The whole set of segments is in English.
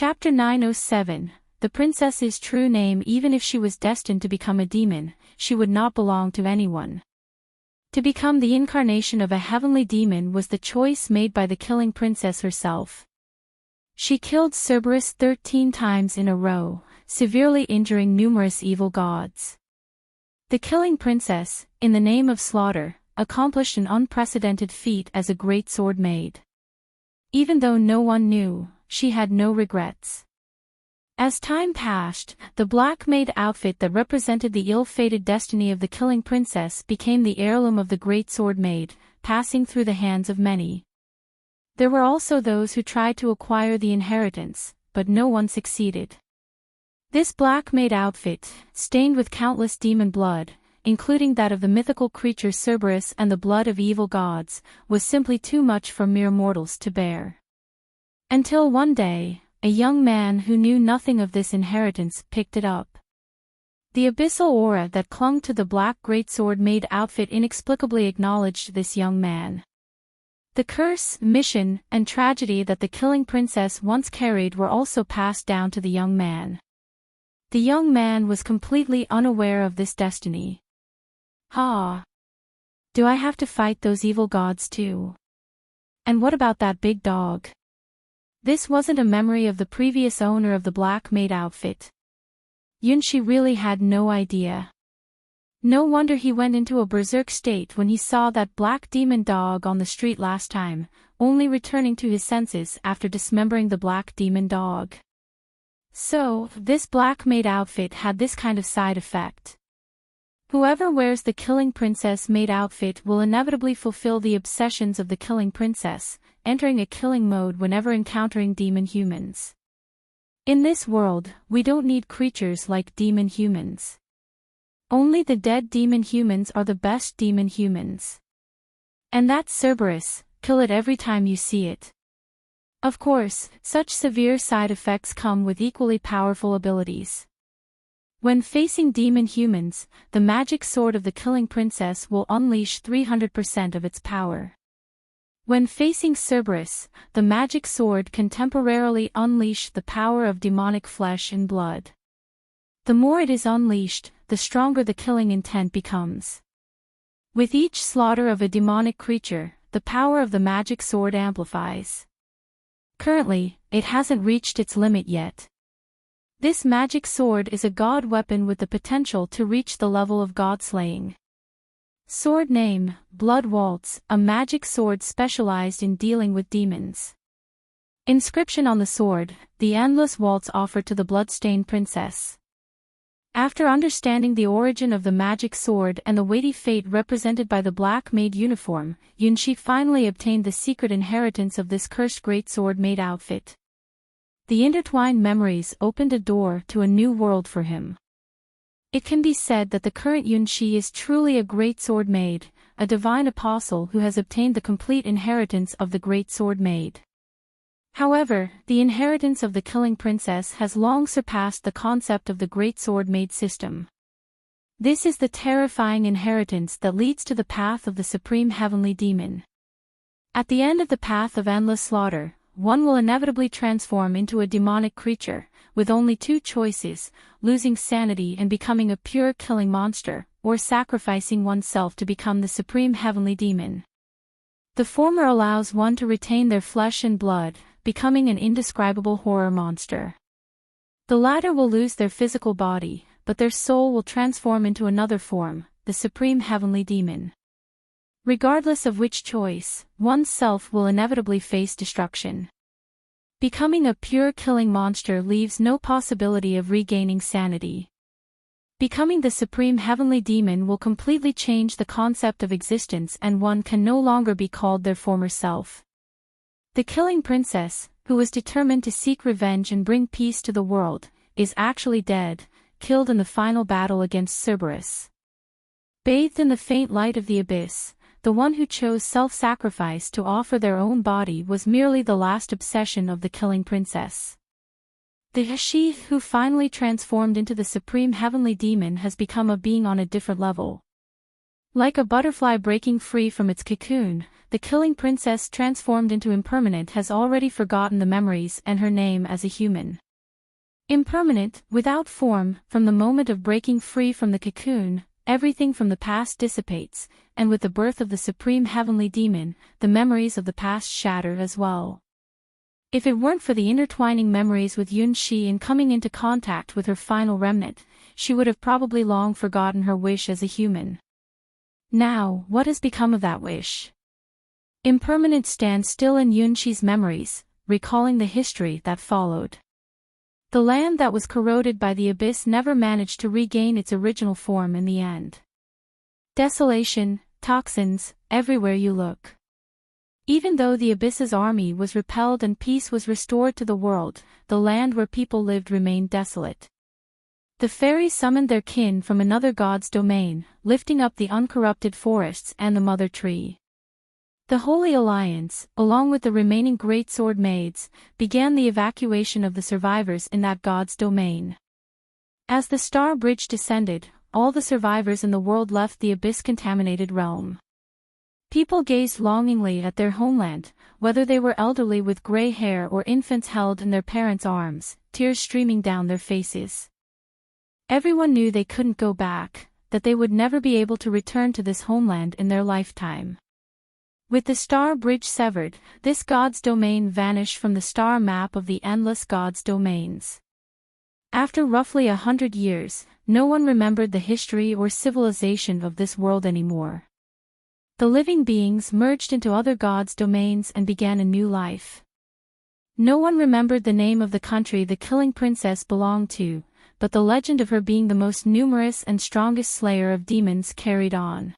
Chapter 907. The princess's true name. Even if she was destined to become a demon, she would not belong to anyone. To become the incarnation of a heavenly demon was the choice made by the killing princess herself. She killed Cerberus 13 times in a row, severely injuring numerous evil gods. The killing princess, in the name of slaughter, accomplished an unprecedented feat as a great sword maid. Even though no one knew, she had no regrets. As time passed, the black maid outfit that represented the ill-fated destiny of the killing princess became the heirloom of the great sword maid, passing through the hands of many. There were also those who tried to acquire the inheritance, but no one succeeded. This black maid outfit, stained with countless demon blood, including that of the mythical creature Cerberus and the blood of evil gods, was simply too much for mere mortals to bear. Until one day, a young man who knew nothing of this inheritance picked it up. The abyssal aura that clung to the black greatsword maid outfit inexplicably acknowledged this young man. The curse, mission, and tragedy that the killing princess once carried were also passed down to the young man. The young man was completely unaware of this destiny. Ha! Do I have to fight those evil gods too? And what about that big dog? This wasn't a memory of the previous owner of the black maid outfit. Yunshi really had no idea. No wonder he went into a berserk state when he saw that black demon dog on the street last time, only returning to his senses after dismembering the black demon dog. So, this black maid outfit had this kind of side effect. Whoever wears the killing princess maid outfit will inevitably fulfill the obsessions of the killing princess, entering a killing mode whenever encountering demon humans. In this world, we don't need creatures like demon humans. Only the dead demon humans are the best demon humans. And that's Cerberus, kill it every time you see it. Of course, such severe side effects come with equally powerful abilities. When facing demon humans, the magic sword of the killing princess will unleash 300% of its power. When facing Cerberus, the magic sword can temporarily unleash the power of demonic flesh and blood. The more it is unleashed, the stronger the killing intent becomes. With each slaughter of a demonic creature, the power of the magic sword amplifies. Currently, it hasn't reached its limit yet. This magic sword is a god weapon with the potential to reach the level of god-slaying. Sword name, Blood Waltz, a magic sword specialized in dealing with demons. Inscription on the sword, the endless waltz offered to the bloodstained princess. After understanding the origin of the magic sword and the weighty fate represented by the black maid uniform, Yunshi finally obtained the secret inheritance of this cursed greatsword maid outfit. The intertwined memories opened a door to a new world for him. It can be said that the current Yunshi is truly a great sword maid, a divine apostle who has obtained the complete inheritance of the great sword maid. However, the inheritance of the killing princess has long surpassed the concept of the great sword maid system. This is the terrifying inheritance that leads to the path of the supreme heavenly demon. At the end of the path of endless slaughter, one will inevitably transform into a demonic creature, with only two choices, losing sanity and becoming a pure killing monster, or sacrificing oneself to become the supreme heavenly demon. The former allows one to retain their flesh and blood, becoming an indescribable horror monster. The latter will lose their physical body, but their soul will transform into another form, the supreme heavenly demon. Regardless of which choice, one's self will inevitably face destruction. Becoming a pure killing monster leaves no possibility of regaining sanity. Becoming the supreme heavenly demon will completely change the concept of existence and one can no longer be called their former self. The killing princess, who was determined to seek revenge and bring peace to the world, is actually dead, killed in the final battle against Cerberus. Bathed in the faint light of the abyss, the one who chose self-sacrifice to offer their own body was merely the last obsession of the killing princess. The Hashi who finally transformed into the supreme heavenly demon has become a being on a different level. Like a butterfly breaking free from its cocoon, the killing princess transformed into impermanent has already forgotten the memories and her name as a human. Impermanent, without form, from the moment of breaking free from the cocoon, everything from the past dissipates, and with the birth of the supreme heavenly demon, the memories of the past shatter as well. If it weren't for the intertwining memories with Yunxi and coming into contact with her final remnant, she would have probably long forgotten her wish as a human. Now, what has become of that wish? Impermanent stands still in Yunxi's memories, recalling the history that followed. The land that was corroded by the abyss never managed to regain its original form in the end. Desolation, toxins, everywhere you look. Even though the abyss's army was repelled and peace was restored to the world, the land where people lived remained desolate. The fairies summoned their kin from another god's domain, lifting up the uncorrupted forests and the mother tree. The Holy Alliance, along with the remaining Great Sword Maids, began the evacuation of the survivors in that god's domain. As the star bridge descended, all the survivors in the world left the abyss-contaminated realm. People gazed longingly at their homeland, whether they were elderly with gray hair or infants held in their parents' arms, tears streaming down their faces. Everyone knew they couldn't go back, that they would never be able to return to this homeland in their lifetime. With the star bridge severed, this god's domain vanished from the star map of the endless god's domains. After roughly 100 years, no one remembered the history or civilization of this world anymore. The living beings merged into other gods' domains and began a new life. No one remembered the name of the country the killing princess belonged to, but the legend of her being the most numerous and strongest slayer of demons carried on.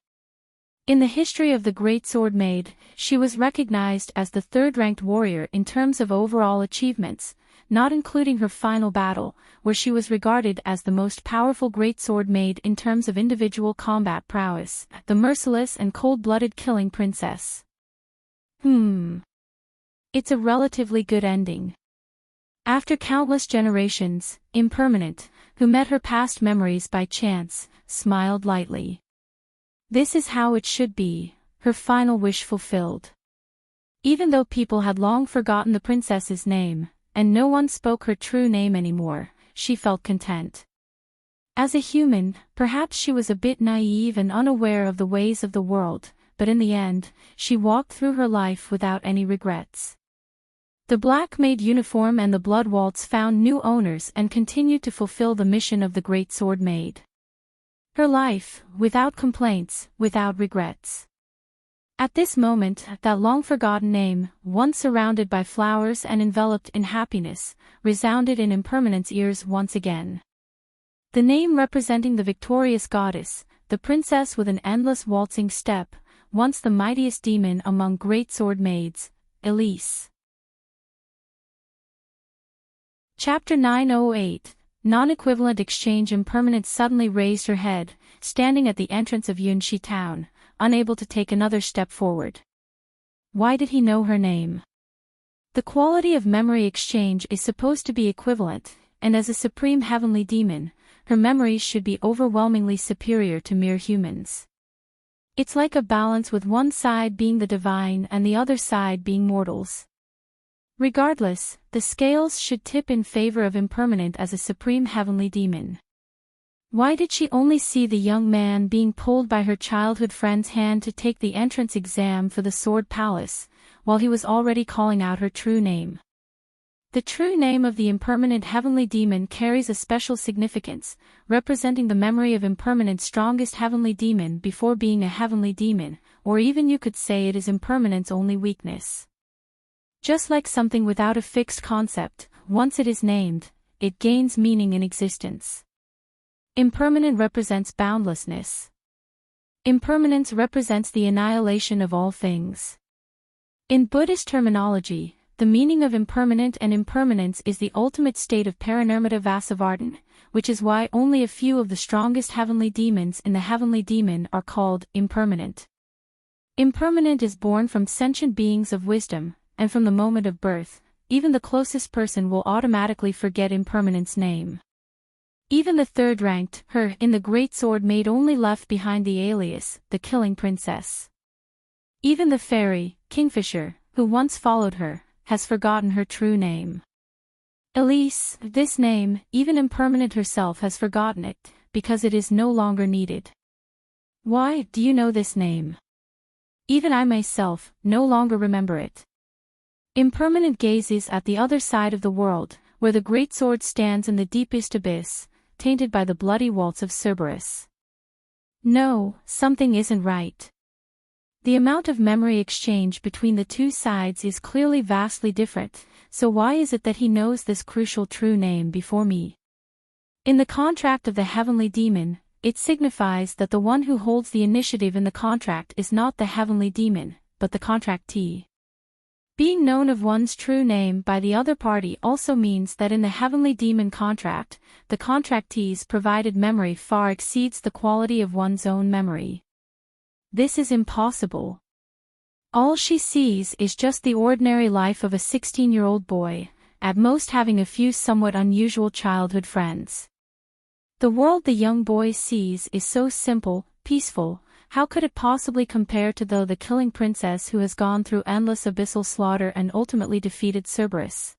In the history of the Great Sword Maid, she was recognized as the third-ranked warrior in terms of overall achievements, not including her final battle, where she was regarded as the most powerful Great Sword Maid in terms of individual combat prowess, the merciless and cold-blooded killing princess. It's a relatively good ending. After countless generations, Impermanent, who met her past memories by chance, smiled lightly. This is how it should be, her final wish fulfilled. Even though people had long forgotten the princess's name, and no one spoke her true name anymore, she felt content. As a human, perhaps she was a bit naive and unaware of the ways of the world, but in the end, she walked through her life without any regrets. The Black Maid uniform and the Blood Waltz found new owners and continued to fulfill the mission of the Great Sword Maid. Her life, without complaints, without regrets. At this moment, that long-forgotten name, once surrounded by flowers and enveloped in happiness, resounded in Impermanent's ears once again. The name representing the victorious goddess, the princess with an endless waltzing step, once the mightiest demon among great sword maids, Elise. Chapter 908, Non-Equivalent Exchange. Impermanent suddenly raised her head, standing at the entrance of Yunxi town, unable to take another step forward. Why did he know her name? The quality of memory exchange is supposed to be equivalent, and as a supreme heavenly demon, her memories should be overwhelmingly superior to mere humans. It's like a balance, with one side being the divine and the other side being mortals. Regardless, the scales should tip in favor of Impermanent as a supreme heavenly demon. Why did she only see the young man being pulled by her childhood friend's hand to take the entrance exam for the Sword Palace, while he was already calling out her true name? The true name of the Impermanent heavenly demon carries a special significance, representing the memory of Impermanent's strongest heavenly demon before being a heavenly demon, or even you could say it is Impermanent's only weakness. Just like something without a fixed concept, once it is named, it gains meaning in existence. Impermanent represents boundlessness. Impermanence represents the annihilation of all things. In Buddhist terminology, the meaning of impermanent and impermanence is the ultimate state of paranirmata vasavardhan, which is why only a few of the strongest heavenly demons in the heavenly demon are called impermanent. Impermanent is born from sentient beings of wisdom, and from the moment of birth, even the closest person will automatically forget Impermanent's name. Even the third-ranked, her, in the great sword maid only left behind the alias, the killing princess. Even the fairy, Kingfisher, who once followed her, has forgotten her true name. Elise, this name, even Impermanent herself has forgotten it, because it is no longer needed. Why do you know this name? Even I myself, no longer remember it. Impermanent gazes at the other side of the world, where the great sword stands in the deepest abyss, tainted by the bloody waltz of Cerberus. No, something isn't right. The amount of memory exchange between the two sides is clearly vastly different, so why is it that he knows this crucial true name before me? In the contract of the heavenly demon, it signifies that the one who holds the initiative in the contract is not the heavenly demon, but the contractee. Being known of one's true name by the other party also means that in the heavenly demon contract, the contractee's provided memory far exceeds the quality of one's own memory. This is impossible. All she sees is just the ordinary life of a 16-year-old boy, at most having a few somewhat unusual childhood friends. The world the young boy sees is so simple, peaceful. How could it possibly compare to the killing princess who has gone through endless abyssal slaughter and ultimately defeated Cerberus?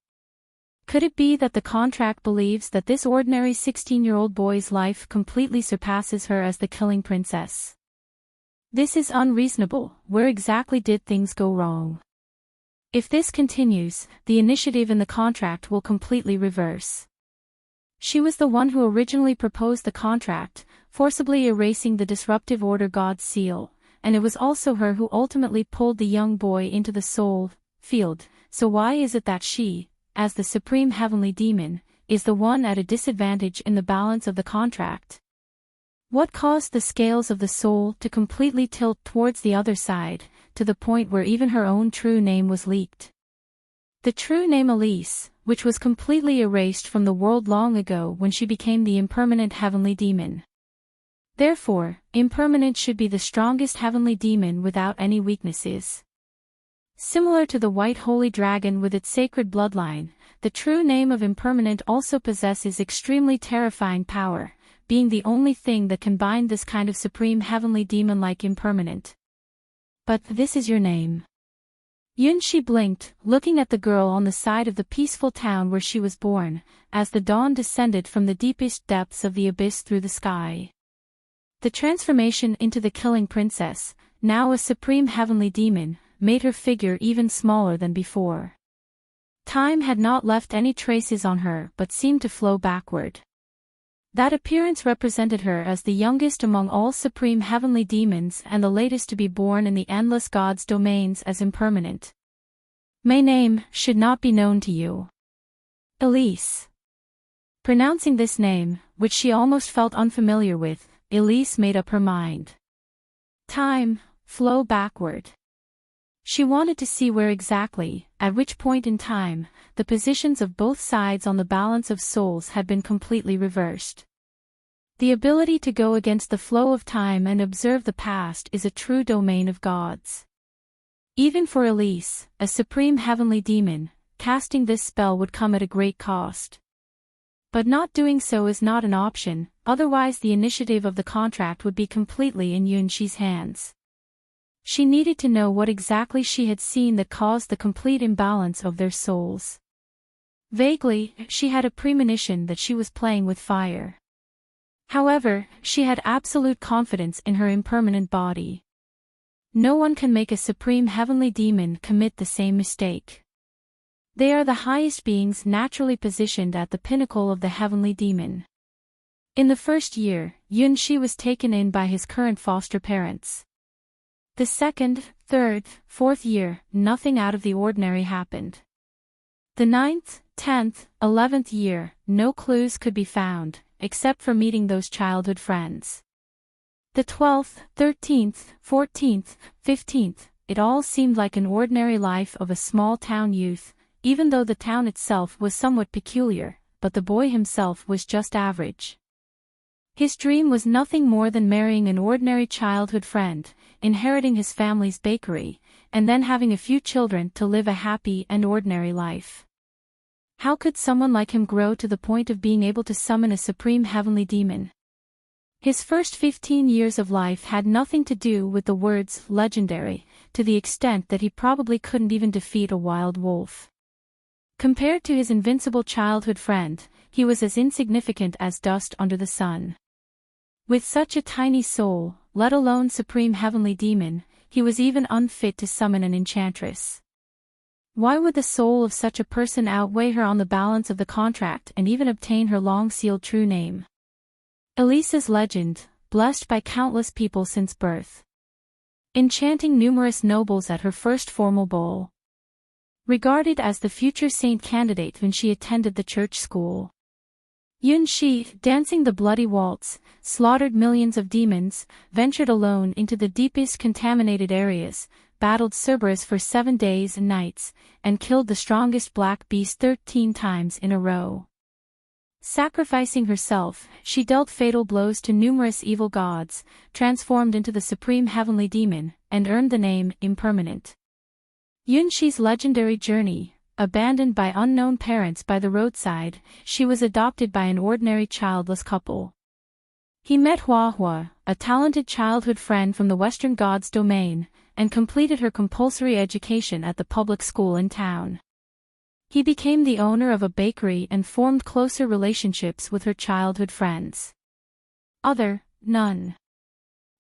Could it be that the contract believes that this ordinary 16-year-old boy's life completely surpasses her as the killing princess? This is unreasonable. Where exactly did things go wrong? If this continues, the initiative in the contract will completely reverse. She was the one who originally proposed the contract, forcibly erasing the disruptive order god's seal, and it was also her who ultimately pulled the young boy into the soul field, so why is it that she, as the supreme heavenly demon, is the one at a disadvantage in the balance of the contract? What caused the scales of the soul to completely tilt towards the other side, to the point where even her own true name was leaked? The true name Elise, which was completely erased from the world long ago when she became the impermanent heavenly demon. Therefore, Impermanent should be the strongest heavenly demon without any weaknesses. Similar to the white holy dragon with its sacred bloodline, the true name of Impermanent also possesses extremely terrifying power, being the only thing that can bind this kind of supreme heavenly demon like Impermanent. But this is your name. Yunshi blinked, looking at the girl on the side of the peaceful town where she was born, as the dawn descended from the deepest depths of the abyss through the sky. The transformation into the killing princess, now a supreme heavenly demon, made her figure even smaller than before. Time had not left any traces on her but seemed to flow backward. That appearance represented her as the youngest among all supreme heavenly demons and the latest to be born in the endless god's domains as Impermanent. My name should not be known to you. Elise. Pronouncing this name, which she almost felt unfamiliar with, Elise made up her mind. Time, flow backward. She wanted to see where exactly, at which point in time, the positions of both sides on the balance of souls had been completely reversed. The ability to go against the flow of time and observe the past is a true domain of gods. Even for Elise, a supreme heavenly demon, casting this spell would come at a great cost. But not doing so is not an option, otherwise the initiative of the contract would be completely in Yunshi's hands. She needed to know what exactly she had seen that caused the complete imbalance of their souls. Vaguely, she had a premonition that she was playing with fire. However, she had absolute confidence in her impermanent body. No one can make a supreme heavenly demon commit the same mistake. They are the highest beings naturally positioned at the pinnacle of the heavenly demon. In the first year, Yunshi was taken in by his current foster parents. The second, third, fourth year, nothing out of the ordinary happened. The 9th, 10th, 11th year, no clues could be found, except for meeting those childhood friends. The 12th, 13th, 14th, 15th, it all seemed like an ordinary life of a small-town youth, even though the town itself was somewhat peculiar, but the boy himself was just average. His dream was nothing more than marrying an ordinary childhood friend, inheriting his family's bakery, and then having a few children to live a happy and ordinary life. How could someone like him grow to the point of being able to summon a supreme heavenly demon? His first 15 years of life had nothing to do with the words legendary, to the extent that he probably couldn't even defeat a wild wolf. Compared to his invincible childhood friend, he was as insignificant as dust under the sun. With such a tiny soul, let alone supreme heavenly demon, he was even unfit to summon an enchantress. Why would the soul of such a person outweigh her on the balance of the contract and even obtain her long-sealed true name? Elisa's legend, blessed by countless people since birth. Enchanting numerous nobles at her first formal ball. Regarded as the future saint candidate when she attended the church school. Yunxi, dancing the bloody waltz, slaughtered millions of demons, ventured alone into the deepest contaminated areas, battled Cerberus for 7 days and nights, and killed the strongest black beast 13 times in a row. Sacrificing herself, she dealt fatal blows to numerous evil gods, transformed into the supreme heavenly demon, and earned the name Impermanent. Yunxi's legendary journey. Abandoned by unknown parents by the roadside, she was adopted by an ordinary childless couple. He met Hua, a talented childhood friend from the Western Gods domain, and completed her compulsory education at the public school in town. He became the owner of a bakery and formed closer relationships with her childhood friends. None.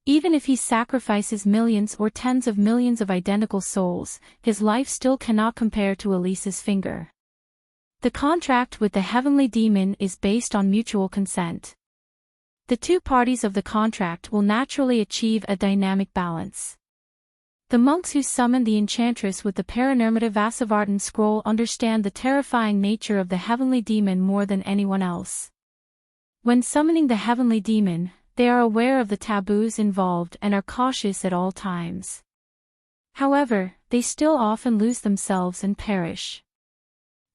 Even if he sacrifices millions or tens of millions of identical souls, his life still cannot compare to Elisa's finger. The contract with the heavenly demon is based on mutual consent. The two parties of the contract will naturally achieve a dynamic balance. The monks who summon the enchantress with the Paranormative Vasavartan scroll understand the terrifying nature of the heavenly demon more than anyone else. When summoning the heavenly demon, they are aware of the taboos involved and are cautious at all times. However, they still often lose themselves and perish.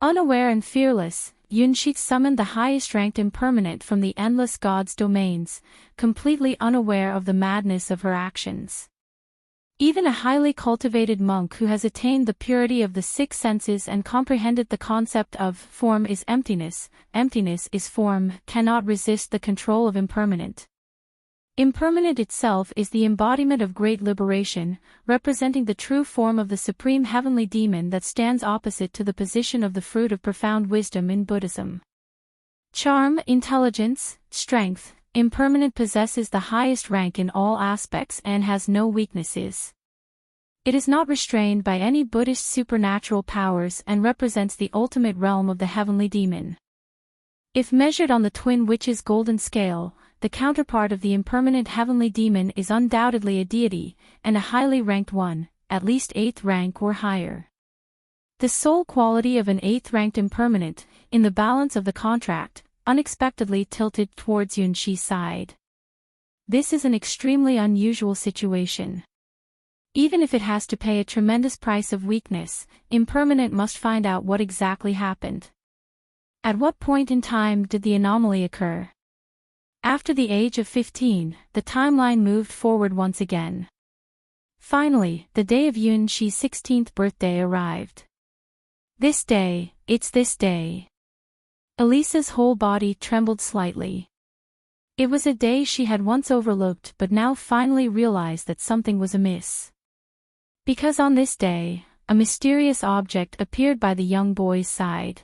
Unaware and fearless, Yunxi summoned the highest-ranked impermanent from the endless gods' domains, completely unaware of the madness of her actions. Even a highly cultivated monk who has attained the purity of the 6 senses and comprehended the concept of form is emptiness is form, cannot resist the control of impermanent. Impermanent itself is the embodiment of great liberation, representing the true form of the supreme heavenly demon that stands opposite to the position of the fruit of profound wisdom in Buddhism. Charm, intelligence, strength, impermanent possesses the highest rank in all aspects and has no weaknesses. It is not restrained by any Buddhist supernatural powers and represents the ultimate realm of the heavenly demon. If measured on the twin witches' golden scale, the counterpart of the impermanent heavenly demon is undoubtedly a deity, and a highly ranked one, at least 8th rank or higher. The sole quality of an 8th-ranked impermanent, in the balance of the contract, unexpectedly tilted towards Yunxi's side. This is an extremely unusual situation. Even if it has to pay a tremendous price of weakness, impermanent must find out what exactly happened. At what point in time did the anomaly occur? After the age of 15, the timeline moved forward once again. Finally, the day of Yunxi's 16th birthday arrived. This day, it's this day. Elisa's whole body trembled slightly. It was a day she had once overlooked but now finally realized that something was amiss. Because on this day, a mysterious object appeared by the young boy's side.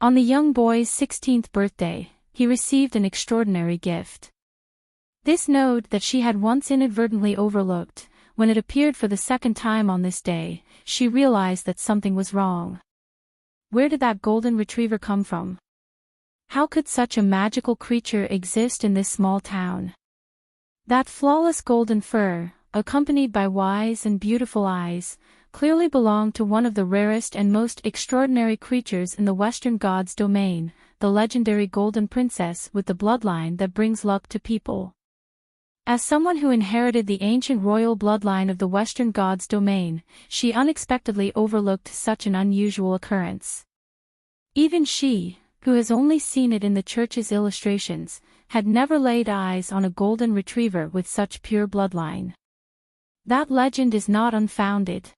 On the young boy's 16th birthday, he received an extraordinary gift. This node that she had once inadvertently overlooked, when it appeared for the second time on this day, she realized that something was wrong. Where did that golden retriever come from? How could such a magical creature exist in this small town? That flawless golden fur, accompanied by wise and beautiful eyes, clearly belonged to one of the rarest and most extraordinary creatures in the Western Gods' domain, the legendary Golden Princess with the bloodline that brings luck to people. As someone who inherited the ancient royal bloodline of the Western Gods' domain, she unexpectedly overlooked such an unusual occurrence. Even she, who has only seen it in the church's illustrations, had never laid eyes on a golden retriever with such pure bloodline. That legend is not unfounded.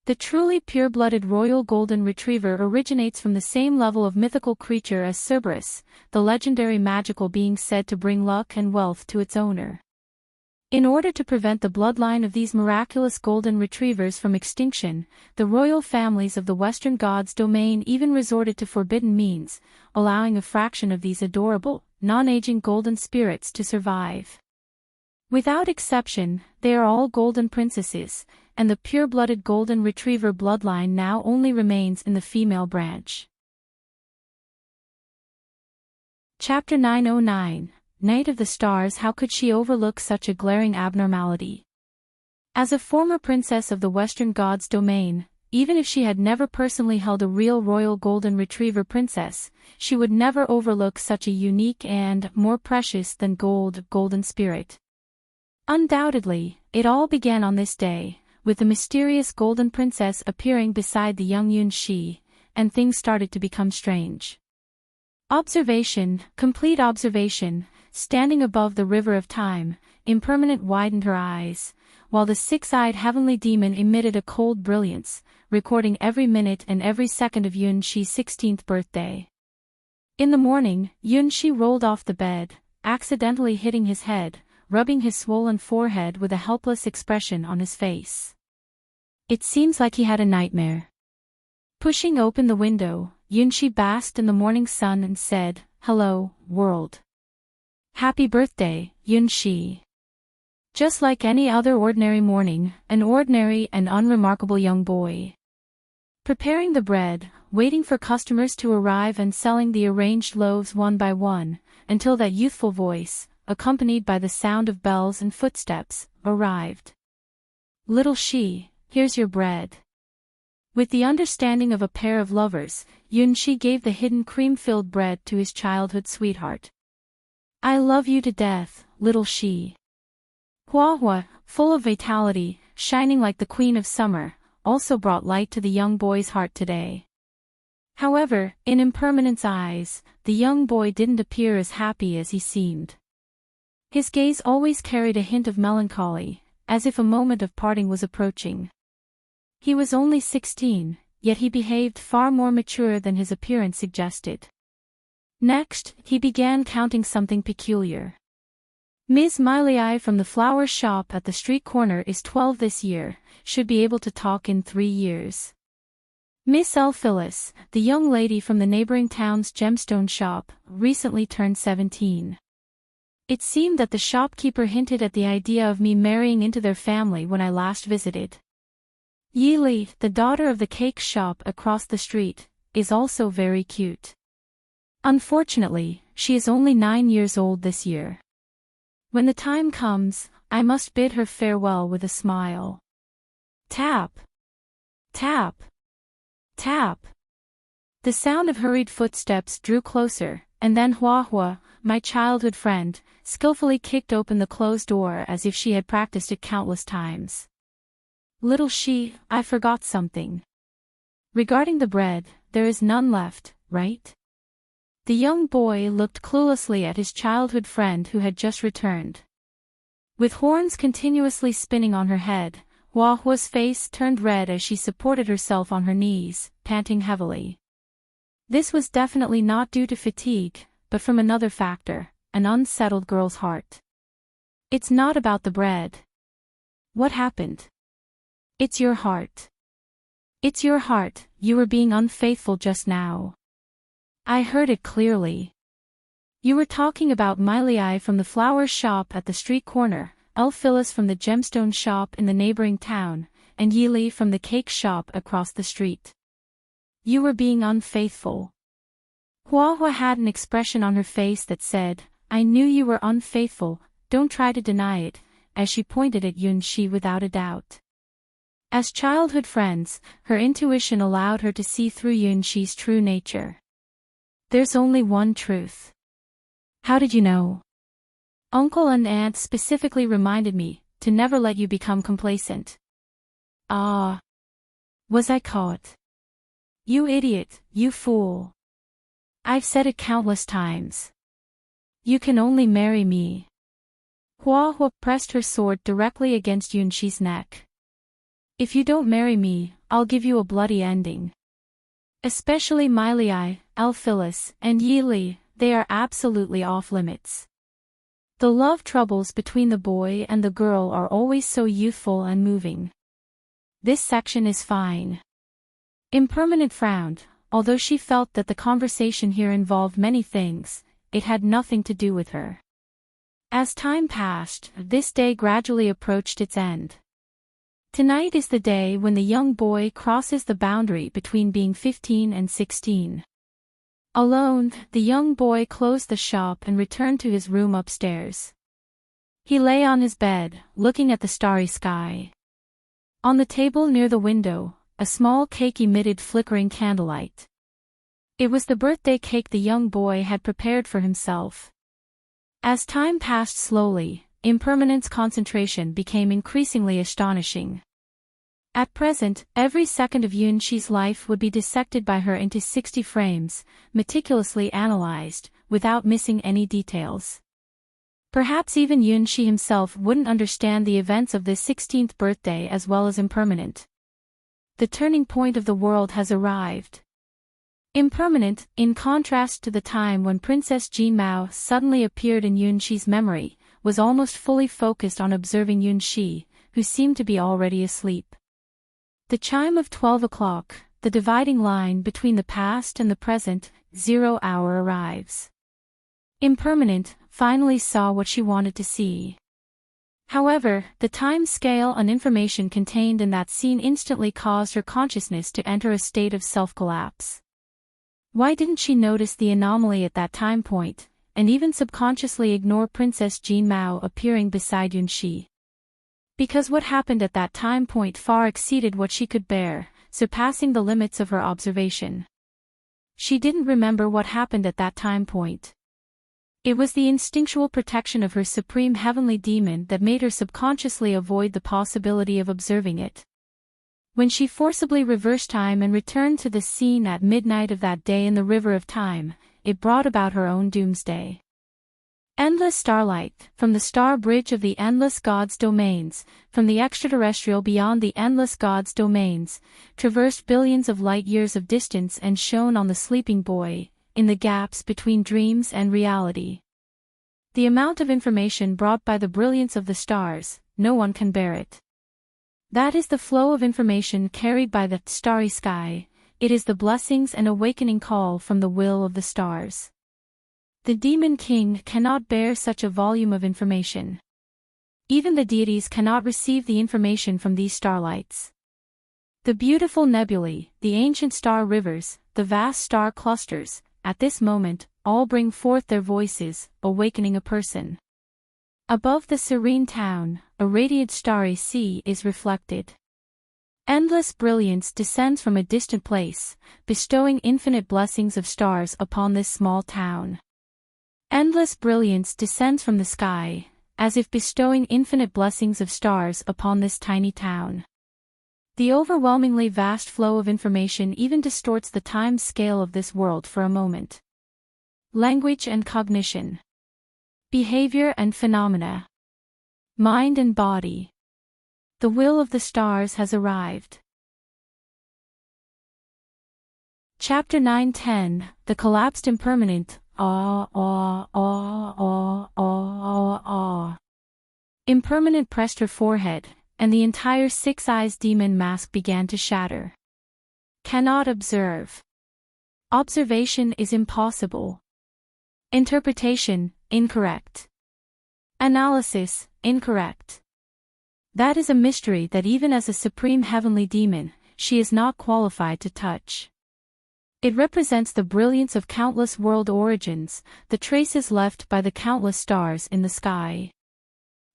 The truly pure-blooded royal golden retriever originates from the same level of mythical creature as Cerberus, the legendary magical being said to bring luck and wealth to its owner. In order to prevent the bloodline of these miraculous golden retrievers from extinction, the royal families of the Western Gods' domain even resorted to forbidden means, allowing a fraction of these adorable, non-aging golden spirits to survive. Without exception, they are all golden princesses, and the pure-blooded golden retriever bloodline now only remains in the female branch. Chapter 909. Night of the Stars. How could she overlook such a glaring abnormality? As a former princess of the Western Gods' domain, even if she had never personally held a real royal golden retriever princess, she would never overlook such a unique and more precious than gold golden spirit. Undoubtedly, it all began on this day, with the mysterious golden princess appearing beside the young Yunxi, and things started to become strange. Observation, complete observation. Standing above the river of time, Impermanent widened her eyes, while the six-eyed heavenly demon emitted a cold brilliance, recording every minute and every second of Yunxi's 16th birthday. In the morning, Yunxi rolled off the bed, accidentally hitting his head, rubbing his swollen forehead with a helpless expression on his face. It seems like he had a nightmare. Pushing open the window, Yunxi basked in the morning sun and said, "Hello, world. Happy birthday, Yunxi." Just like any other ordinary morning, an ordinary and unremarkable young boy. Preparing the bread, waiting for customers to arrive and selling the arranged loaves one by one, until that youthful voice, accompanied by the sound of bells and footsteps, arrived. "Little Shi, here's your bread." With the understanding of a pair of lovers, Yunxi gave the hidden cream-filled bread to his childhood sweetheart. "I love you to death, little Shi." Hua, full of vitality, shining like the queen of summer, also brought light to the young boy's heart today. However, in Impermanent's eyes, the young boy didn't appear as happy as he seemed. His gaze always carried a hint of melancholy, as if a moment of parting was approaching. He was only 16, yet he behaved far more mature than his appearance suggested. Next, he began counting something peculiar. "Ms. Miley from the flower shop at the street corner is 12 this year, should be able to talk in 3 years. Miss Phyllis, the young lady from the neighboring town's gemstone shop, recently turned 17. It seemed that the shopkeeper hinted at the idea of me marrying into their family when I last visited. Yi Li, the daughter of the cake shop across the street, is also very cute. Unfortunately, she is only 9 years old this year. When the time comes, I must bid her farewell with a smile." Tap! Tap! Tap! The sound of hurried footsteps drew closer, and then Hua, my childhood friend, skillfully kicked open the closed door as if she had practiced it countless times. "Little Shi, I forgot something. Regarding the bread, there is none left, right?" The young boy looked cluelessly at his childhood friend who had just returned. With horns continuously spinning on her head, Hua's face turned red as she supported herself on her knees, panting heavily. This was definitely not due to fatigue, but from another factor, an unsettled girl's heart. "It's not about the bread. What happened? It's your heart. It's your heart, you were being unfaithful just now. I heard it clearly. You were talking about Miley from the flower shop at the street corner, Phyllis from the gemstone shop in the neighboring town, and Yi Li from the cake shop across the street. You were being unfaithful." Hua had an expression on her face that said, "I knew you were unfaithful, don't try to deny it," as she pointed at Yunxi without a doubt. As childhood friends, her intuition allowed her to see through Yunxi's true nature. "There's only one truth." "How did you know?" "Uncle and aunt specifically reminded me to never let you become complacent." "Ah. Was I caught?" "You idiot, you fool. I've said it countless times. You can only marry me." Hua pressed her sword directly against Yunxi's neck. If you don't marry me, I'll give you a bloody ending. Especially Miley, Elphyllis, and Yeely, they are absolutely off limits. The love troubles between the boy and the girl are always so youthful and moving. This section is fine. Impermanent frowned, although she felt that the conversation here involved many things, it had nothing to do with her. As time passed, this day gradually approached its end. Tonight is the day when the young boy crosses the boundary between being 15 and 16. Alone, the young boy closed the shop and returned to his room upstairs. He lay on his bed, looking at the starry sky. On the table near the window, a small cake emitted flickering candlelight. It was the birthday cake the young boy had prepared for himself. As time passed slowly, Impermanent's concentration became increasingly astonishing. At present, every second of Yunxi's life would be dissected by her into 60 frames, meticulously analyzed, without missing any details. Perhaps even Yunxi himself wouldn't understand the events of this 16th birthday as well as Impermanent. The turning point of the world has arrived. Impermanent, in contrast to the time when Princess Jin Mao suddenly appeared in Yunxi's memory, was almost fully focused on observing Yunxi, who seemed to be already asleep. The chime of 12 o'clock, the dividing line between the past and the present, 0 hour arrives. Impermanent finally saw what she wanted to see. However, the time scale and information contained in that scene instantly caused her consciousness to enter a state of self-collapse. Why didn't she notice the anomaly at that time point, and even subconsciously ignore Princess Jin Mao appearing beside Yunxi? Because what happened at that time point far exceeded what she could bear, surpassing the limits of her observation. She didn't remember what happened at that time point. It was the instinctual protection of her supreme heavenly demon that made her subconsciously avoid the possibility of observing it. When she forcibly reversed time and returned to the scene at midnight of that day in the river of time, it brought about her own doomsday. Endless starlight, from the star bridge of the endless gods' domains, from the extraterrestrial beyond the endless gods' domains, traversed billions of light-years of distance and shone on the sleeping boy, in the gaps between dreams and reality. The amount of information brought by the brilliance of the stars, no one can bear it. That is the flow of information carried by the starry sky, it is the blessings and awakening call from the will of the stars. The Demon King cannot bear such a volume of information. Even the deities cannot receive the information from these starlights. The beautiful nebulae, the ancient star rivers, the vast star clusters, at this moment, all bring forth their voices, awakening a person. Above the serene town, a radiant starry sea is reflected. Endless brilliance descends from a distant place, bestowing infinite blessings of stars upon this small town. Endless brilliance descends from the sky, as if bestowing infinite blessings of stars upon this tiny town. The overwhelmingly vast flow of information even distorts the time scale of this world for a moment. Language and cognition. Behavior and phenomena. Mind and body. The will of the stars has arrived. Chapter 9-10, The Collapsed Impermanent. Impermanent pressed her forehead, and the entire six-eyes demon mask began to shatter. Cannot observe. Observation is impossible. Interpretation, incorrect. Analysis, incorrect. That is a mystery that even as a supreme heavenly demon, she is not qualified to touch. It represents the brilliance of countless world origins, the traces left by the countless stars in the sky.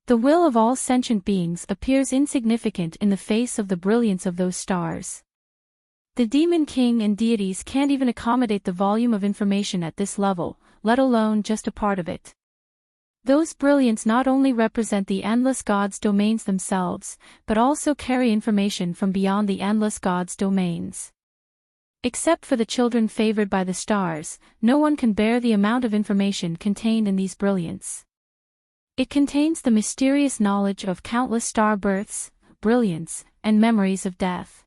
The will of all sentient beings appears insignificant in the face of the brilliance of those stars. The Demon King and deities can't even accommodate the volume of information at this level, let alone just a part of it. Those brilliants not only represent the endless gods' domains themselves, but also carry information from beyond the endless gods' domains. Except for the children favored by the stars, no one can bear the amount of information contained in these brilliants. It contains the mysterious knowledge of countless star births, brilliance, and memories of death.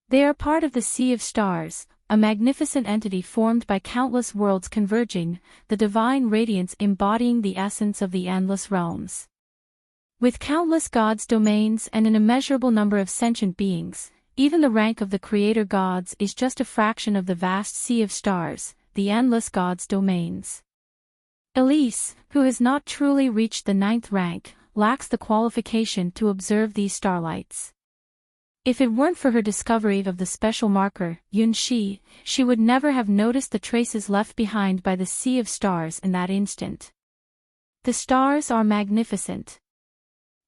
They are part of the Sea of Stars, a magnificent entity formed by countless worlds converging, the divine radiance embodying the essence of the endless realms. With countless gods' domains and an immeasurable number of sentient beings, even the rank of the creator gods is just a fraction of the vast Sea of Stars, the endless gods' domains. Elise, who has not truly reached the 9th rank, lacks the qualification to observe these starlights. If it weren't for her discovery of the special marker, Yunxi, she would never have noticed the traces left behind by the Sea of Stars in that instant. The stars are magnificent.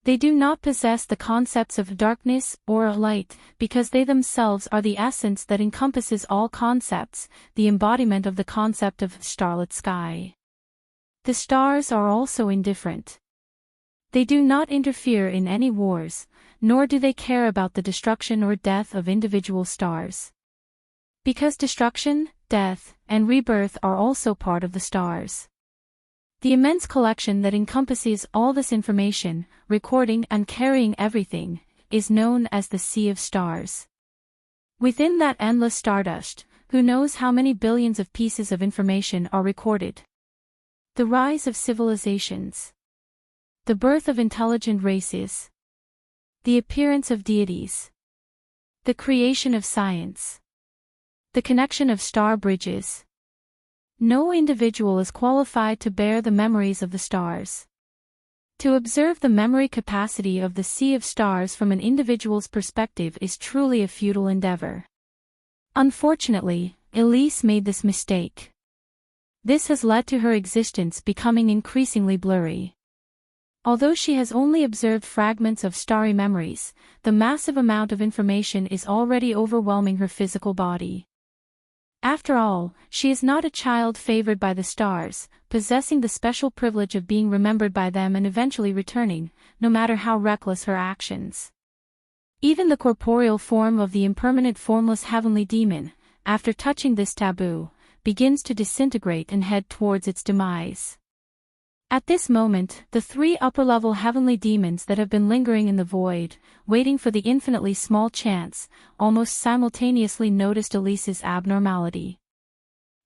They do not possess the concepts of darkness or light, because they themselves are the essence that encompasses all concepts, the embodiment of the concept of starlit sky. The stars are also indifferent. They do not interfere in any wars, nor do they care about the destruction or death of individual stars. Because destruction, death, and rebirth are also part of the stars. The immense collection that encompasses all this information, recording and carrying everything, is known as the Sea of Stars. Within that endless stardust, who knows how many billions of pieces of information are recorded? The rise of civilizations. The birth of intelligent races. The appearance of deities. The creation of science. The connection of star bridges. No individual is qualified to bear the memories of the stars. To observe the memory capacity of the Sea of Stars from an individual's perspective is truly a futile endeavor. Unfortunately, Elise made this mistake. This has led to her existence becoming increasingly blurry. Although she has only observed fragments of starry memories, the massive amount of information is already overwhelming her physical body. After all, she is not a child favored by the stars, possessing the special privilege of being remembered by them and eventually returning, no matter how reckless her actions. Even the corporeal form of the impermanent formless heavenly demon, after touching this taboo, begins to disintegrate and head towards its demise. At this moment, the 3 upper-level heavenly demons that have been lingering in the void, waiting for the infinitely small chance, almost simultaneously noticed Elise's abnormality.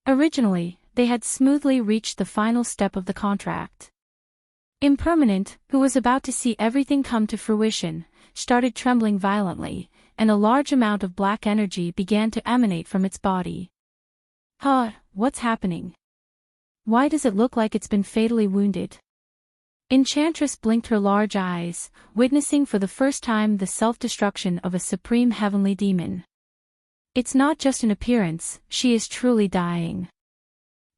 Originally, they had smoothly reached the final step of the contract. Impermanent, who was about to see everything come to fruition, started trembling violently, and a large amount of black energy began to emanate from its body. What's happening? Why does it look like it's been fatally wounded? Enchantress blinked her large eyes, witnessing for the first time the self-destruction of a supreme heavenly demon. It's not just an appearance, she is truly dying.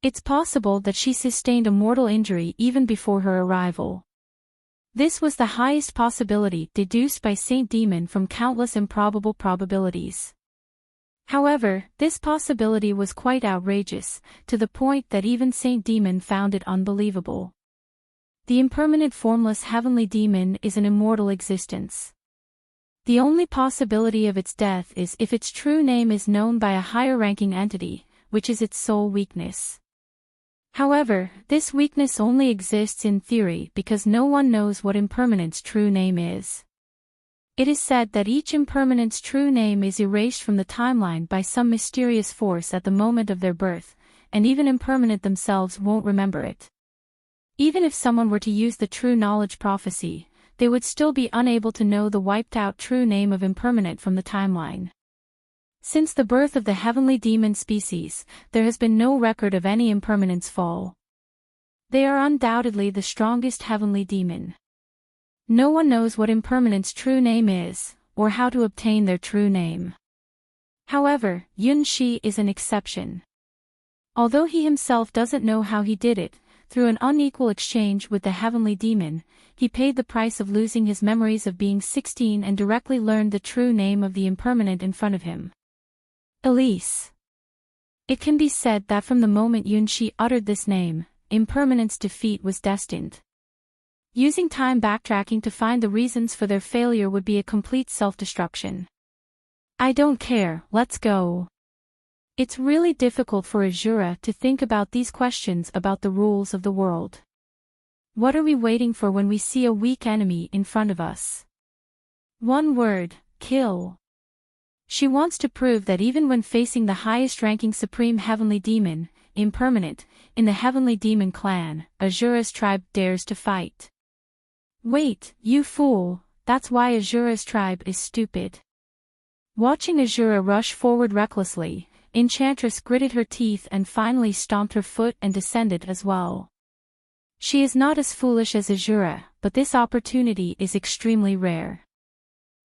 It's possible that she sustained a mortal injury even before her arrival. This was the highest possibility deduced by Saint Demon from countless improbable probabilities. However, this possibility was quite outrageous, to the point that even Saint Demon found it unbelievable. The impermanent formless heavenly demon is an immortal existence. The only possibility of its death is if its true name is known by a higher-ranking entity, which is its sole weakness. However, this weakness only exists in theory because no one knows what impermanent's true name is. It is said that each impermanent's true name is erased from the timeline by some mysterious force at the moment of their birth, and even impermanent themselves won't remember it. Even if someone were to use the true knowledge prophecy, they would still be unable to know the wiped-out true name of impermanent from the timeline. Since the birth of the heavenly demon species, there has been no record of any impermanent's fall. They are undoubtedly the strongest heavenly demon. No one knows what impermanent's true name is, or how to obtain their true name. However, Yunxi is an exception. Although he himself doesn't know how he did it, through an unequal exchange with the heavenly demon, he paid the price of losing his memories of being 16 and directly learned the true name of the impermanent in front of him. Elise. It can be said that from the moment Yunxi uttered this name, impermanent's defeat was destined. Using time backtracking to find the reasons for their failure would be a complete self-destruction. I don't care, let's go. It's really difficult for Azura to think about these questions about the rules of the world. What are we waiting for when we see a weak enemy in front of us? One word, kill. She wants to prove that even when facing the highest-ranking supreme heavenly demon, Impermanent, in the heavenly demon clan, Azura's tribe dares to fight. Wait, you fool, that's why Azura's tribe is stupid. Watching Azura rush forward recklessly, Enchantress gritted her teeth and finally stomped her foot and descended as well. She is not as foolish as Azura, but this opportunity is extremely rare.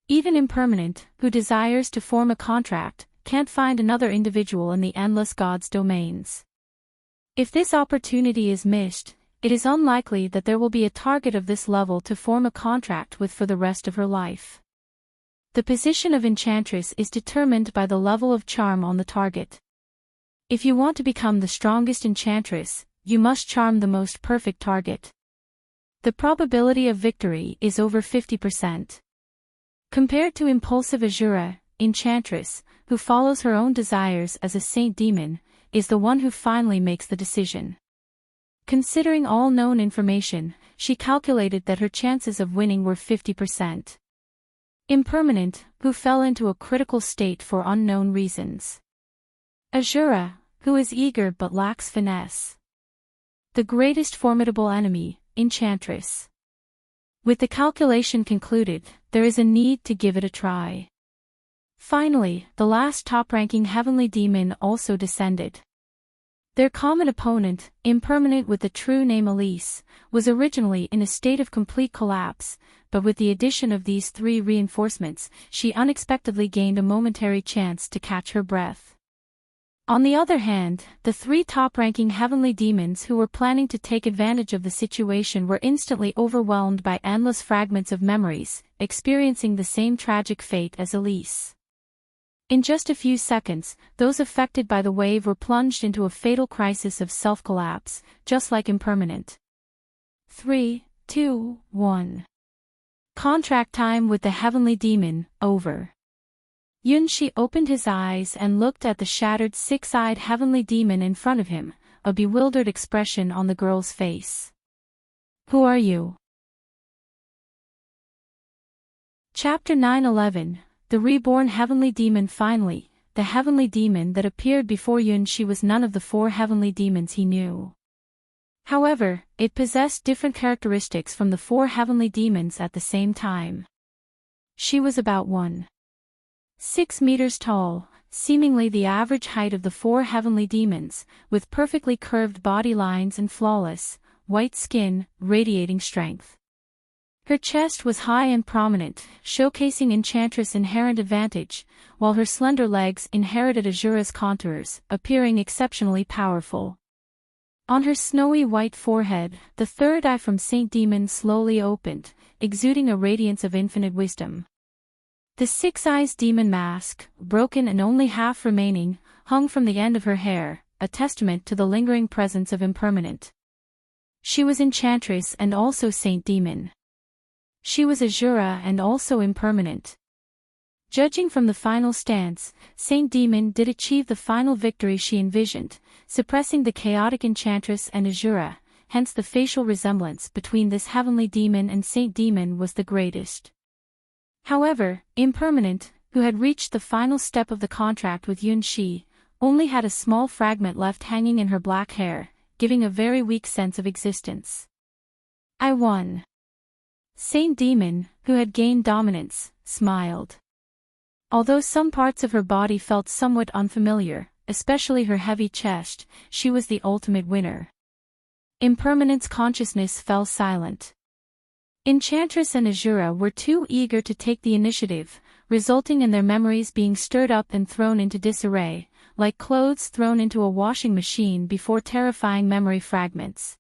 Even Impermanent, who desires to form a contract, can't find another individual in the Endless Gods' domains. If this opportunity is missed, it is unlikely that there will be a target of this level to form a contract with for the rest of her life. The position of Enchantress is determined by the level of charm on the target. If you want to become the strongest Enchantress, you must charm the most perfect target. The probability of victory is over 50%. Compared to impulsive Azura, Enchantress, who follows her own desires as a saint demon, is the one who finally makes the decision. Considering all known information, she calculated that her chances of winning were 50%. Impermanent, who fell into a critical state for unknown reasons. Azura, who is eager but lacks finesse. The greatest formidable enemy, Enchantress. With the calculation concluded, there is a need to give it a try. Finally, the last top-ranking heavenly demon also descended. Their common opponent, Impermanent with the true name Elise, was originally in a state of complete collapse, but with the addition of these 3 reinforcements, she unexpectedly gained a momentary chance to catch her breath. On the other hand, the 3 top-ranking heavenly demons who were planning to take advantage of the situation were instantly overwhelmed by endless fragments of memories, experiencing the same tragic fate as Elise. In just a few seconds, those affected by the wave were plunged into a fatal crisis of self-collapse, just like Impermanent. 3, 2, 1. Contract time with the heavenly demon, over. Yunshi opened his eyes and looked at the shattered 6-eyed heavenly demon in front of him, a bewildered expression on the girl's face. Who are you? Chapter 9:11. The reborn heavenly demon. Finally, the heavenly demon that appeared before Yunshi was none of the 4 heavenly demons he knew. However, it possessed different characteristics from the 4 heavenly demons at the same time. She was about 1.6 meters tall, seemingly the average height of the 4 heavenly demons, with perfectly curved body lines and flawless, white skin, radiating strength. Her chest was high and prominent, showcasing Enchantress' inherent advantage, while her slender legs inherited Azura's contours, appearing exceptionally powerful. On her snowy white forehead, the 3rd eye from Saint Demon slowly opened, exuding a radiance of infinite wisdom. The 6-eyes demon mask, broken and only half remaining, hung from the end of her hair, a testament to the lingering presence of Impermanent. She was Enchantress and also Saint Demon. She was Azura and also Impermanent. Judging from the final stance, Saint Demon did achieve the final victory she envisioned, suppressing the chaotic Enchantress and Azura, hence the facial resemblance between this heavenly demon and Saint Demon was the greatest. However, Impermanent, who had reached the final step of the contract with Yunshi, only had a small fragment left hanging in her black hair, giving a very weak sense of existence. I won. Saint Demon, who had gained dominance, smiled. Although some parts of her body felt somewhat unfamiliar, especially her heavy chest, she was the ultimate winner. Impermanent's consciousness fell silent. Enchantress and Azura were too eager to take the initiative, resulting in their memories being stirred up and thrown into disarray, like clothes thrown into a washing machine before terrifying memory fragments.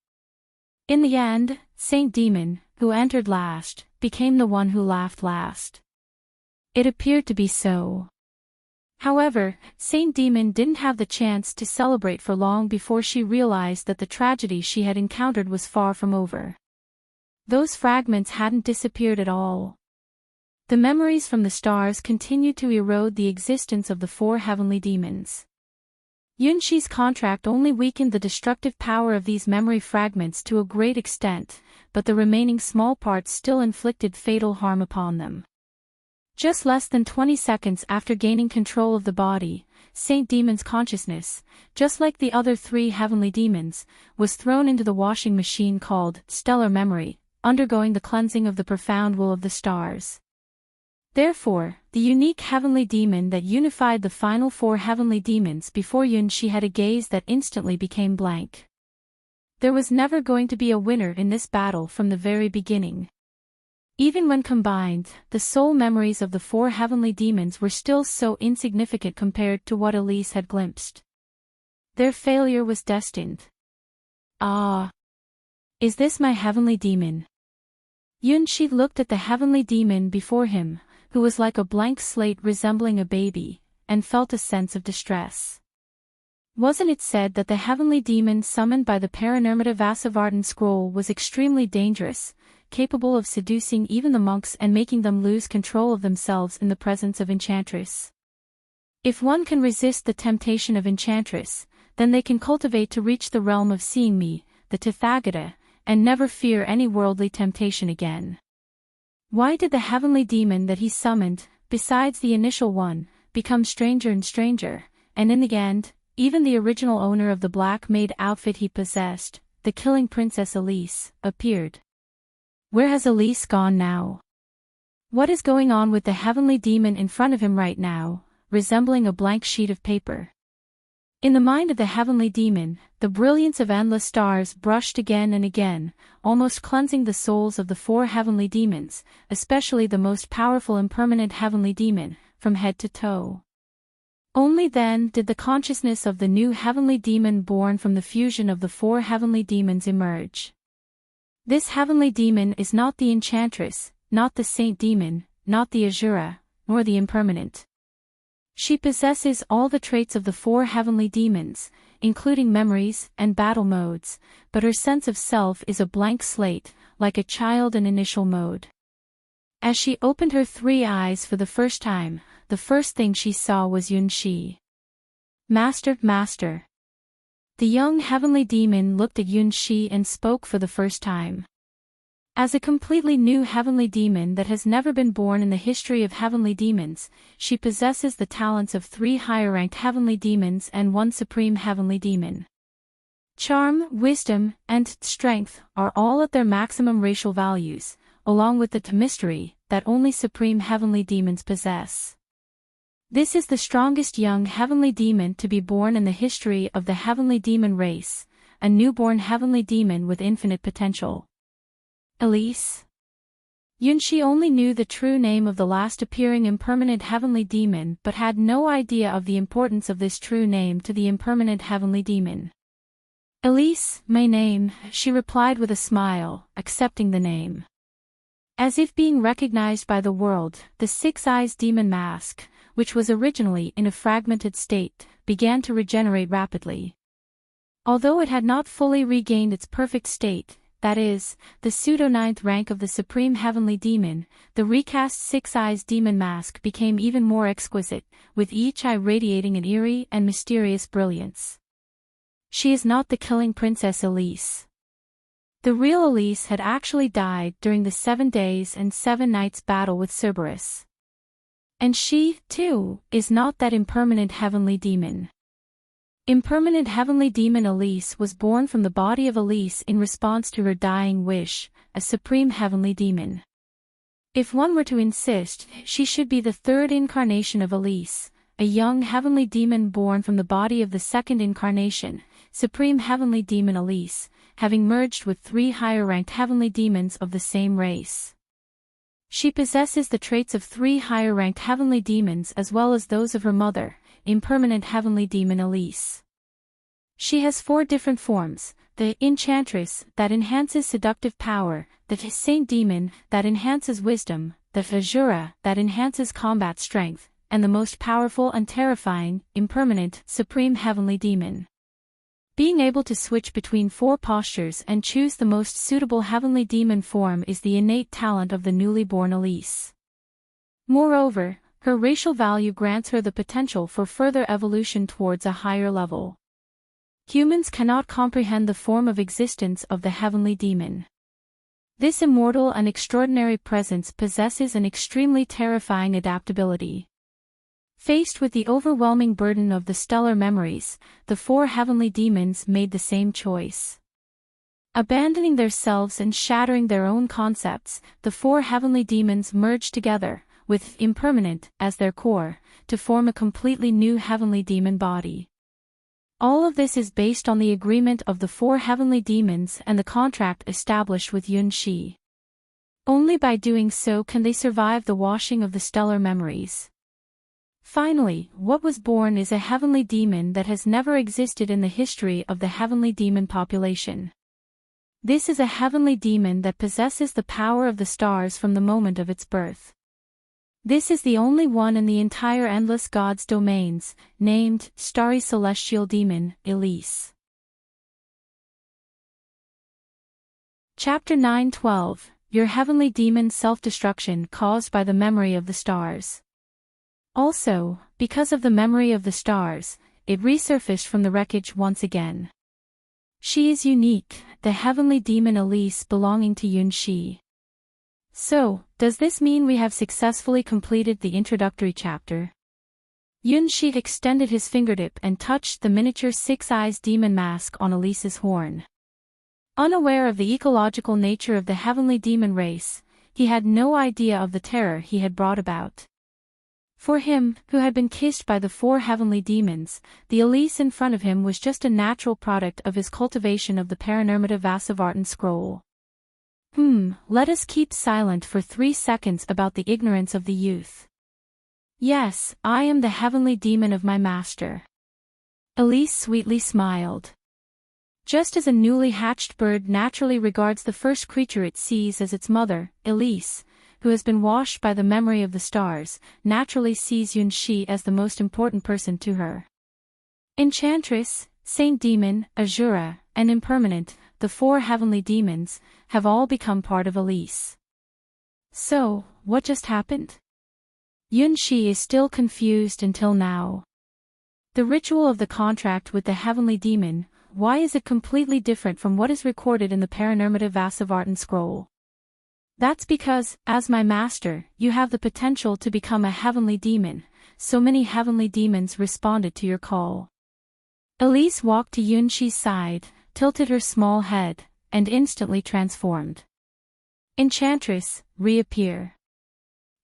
In the end, Saint Demon, who entered last, became the one who laughed last. It appeared to be so. However, Saint Demon didn't have the chance to celebrate for long before she realized that the tragedy she had encountered was far from over. Those fragments hadn't disappeared at all. The memories from the stars continued to erode the existence of the 4 heavenly demons. Yunshi's contract only weakened the destructive power of these memory fragments to a great extent, but the remaining small parts still inflicted fatal harm upon them. Just less than 20 seconds after gaining control of the body, Saint Demon's consciousness, just like the other 3 heavenly demons, was thrown into the washing machine called stellar memory, undergoing the cleansing of the profound will of the stars. Therefore, the unique heavenly demon that unified the final 4 heavenly demons before Yunshi had a gaze that instantly became blank. There was never going to be a winner in this battle from the very beginning. Even when combined, the soul memories of the 4 heavenly demons were still so insignificant compared to what Elise had glimpsed. Their failure was destined. Ah! Is this my heavenly demon? Yunshi looked at the heavenly demon before him, who was like a blank slate resembling a baby, and felt a sense of distress. Wasn't it said that the heavenly demon summoned by the Paranormata Vasavartan scroll was extremely dangerous, capable of seducing even the monks and making them lose control of themselves in the presence of Enchantress? If one can resist the temptation of Enchantress, then they can cultivate to reach the realm of seeing me, the Tathagata, and never fear any worldly temptation again. Why did the heavenly demon that he summoned, besides the initial one, become stranger and stranger, and in the end, even the original owner of the black maid outfit he possessed, the killing Princess Elise, appeared? Where has Elise gone now? What is going on with the heavenly demon in front of him right now, resembling a blank sheet of paper? In the mind of the heavenly demon, the brilliance of endless stars brushed again and again, almost cleansing the souls of the 4 heavenly demons, especially the most powerful impermanent heavenly demon, from head to toe. Only then did the consciousness of the new heavenly demon born from the fusion of the 4 heavenly demons emerge. This heavenly demon is not the Enchantress, not the Saint Demon, not the Azura, nor the impermanent. She possesses all the traits of the 4 heavenly demons, including memories and battle modes, but her sense of self is a blank slate, like a child in initial mode. As she opened her 3 eyes for the first time, the first thing she saw was Yunshi. Master, Master. The young heavenly demon looked at Yunshi and spoke for the first time. As a completely new heavenly demon that has never been born in the history of heavenly demons, she possesses the talents of 3 higher-ranked heavenly demons and 1 supreme heavenly demon. Charm, wisdom, and strength are all at their maximum racial values, along with the mystery that only supreme heavenly demons possess. This is the strongest young heavenly demon to be born in the history of the heavenly demon race, a newborn heavenly demon with infinite potential. Elise? Yunshi only knew the true name of the last appearing impermanent heavenly demon but had no idea of the importance of this true name to the impermanent heavenly demon. Elise, my name, she replied with a smile, accepting the name. As if being recognized by the world, the 6 eyes demon mask, which was originally in a fragmented state, began to regenerate rapidly. Although it had not fully regained its perfect state, that is, the pseudo-9th rank of the supreme heavenly demon, the recast 6 eyes demon mask became even more exquisite, with each eye radiating an eerie and mysterious brilliance. She is not the killing Princess Elise. The real Elise had actually died during the 7 days and 7 nights battle with Cerberus. And she, too, is not that impermanent heavenly demon. Impermanent heavenly demon Elise was born from the body of Elise in response to her dying wish, a supreme heavenly demon. If one were to insist, she should be the 3rd incarnation of Elise, a young heavenly demon born from the body of the 2nd incarnation, supreme heavenly demon Elise, having merged with 3 higher-ranked heavenly demons of the same race. She possesses the traits of 3 higher-ranked heavenly demons as well as those of her mother, impermanent heavenly demon Elise. She has 4 different forms: the Enchantress, that enhances seductive power, the Saint Demon, that enhances wisdom, the Azura, that enhances combat strength, and the most powerful and terrifying, impermanent, supreme heavenly demon. Being able to switch between 4 postures and choose the most suitable heavenly demon form is the innate talent of the newly born Elise. Moreover, her racial value grants her the potential for further evolution towards a higher level. Humans cannot comprehend the form of existence of the heavenly demon. This immortal and extraordinary presence possesses an extremely terrifying adaptability. Faced with the overwhelming burden of the stellar memories, the four heavenly demons made the same choice. Abandoning themselves and shattering their own concepts, the four heavenly demons merged together, with impermanent as their core, to form a completely new heavenly demon body. All of this is based on the agreement of the four heavenly demons and the contract established with Yunxi. Only by doing so can they survive the washing of the stellar memories. Finally, what was born is a heavenly demon that has never existed in the history of the heavenly demon population. This is a heavenly demon that possesses the power of the stars from the moment of its birth. This is the only one in the entire Endless Gods domains, named Starry Celestial Demon, Elise. Chapter 9:12, Your Heavenly Demon's Self-Destruction Caused by the Memory of the Stars. Also, because of the memory of the stars, it resurfaced from the wreckage once again. She is unique, the heavenly demon Elise belonging to Yunxi. So, does this mean we have successfully completed the introductory chapter? Yunxi extended his fingertip and touched the miniature six-eyes demon mask on Elise's horn. Unaware of the ecological nature of the heavenly demon race, he had no idea of the terror he had brought about. For him, who had been kissed by the four heavenly demons, the Elise in front of him was just a natural product of his cultivation of the Paranormata Vasavartan scroll. Let us keep silent for 3 seconds about the ignorance of the youth. Yes, I am the heavenly demon of my master. Elise sweetly smiled. Just as a newly hatched bird naturally regards the first creature it sees as its mother, Elise, who has been washed by the memory of the stars, naturally sees Yunxi as the most important person to her. Enchantress, Saint Demon, Azura, and Impermanent, the four heavenly demons, have all become part of Elise. So, what just happened? Yunxi is still confused until now. The ritual of the contract with the heavenly demon, why is it completely different from what is recorded in the Paranormata Vasavartan scroll? That's because, as my master, you have the potential to become a heavenly demon, so many heavenly demons responded to your call. Elise walked to Yunxi's side, tilted her small head, and instantly transformed. Enchantress, reappear.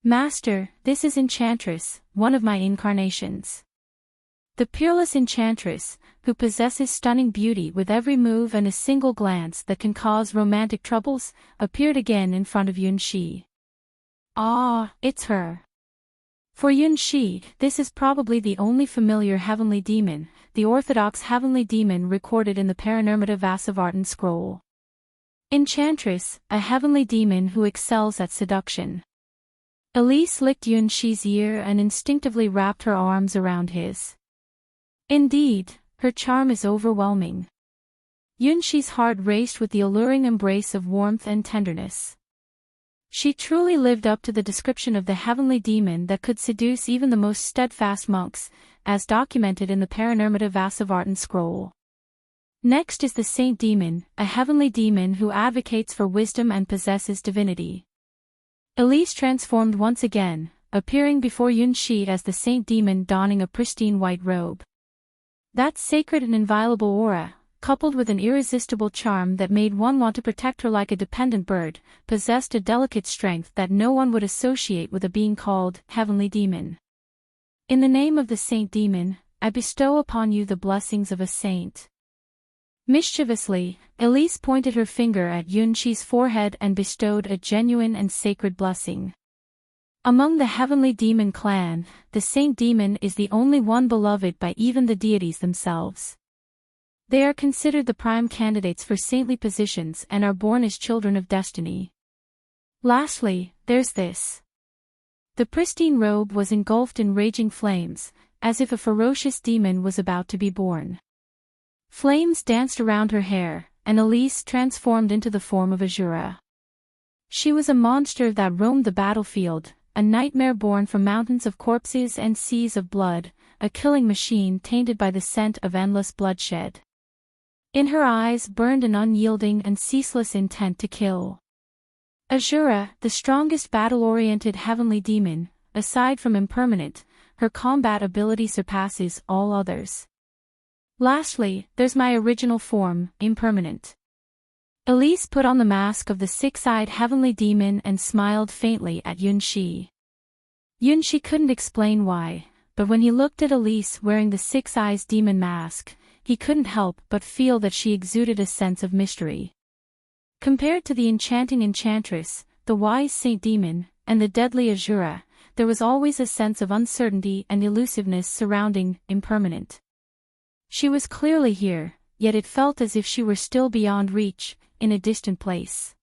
Master, this is Enchantress, one of my incarnations. The peerless Enchantress, who possesses stunning beauty with every move and a single glance that can cause romantic troubles, appeared again in front of Yunxi. Ah, it's her. For Yunxi, this is probably the only familiar heavenly demon, the orthodox heavenly demon recorded in the Paranormata Vasavartan scroll. Enchantress, a heavenly demon who excels at seduction. Elise licked Yunxi's ear and instinctively wrapped her arms around his. Indeed, her charm is overwhelming. Yunxi's heart raced with the alluring embrace of warmth and tenderness. She truly lived up to the description of the heavenly demon that could seduce even the most steadfast monks, as documented in the Paranormata Vasavartan scroll. Next is the Saint Demon, a heavenly demon who advocates for wisdom and possesses divinity. Elise transformed once again, appearing before Yunxi as the Saint Demon donning a pristine white robe. That sacred and inviolable aura, coupled with an irresistible charm that made one want to protect her like a dependent bird, possessed a delicate strength that no one would associate with a being called Heavenly Demon. In the name of the Saint Demon, I bestow upon you the blessings of a saint. Mischievously, Elise pointed her finger at Yunxi's forehead and bestowed a genuine and sacred blessing. Among the heavenly demon clan, the Saint Demon is the only one beloved by even the deities themselves. They are considered the prime candidates for saintly positions and are born as children of destiny. Lastly, there's this. The pristine robe was engulfed in raging flames, as if a ferocious demon was about to be born. Flames danced around her hair, and Elise transformed into the form of Azura. She was a monster that roamed the battlefield, a nightmare born from mountains of corpses and seas of blood, a killing machine tainted by the scent of endless bloodshed. In her eyes burned an unyielding and ceaseless intent to kill. Azura, the strongest battle-oriented heavenly demon, aside from impermanent, her combat ability surpasses all others. Lastly, there's my original form, impermanent. Elise put on the mask of the six-eyed heavenly demon and smiled faintly at Yunshi. Yunshi couldn't explain why, but when he looked at Elise wearing the six-eyes demon mask, he couldn't help but feel that she exuded a sense of mystery. Compared to the enchanting enchantress, the wise saint demon, and the deadly Azura, there was always a sense of uncertainty and elusiveness surrounding impermanent. She was clearly here, yet it felt as if she were still beyond reach, in a distant place.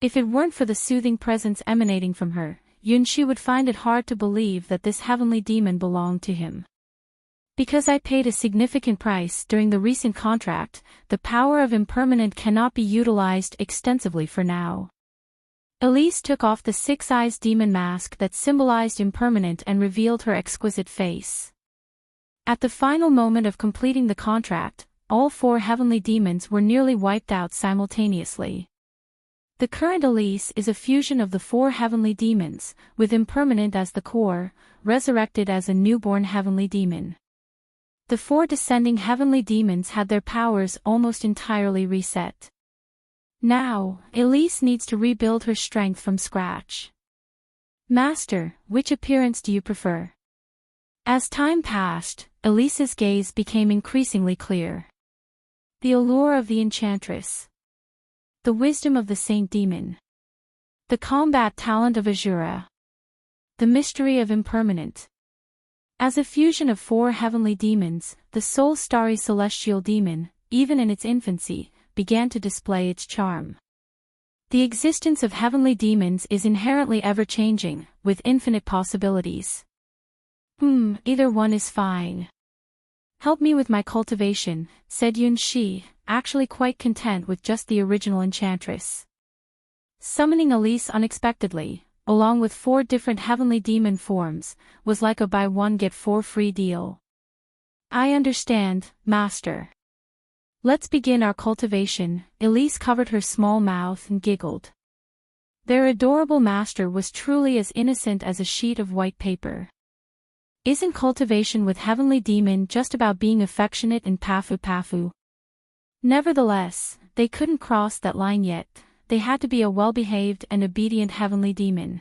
If it weren't for the soothing presence emanating from her, Yunshi would find it hard to believe that this heavenly demon belonged to him. Because I paid a significant price during the recent contract, the power of impermanent cannot be utilized extensively for now. Elise took off the six-eyes demon mask that symbolized impermanent and revealed her exquisite face. At the final moment of completing the contract, all four heavenly demons were nearly wiped out simultaneously. The current Elise is a fusion of the four heavenly demons, with impermanent as the core, resurrected as a newborn heavenly demon. The four descending heavenly demons had their powers almost entirely reset. Now, Elise needs to rebuild her strength from scratch. Master, which appearance do you prefer? As time passed, Elise's gaze became increasingly clear. The allure of the enchantress. The wisdom of the saint demon. The combat talent of Azura. The mystery of impermanent. As a fusion of four heavenly demons, the soul-starry celestial demon, even in its infancy, began to display its charm. The existence of heavenly demons is inherently ever-changing, with infinite possibilities. Either one is fine. Help me with my cultivation, said Yunshi, actually quite content with just the original enchantress. Summoning Elise unexpectedly, along with four different heavenly demon forms, was like a buy-one-get-four-free deal. I understand, Master. Let's begin our cultivation. Elise covered her small mouth and giggled. Their adorable master was truly as innocent as a sheet of white paper. Isn't cultivation with heavenly demon just about being affectionate and pafu-pafu? Nevertheless, they couldn't cross that line yet. They had to be a well-behaved and obedient heavenly demon.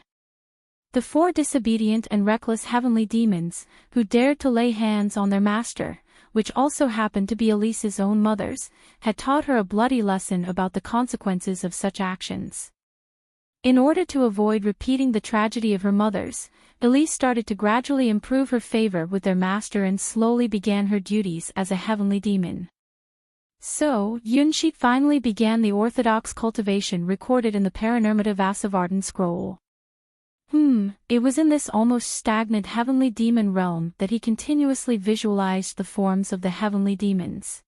The four disobedient and reckless heavenly demons, who dared to lay hands on their master, which also happened to be Elise's own mother's, had taught her a bloody lesson about the consequences of such actions. In order to avoid repeating the tragedy of her mother's, Elise started to gradually improve her favor with their master and slowly began her duties as a heavenly demon. So, Yunshi finally began the orthodox cultivation recorded in the Paranormative Vasavartan scroll. It was in this almost stagnant heavenly demon realm that he continuously visualized the forms of the heavenly demons.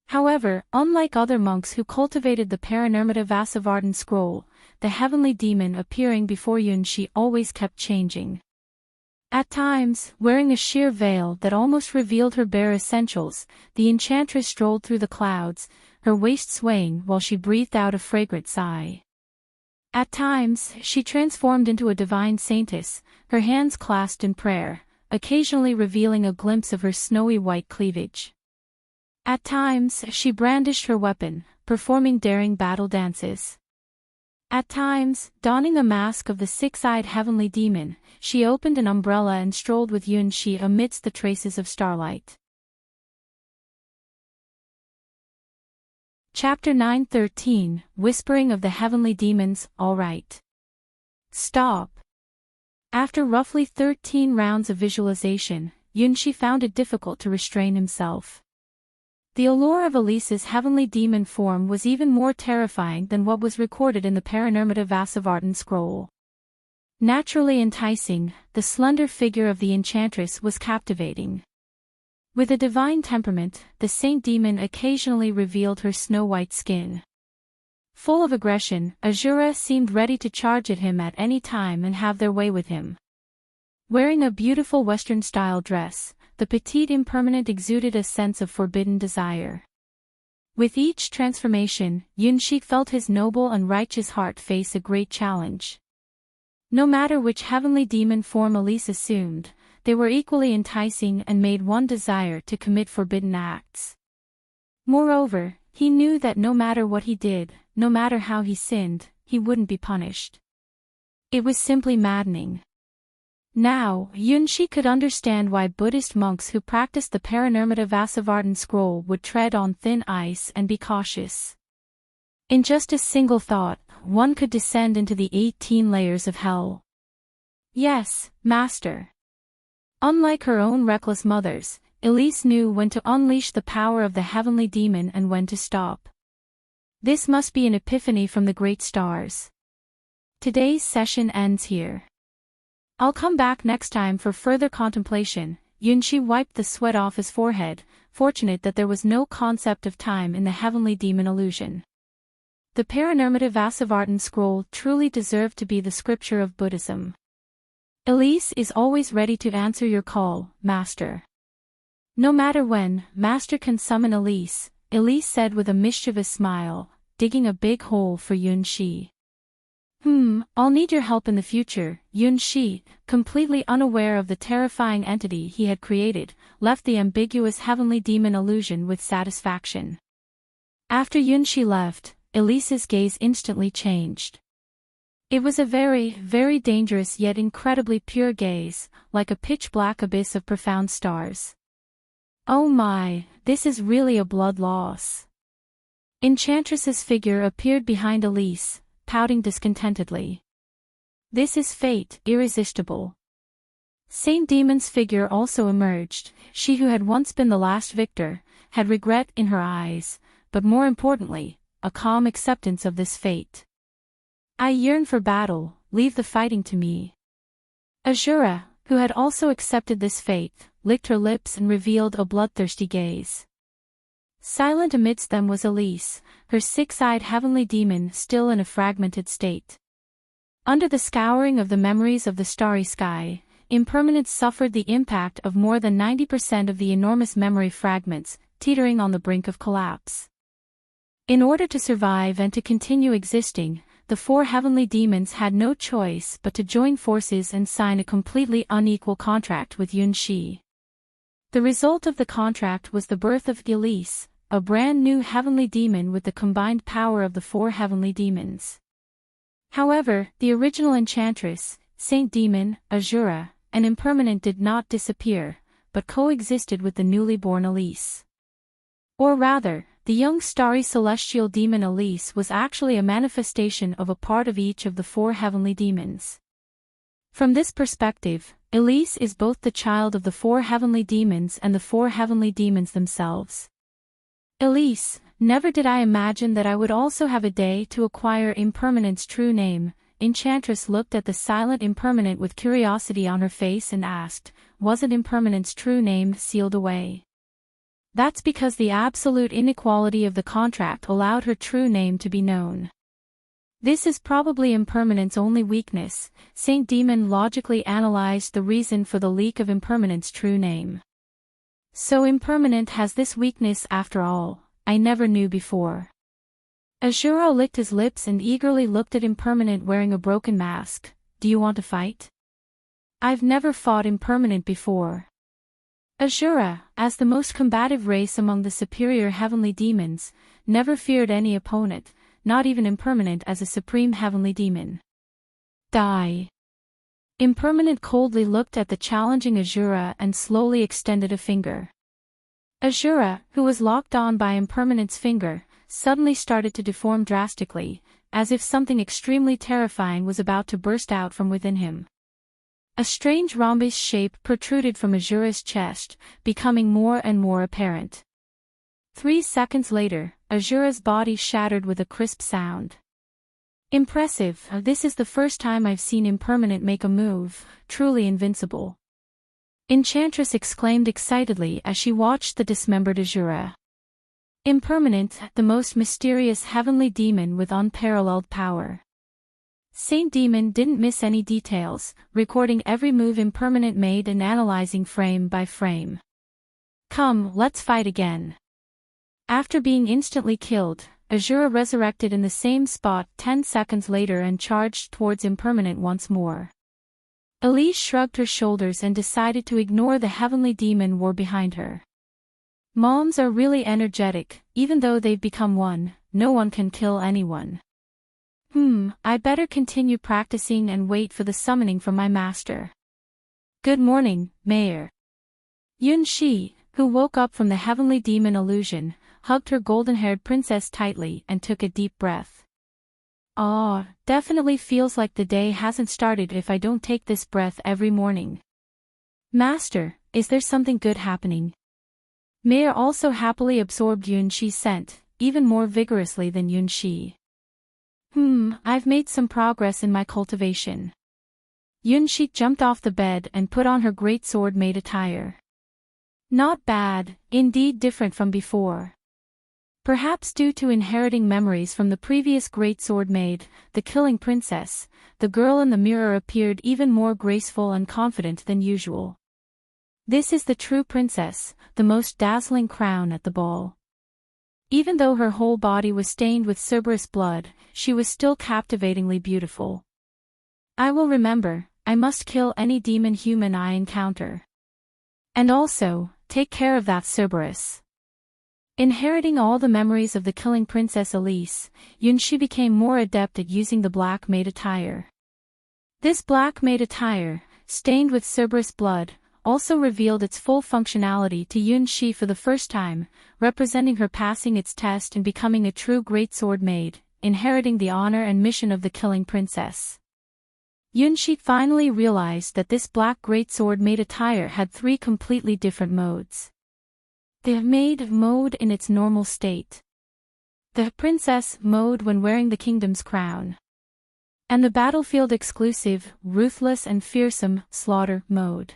However, unlike other monks who cultivated the Paranormative Vasavartan scroll, the heavenly demon appearing before Yunshi always kept changing. At times, wearing a sheer veil that almost revealed her bare essentials, the enchantress strolled through the clouds, her waist swaying while she breathed out a fragrant sigh. At times, she transformed into a divine saintess, her hands clasped in prayer, occasionally revealing a glimpse of her snowy white cleavage. At times, she brandished her weapon, performing daring battle dances. At times, donning a mask of the six-eyed heavenly demon, she opened an umbrella and strolled with Yunshi amidst the traces of starlight. Chapter 9:13, Whispering of the Heavenly Demons. All right. Stop. After roughly 13 rounds of visualization, Yunshi found it difficult to restrain himself. The allure of Elise's heavenly demon form was even more terrifying than what was recorded in the Paranormative Vasavartan scroll. Naturally enticing, the slender figure of the enchantress was captivating. With a divine temperament, the saint demon occasionally revealed her snow-white skin. Full of aggression, Azura seemed ready to charge at him at any time and have their way with him. Wearing a beautiful Western-style dress, the petite impermanent exuded a sense of forbidden desire. With each transformation, Yunshi felt his noble and righteous heart face a great challenge. No matter which heavenly demon form Elise assumed, they were equally enticing and made one desire to commit forbidden acts. Moreover, he knew that no matter what he did, no matter how he sinned, he wouldn't be punished. It was simply maddening. Now, Yunshi could understand why Buddhist monks who practiced the Parinirmata Vasavartan scroll would tread on thin ice and be cautious. In just a single thought, one could descend into the 18 layers of hell. Yes, Master. Unlike her own reckless mothers, Elise knew when to unleash the power of the heavenly demon and when to stop. This must be an epiphany from the great stars. Today's session ends here. I'll come back next time for further contemplation. Yunshi wiped the sweat off his forehead, fortunate that there was no concept of time in the heavenly demon illusion. The Parinirmata Vasavartan scroll truly deserved to be the scripture of Buddhism. Elise is always ready to answer your call, Master. No matter when, Master can summon Elise, Elise said with a mischievous smile, digging a big hole for Yunshi. I'll need your help in the future. Yunshi, completely unaware of the terrifying entity he had created, left the ambiguous heavenly demon illusion with satisfaction. After Yunshi left, Elise's gaze instantly changed. It was a very, very dangerous yet incredibly pure gaze, like a pitch-black abyss of profound stars. Oh my, this is really a blood loss. Enchantress's figure appeared behind Elise, pouting discontentedly. This is fate, irresistible. Saint Demon's figure also emerged. She who had once been the last victor, had regret in her eyes, but more importantly, a calm acceptance of this fate. I yearn for battle, leave the fighting to me. Azura, who had also accepted this fate, licked her lips and revealed a bloodthirsty gaze. Silent amidst them was Elise, her six-eyed heavenly demon still in a fragmented state. Under the scouring of the memories of the starry sky, Impermanence suffered the impact of more than 90% of the enormous memory fragments, teetering on the brink of collapse. In order to survive and to continue existing, the four heavenly demons had no choice but to join forces and sign a completely unequal contract with Yunshi. The result of the contract was the birth of Elise, a brand new heavenly demon with the combined power of the four heavenly demons. However, the original enchantress, Saint Demon, Azura, and Impermanent did not disappear, but coexisted with the newly born Elise. Or rather, the young starry celestial demon Elise was actually a manifestation of a part of each of the four heavenly demons. From this perspective, Elise is both the child of the four heavenly demons and the four heavenly demons themselves. Elise, never did I imagine that I would also have a day to acquire Impermanent's true name. Enchantress looked at the silent Impermanent with curiosity on her face and asked, wasn't Impermanent's true name sealed away? That's because the absolute inequality of the contract allowed her true name to be known. This is probably Impermanent's only weakness. Saint Demon logically analyzed the reason for the leak of Impermanent's true name. So Impermanent has this weakness after all, I never knew before. Azura licked his lips and eagerly looked at Impermanent wearing a broken mask. Do you want to fight? I've never fought Impermanent before. Azura, as the most combative race among the superior heavenly demons, never feared any opponent, not even Impermanent as a supreme heavenly demon. Die. Impermanent coldly looked at the challenging Azura and slowly extended a finger. Azura, who was locked on by Impermanent's finger, suddenly started to deform drastically, as if something extremely terrifying was about to burst out from within him. A strange rhombus shape protruded from Azura's chest, becoming more and more apparent. 3 seconds later, Azura's body shattered with a crisp sound. Impressive, this is the first time I've seen Impermanent make a move, truly invincible. Enchantress exclaimed excitedly as she watched the dismembered Azura. Impermanent, the most mysterious heavenly demon with unparalleled power. Saint Demon didn't miss any details, recording every move Impermanent made and analyzing frame by frame. Come, let's fight again. After being instantly killed, Azura resurrected in the same spot 10 seconds later and charged towards Impermanent once more. Elise shrugged her shoulders and decided to ignore the heavenly demon war behind her. Moms are really energetic, even though they've become one, no one can kill anyone. I'd better continue practicing and wait for the summoning from my master. Good morning, Mayor. Yun-Shi, who woke up from the heavenly demon illusion, hugged her golden-haired princess tightly and took a deep breath. Definitely feels like the day hasn't started if I don't take this breath every morning. Master, is there something good happening? Mayor also happily absorbed Yun-Shi's scent, even more vigorously than Yun-Shi. I've made some progress in my cultivation. Yun-Shi jumped off the bed and put on her great sword maid attire. Not bad, indeed different from before. Perhaps due to inheriting memories from the previous great sword maid, the killing princess, the girl in the mirror appeared even more graceful and confident than usual. This is the true princess, the most dazzling crown at the ball. Even though her whole body was stained with Cerberus blood, she was still captivatingly beautiful. I will remember, I must kill any demon human I encounter. And also, take care of that Cerberus. Inheriting all the memories of the killing Princess Elise, Yun-Shi became more adept at using the black maid attire. This black maid attire, stained with Cerberus blood, also revealed its full functionality to Yun-Shi for the first time, representing her passing its test and becoming a true great sword maid, inheriting the honor and mission of the killing princess. Yun-Shi finally realized that this black great sword maid attire had 3 completely different modes. The maid mode in its normal state. The princess mode when wearing the kingdom's crown. And the battlefield exclusive, ruthless and fearsome, slaughter mode.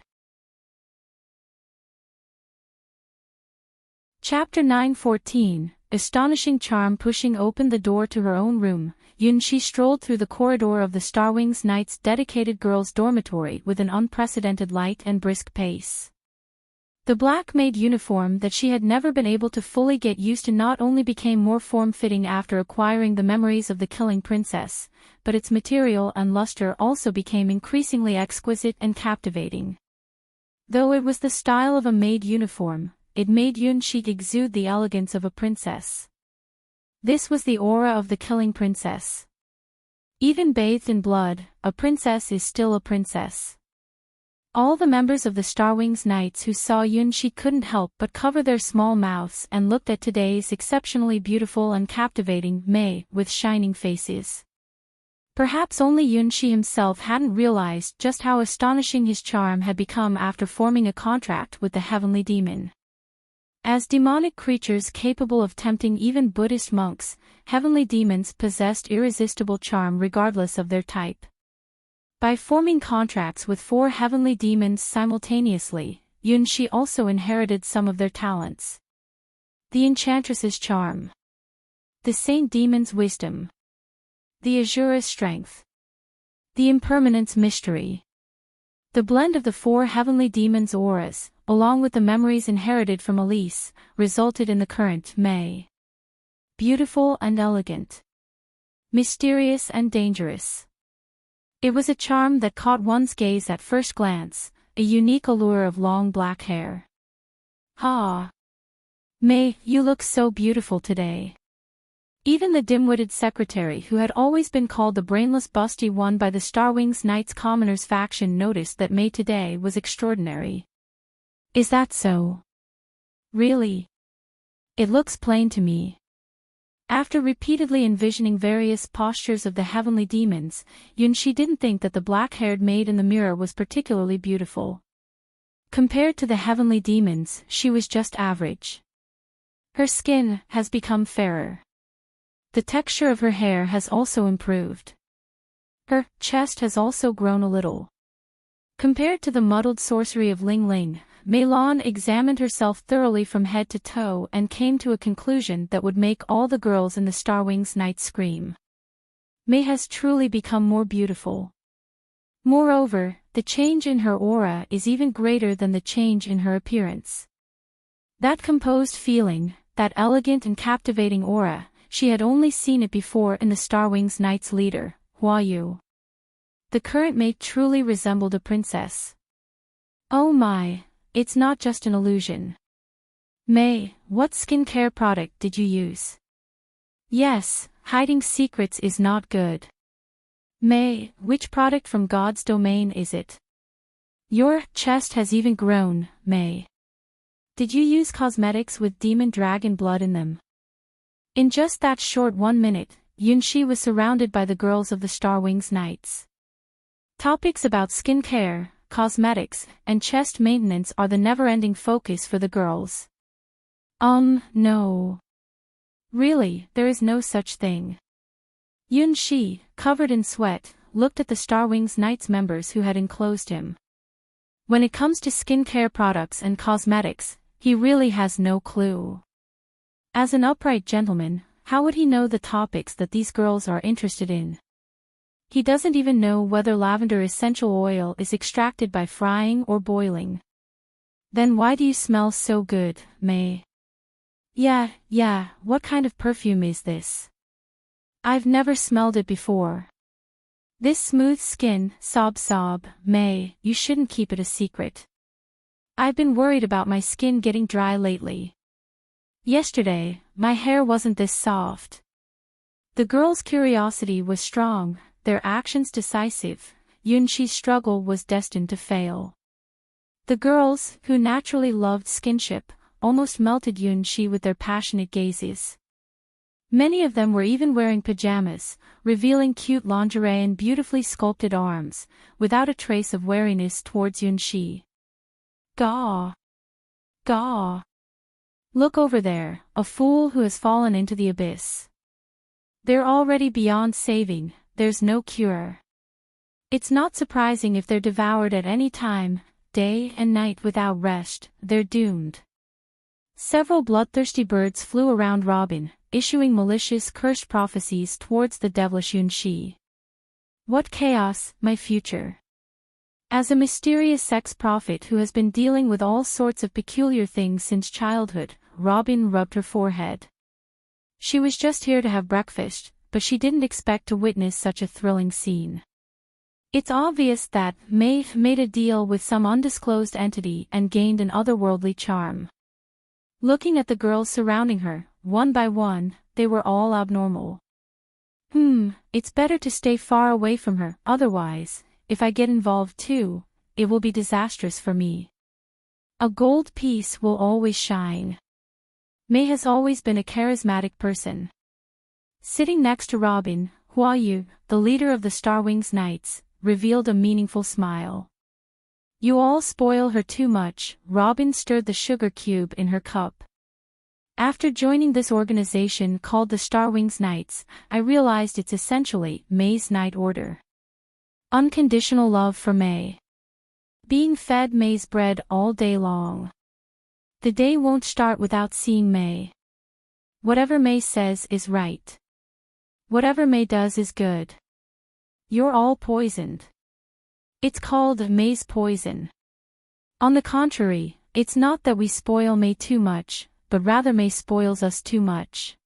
Chapter 9:14, Astonishing Charm. Pushing open the door to her own room, Yun-Shi strolled through the corridor of the Starwings Knights' dedicated girls' dormitory with an unprecedented light and brisk pace. The black maid uniform that she had never been able to fully get used to not only became more form-fitting after acquiring the memories of the killing princess, but its material and luster also became increasingly exquisite and captivating. Though it was the style of a maid uniform, it made Yun-Shi exude the elegance of a princess. This was the aura of the killing princess. Even bathed in blood, a princess is still a princess. All the members of the Starwings Knights who saw Yun-Shi couldn't help but cover their small mouths and looked at today's exceptionally beautiful and captivating May with shining faces. Perhaps only Yun-Shi himself hadn't realized just how astonishing his charm had become after forming a contract with the heavenly demon. As demonic creatures capable of tempting even Buddhist monks, heavenly demons possessed irresistible charm regardless of their type. By forming contracts with 4 heavenly demons simultaneously, Yun-Shi also inherited some of their talents. The Enchantress's charm. The Saint Demon's wisdom. The Azura's strength. The Impermanent's mystery. The blend of the 4 heavenly demons' auras, along with the memories inherited from Elise, resulted in the current May. Beautiful and elegant. Mysterious and dangerous. It was a charm that caught one's gaze at first glance, a unique allure of long black hair. May, you look so beautiful today. Even the dim-witted secretary who had always been called the brainless busty one by the Starwings Knights Commoners faction noticed that May today was extraordinary. Is that so? Really? It looks plain to me. After repeatedly envisioning various postures of the heavenly demons, Yun-Shi didn't think that the black-haired maid in the mirror was particularly beautiful. Compared to the heavenly demons, she was just average. Her skin has become fairer. The texture of her hair has also improved. Her chest has also grown a little. Compared to the muddled sorcery of Ling Ling, Mei Lan examined herself thoroughly from head to toe and came to a conclusion that would make all the girls in the Starwings Knights scream. Mei has truly become more beautiful. Moreover, the change in her aura is even greater than the change in her appearance. That composed feeling, that elegant and captivating aura, she had only seen it before in the Starwings Knight's leader, Hua Yu. The current mate truly resembled a princess. Oh my, it's not just an illusion. May, what skincare product did you use? Yes, hiding secrets is not good. May, which product from God's domain is it? Your chest has even grown, May. Did you use cosmetics with demon dragon blood in them? In just that short 1 minute, Yunxi was surrounded by the girls of the Starwings Knights. Topics about skincare, cosmetics, and chest maintenance are the never-ending focus for the girls. No. Really, there is no such thing. Yunxi, covered in sweat, looked at the Starwings Knights members who had enclosed him. When it comes to skincare products and cosmetics, he really has no clue. As an upright gentleman, how would he know the topics that these girls are interested in? He doesn't even know whether lavender essential oil is extracted by frying or boiling. Then why do you smell so good, May? Yeah, what kind of perfume is this? I've never smelled it before. This smooth skin, sob, May, you shouldn't keep it a secret. I've been worried about my skin getting dry lately. Yesterday, my hair wasn't this soft. The girls' curiosity was strong, their actions decisive. Yunxi's struggle was destined to fail. The girls, who naturally loved skinship, almost melted Yunxi with their passionate gazes. Many of them were even wearing pajamas, revealing cute lingerie and beautifully sculpted arms, without a trace of wariness towards Yunxi. Gaw! Look over there, a fool who has fallen into the abyss. They're already beyond saving, there's no cure. It's not surprising if they're devoured at any time, day and night without rest, they're doomed. Several bloodthirsty birds flew around Robin, issuing malicious cursed prophecies towards the devilish Yunxi. What chaos, my future. As a mysterious sex prophet who has been dealing with all sorts of peculiar things since childhood, Robin rubbed her forehead. She was just here to have breakfast, but she didn't expect to witness such a thrilling scene. It's obvious that May made a deal with some undisclosed entity and gained an otherworldly charm. Looking at the girls surrounding her, one by one, they were all abnormal. It's better to stay far away from her, otherwise, if I get involved too, it will be disastrous for me. A gold piece will always shine. May has always been a charismatic person. Sitting next to Robin, Hua Yu, the leader of the Starwings Knights, revealed a meaningful smile. You all spoil her too much, Robin stirred the sugar cube in her cup. After joining this organization called the Starwings Knights, I realized it's essentially May's Night Order. Unconditional love for May. Being fed May's bread all day long. The day won't start without seeing May. Whatever May says is right. Whatever May does is good. You're all poisoned. It's called May's poison. On the contrary, it's not that we spoil May too much, but rather May spoils us too much.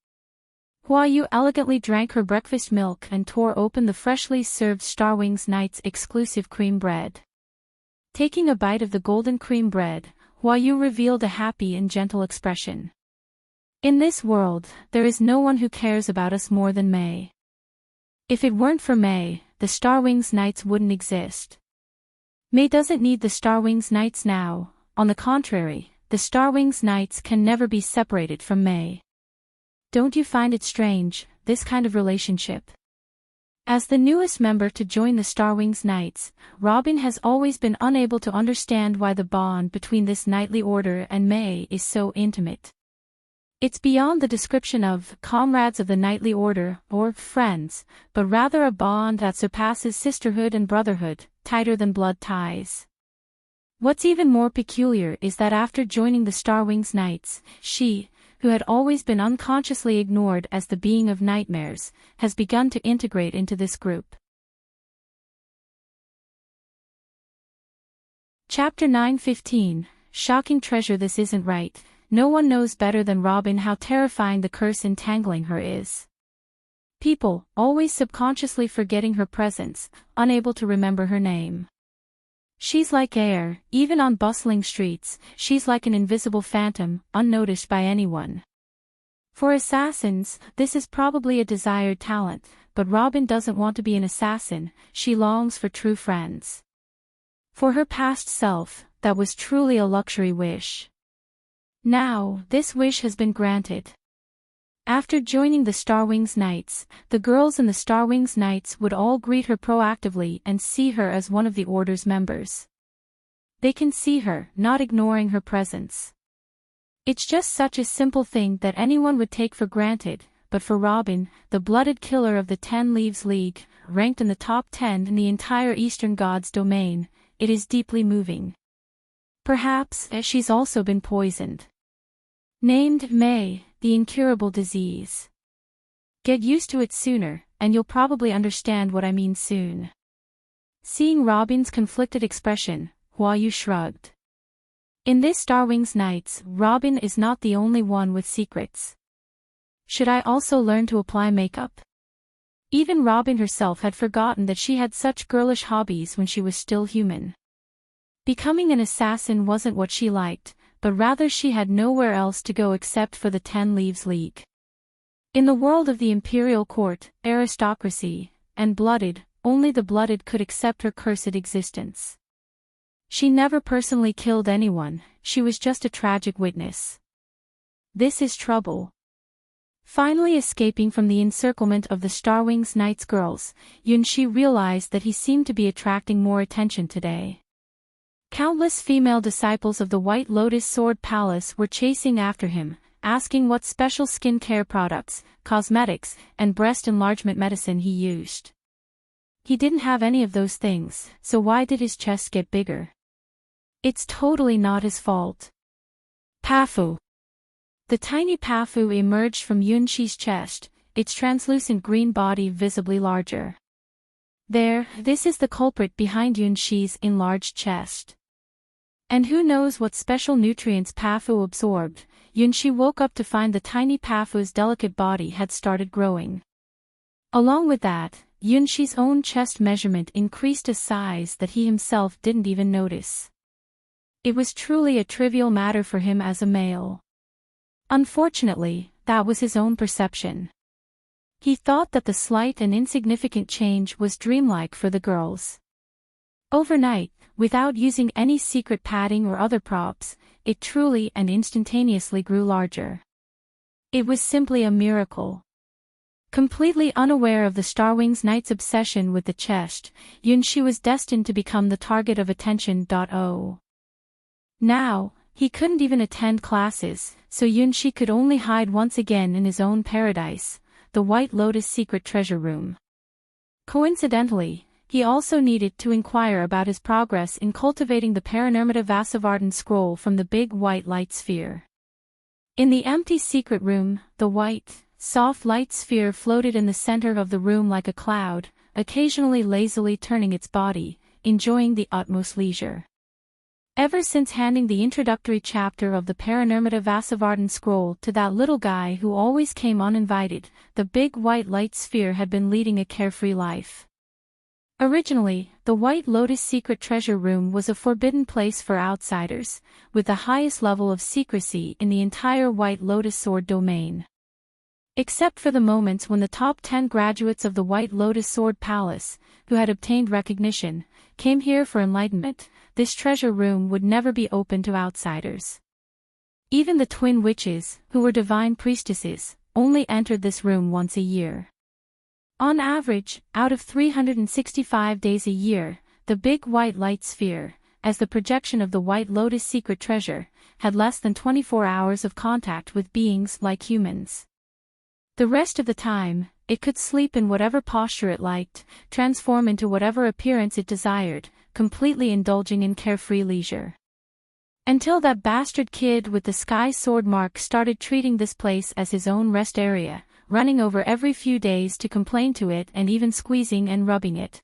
Hua Yu elegantly drank her breakfast milk and tore open the freshly served Starwings Knight's exclusive cream bread. Taking a bite of the golden cream bread, Hua Yu revealed a happy and gentle expression. In this world, there is no one who cares about us more than May. If it weren't for May, the Starwings Knights wouldn't exist. May doesn't need the Starwings Knights now, on the contrary, the Starwings Knights can never be separated from May. Don't you find it strange, this kind of relationship? As the newest member to join the Starwings Knights, Robin has always been unable to understand why the bond between this knightly order and May is so intimate. It's beyond the description of comrades of the knightly order or friends, but rather a bond that surpasses sisterhood and brotherhood, tighter than blood ties. What's even more peculiar is that after joining the Starwings Knights, she, who had always been unconsciously ignored as the being of nightmares, has begun to integrate into this group. Chapter 9:15, Shocking Treasure. This isn't right. no one knows better than Robin how terrifying the curse entangling her is. People, always subconsciously forgetting her presence, unable to remember her name. She's like air, even on bustling streets, she's like an invisible phantom, unnoticed by anyone. For assassins, this is probably a desired talent, but Robin doesn't want to be an assassin, she longs for true friends. For her past self, that was truly a luxury wish. Now, this wish has been granted. After joining the Starwings Knights, the girls in the Starwings Knights would all greet her proactively and see her as one of the Order's members. They can see her, not ignoring her presence. It's just such a simple thing that anyone would take for granted, but for Robin, the blooded killer of the 10 Leaves League, ranked in the top 10 in the entire Eastern Gods domain, it is deeply moving. Perhaps, she's also been poisoned. Named May, the incurable disease. Get used to it sooner, and you'll probably understand what I mean soon. Seeing Robin's conflicted expression, Hua Yu shrugged. In this Starwings Nights, Robin is not the only one with secrets. Should I also learn to apply makeup? Even Robin herself had forgotten that she had such girlish hobbies when she was still human. Becoming an assassin wasn't what she liked, but rather she had nowhere else to go except for the 10 Leaves League. In the world of the imperial court, aristocracy, and blooded, only the blooded could accept her cursed existence. She never personally killed anyone, she was just a tragic witness. This is trouble. Finally escaping from the encirclement of the Starwings Knights girls, Yunshi realized that he seemed to be attracting more attention today. Countless female disciples of the White Lotus Sword Palace were chasing after him, asking what special skincare products, cosmetics, and breast enlargement medicine he used. He didn't have any of those things, so why did his chest get bigger? It's totally not his fault. Pafu. The tiny Pafu emerged from Yunshi's chest, its translucent green body visibly larger. This is the culprit behind Yunshi's enlarged chest. And who knows what special nutrients Pafu absorbed, Yunshi woke up to find the tiny Pafu's delicate body had started growing. Along with that, Yunshi's own chest measurement increased a size that he himself didn't even notice. It was truly a trivial matter for him as a male. Unfortunately, that was his own perception. He thought that the slight and insignificant change was dreamlike for the girls. Overnight, without using any secret padding or other props, it truly and instantaneously grew larger. It was simply a miracle. Completely unaware of the Starwings Knight's obsession with the chest, Yunshi was destined to become the target of attention. Now, he couldn't even attend classes, so Yunshi could only hide once again in his own paradise, the White Lotus secret treasure room. Coincidentally, he also needed to inquire about his progress in cultivating the Paranormata Vasavardhan scroll from the big white light sphere. In the empty secret room, the white, soft light sphere floated in the center of the room like a cloud, occasionally lazily turning its body, enjoying the utmost leisure. Ever since handing the introductory chapter of the Paranormata Vasavardhan scroll to that little guy who always came uninvited, the big white light sphere had been leading a carefree life. Originally, the White Lotus secret treasure room was a forbidden place for outsiders, with the highest level of secrecy in the entire White Lotus Sword domain. Except for the moments when the top 10 graduates of the White Lotus Sword Palace, who had obtained recognition, came here for enlightenment, this treasure room would never be open to outsiders. Even the twin witches, who were divine priestesses, only entered this room once a year. On average, out of 365 days a year, the big white light sphere, as the projection of the White Lotus secret treasure, had less than 24 hours of contact with beings like humans. The rest of the time, it could sleep in whatever posture it liked, transform into whatever appearance it desired, completely indulging in carefree leisure. Until that bastard kid with the sky sword mark started treating this place as his own rest area, running over every few days to complain to it and even squeezing and rubbing it.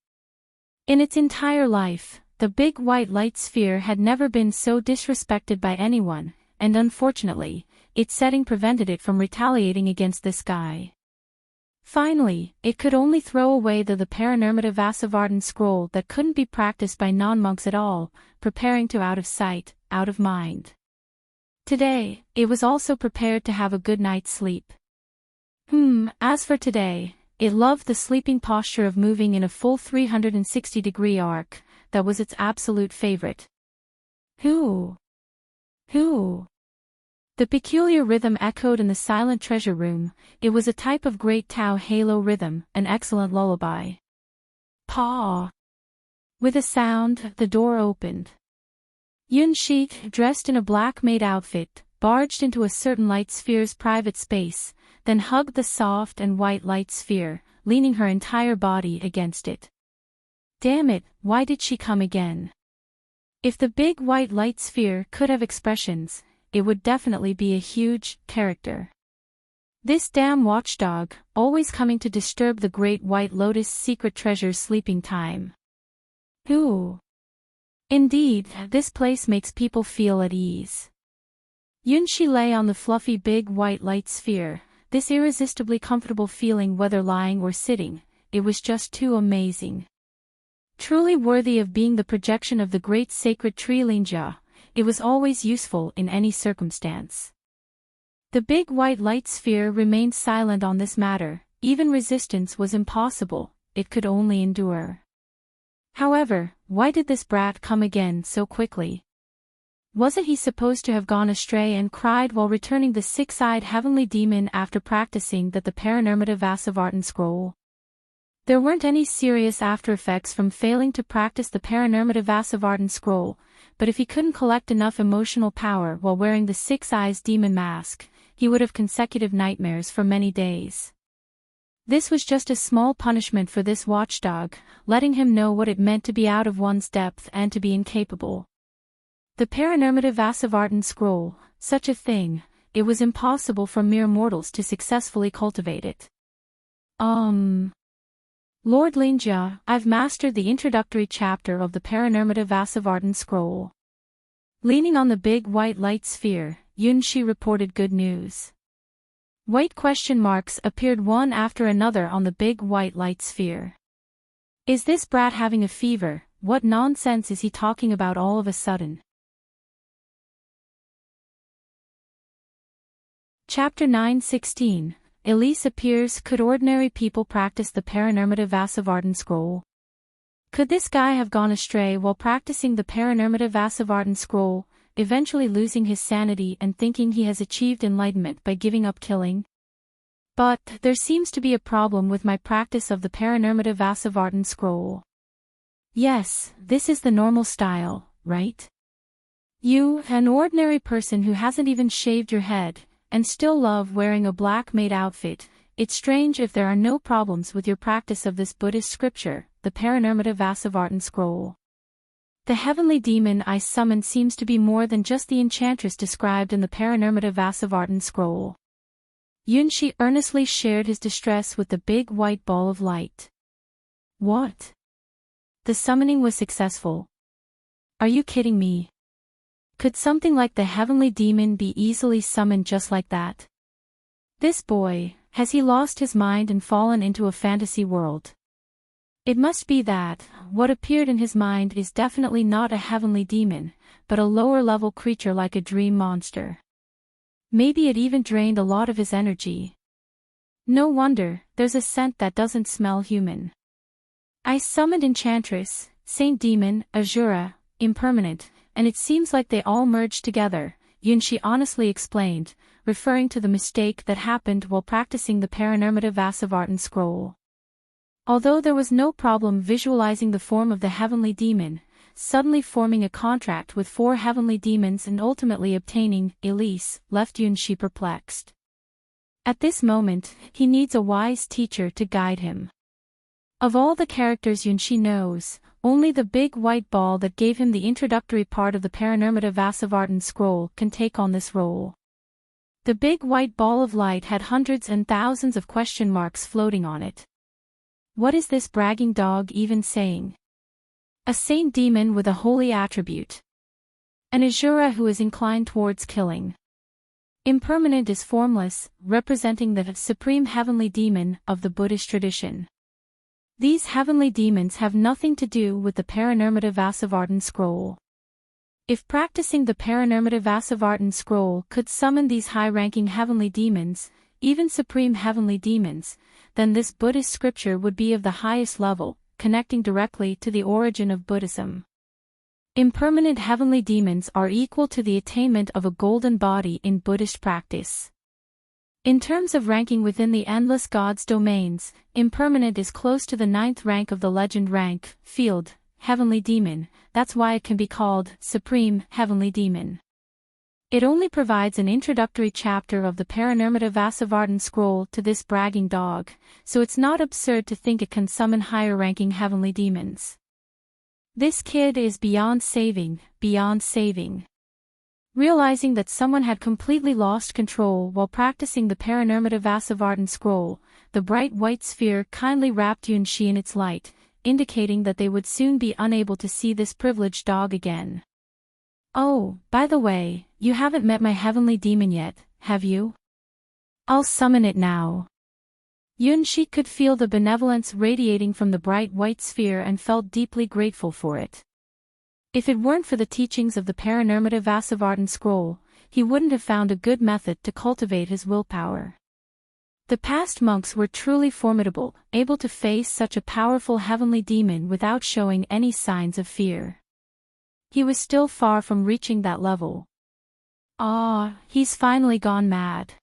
In its entire life, the big white light sphere had never been so disrespected by anyone, and unfortunately, its setting prevented it from retaliating against this guy. Finally, it could only throw away the Paranormata Vasavartan scroll that couldn't be practiced by non-monks at all, preparing to out of sight, out of mind. Today, it was also prepared to have a good night's sleep. As for today, it loved the sleeping posture of moving in a full 360-degree arc. That was its absolute favorite. Who? The peculiar rhythm echoed in the silent treasure room. It was a type of great Tao halo rhythm, an excellent lullaby. Paw! With a sound, the door opened. Yunshi, dressed in a black maid outfit, barged into a certain light sphere's private space, then hugged the soft and white light sphere, leaning her entire body against it. Damn it, why did she come again? If the big white light sphere could have expressions, it would definitely be a huge character. This damn watchdog, always coming to disturb the great white lotus secret treasure's sleeping time. Ooh. Indeed, this place makes people feel at ease. Yunshi lay on the fluffy big white light sphere, this irresistibly comfortable feeling whether lying or sitting, it was just too amazing. Truly worthy of being the projection of the great sacred tree Linja, it was always useful in any circumstance. The big white light sphere remained silent on this matter, even resistance was impossible, it could only endure. However, why did this brat come again so quickly? Wasn't he supposed to have gone astray and cried while returning the six-eyed heavenly demon after practicing the Paranormata Vasavartan scroll? There weren't any serious after-effects from failing to practice the Paranormata Vasavartan scroll, but if he couldn't collect enough emotional power while wearing the six-eyes demon mask, he would have consecutive nightmares for many days. This was just a small punishment for this watchdog, letting him know what it meant to be out of one's depth and to be incapable. The Paranormata Vasavartan scroll, such a thing, it was impossible for mere mortals to successfully cultivate it. Lord Linja, I've mastered the introductory chapter of the Paranormata Vasavartan scroll. Leaning on the big white light sphere, Yunshi reported good news. White question marks appeared one after another on the big white light sphere. Is this brat having a fever? What nonsense is he talking about all of a sudden? Chapter 9:16. Elise appears. Could ordinary people practice the Paranormata Vasavartan scroll? Could this guy have gone astray while practicing the Paranormata Vasavartan scroll, eventually losing his sanity and thinking he has achieved enlightenment by giving up killing? But there seems to be a problem with my practice of the Paranormata Vasavartan scroll. Yes, this is the normal style, right? You, an ordinary person who hasn't even shaved your head, and still love wearing a black maid outfit, it's strange if there are no problems with your practice of this Buddhist scripture, the Paranormata Vasavartan scroll. The heavenly demon I summoned seems to be more than just the enchantress described in the Paranormata Vasavartan scroll. Yunshi earnestly shared his distress with the big white ball of light. What? The summoning was successful. Are you kidding me? Could something like the heavenly demon be easily summoned just like that? This boy, has he lost his mind and fallen into a fantasy world? It must be that, what appeared in his mind is definitely not a heavenly demon, but a lower-level creature like a dream monster. Maybe it even drained a lot of his energy. No wonder, there's a scent that doesn't smell human. I summoned Enchantress, Saint Demon, Azura, Impermanent, and it seems like they all merged together, Yunshi honestly explained, referring to the mistake that happened while practicing the Paranormata Vasavartan scroll. Although there was no problem visualizing the form of the heavenly demon, suddenly forming a contract with 4 heavenly demons and ultimately obtaining Elise left Yunshi perplexed. At this moment, he needs a wise teacher to guide him. Of all the characters Yunshi knows, only the big white ball that gave him the introductory part of the Paranormata Vasavartan scroll can take on this role. The big white ball of light had hundreds and thousands of question marks floating on it. What is this bragging dog even saying? A saint demon with a holy attribute. An Asura who is inclined towards killing. Impermanent is formless, representing the supreme heavenly demon of the Buddhist tradition. These heavenly demons have nothing to do with the Parinirmata Vasavartan scroll. If practicing the Parinirmata Vasavartan scroll could summon these high-ranking heavenly demons, even supreme heavenly demons, then this Buddhist scripture would be of the highest level, connecting directly to the origin of Buddhism. Impermanent heavenly demons are equal to the attainment of a golden body in Buddhist practice. In terms of ranking within the endless gods' domains, impermanent is close to the 9th rank of the legend rank, field, heavenly demon. That's why it can be called supreme heavenly demon. It only provides an introductory chapter of the Parinirmata Vasavartan scroll to this bragging dog, so it's not absurd to think it can summon higher-ranking heavenly demons. This kid is beyond saving, beyond saving. Realizing that someone had completely lost control while practicing the Parinirmata Vasavartan scroll, the bright white sphere kindly wrapped Yunshi in its light, indicating that they would soon be unable to see this privileged dog again. Oh, by the way, you haven't met my heavenly demon yet, have you? I'll summon it now. Yunshi could feel the benevolence radiating from the bright white sphere and felt deeply grateful for it. If it weren't for the teachings of the Parinirmata Vasavartan scroll, he wouldn't have found a good method to cultivate his willpower. The past monks were truly formidable, able to face such a powerful heavenly demon without showing any signs of fear. He was still far from reaching that level. He's finally gone mad.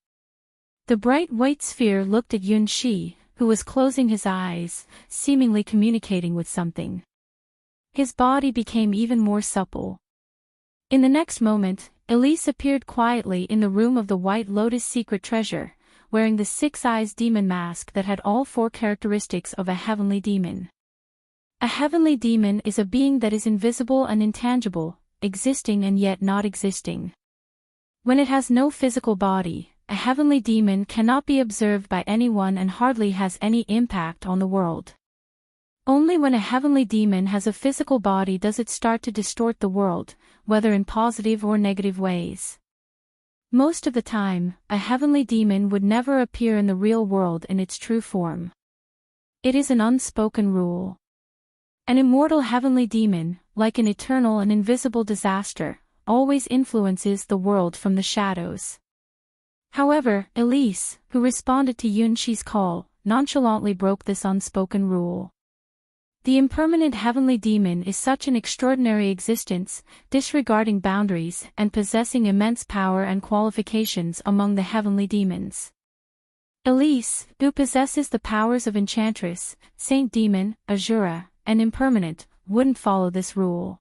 The bright white sphere looked at Yunshi, who was closing his eyes, seemingly communicating with something. His body became even more supple. In the next moment, Elise appeared quietly in the room of the White Lotus secret treasure, wearing the 6 eyes demon mask that had all 4 characteristics of a heavenly demon. A heavenly demon is a being that is invisible and intangible, existing and yet not existing. When it has no physical body, a heavenly demon cannot be observed by anyone and hardly has any impact on the world. Only when a heavenly demon has a physical body does it start to distort the world, whether in positive or negative ways. Most of the time, a heavenly demon would never appear in the real world in its true form. It is an unspoken rule. An immortal heavenly demon, like an eternal and invisible disaster, always influences the world from the shadows. However, Elise, who responded to Yunshi's call, nonchalantly broke this unspoken rule. The impermanent heavenly demon is such an extraordinary existence, disregarding boundaries and possessing immense power and qualifications among the heavenly demons. Elise, who possesses the powers of Enchantress, Saint Demon, Asura, and Impermanent, wouldn't follow this rule.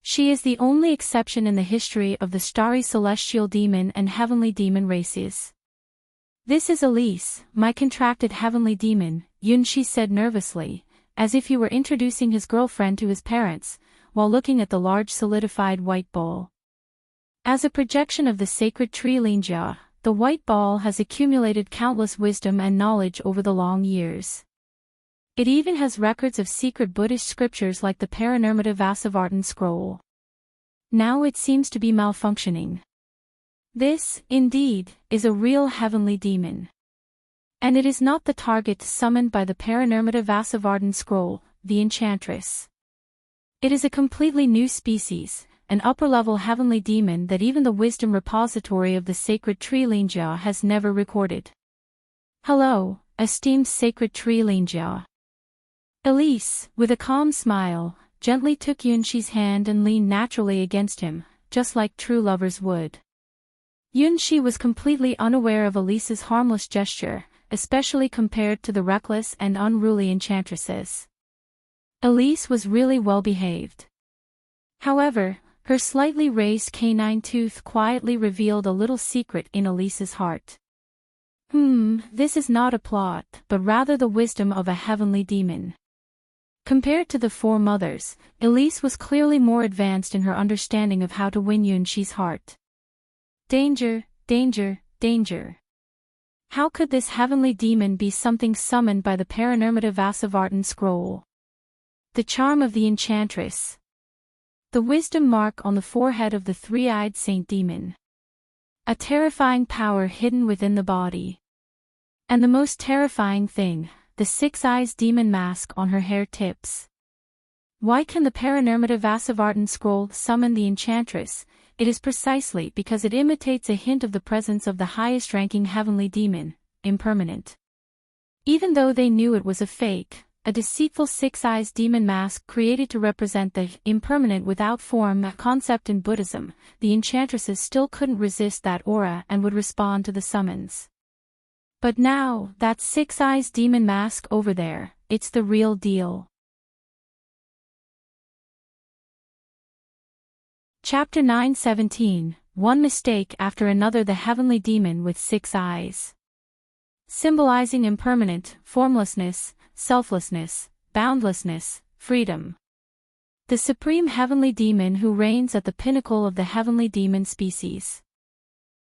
She is the only exception in the history of the starry celestial demon and heavenly demon races. This is Elise, my contracted heavenly demon, Yunshi said nervously, as if he were introducing his girlfriend to his parents, while looking at the large solidified white ball. As a projection of the sacred tree Linjia, the white ball has accumulated countless wisdom and knowledge over the long years. It even has records of secret Buddhist scriptures like the Parinirmata Vasavartan scroll. Now it seems to be malfunctioning. This, indeed, is a real heavenly demon. And it is not the target summoned by the Parinirmata Vasavartan scroll, the Enchantress. It is a completely new species, an upper-level heavenly demon that even the wisdom repository of the sacred tree Linjia has never recorded. Hello, esteemed sacred tree Linjia. Elise, with a calm smile, gently took Yunshi's hand and leaned naturally against him, just like true lovers would. Yunshi was completely unaware of Elise's harmless gesture, especially compared to the reckless and unruly enchantresses. Elise was really well behaved. However, her slightly raised canine tooth quietly revealed a little secret in Elise's heart. This is not a plot, but rather the wisdom of a heavenly demon. Compared to the 4 mothers, Elise was clearly more advanced in her understanding of how to win Yunshi's heart. Danger, danger, danger. How could this heavenly demon be something summoned by the Parinirmata Vasavartan scroll? The charm of the Enchantress. The wisdom mark on the forehead of the three-eyed saint demon. A terrifying power hidden within the body. And the most terrifying thing, the six eyes demon mask on her hair tips. Why can the Paranormative Vasavartan scroll summon the enchantress? It is precisely because it imitates a hint of the presence of the highest-ranking heavenly demon, impermanent. Even though they knew it was a fake, a deceitful six-eyes demon mask created to represent the impermanent without form concept in Buddhism, the enchantresses still couldn't resist that aura and would respond to the summons. But now, that six-eyes demon mask over there, it's the real deal. Chapter 9:17, One Mistake After Another. The Heavenly Demon with Six Eyes. Symbolizing impermanent, formlessness, selflessness, boundlessness, freedom. The supreme heavenly demon who reigns at the pinnacle of the heavenly demon species.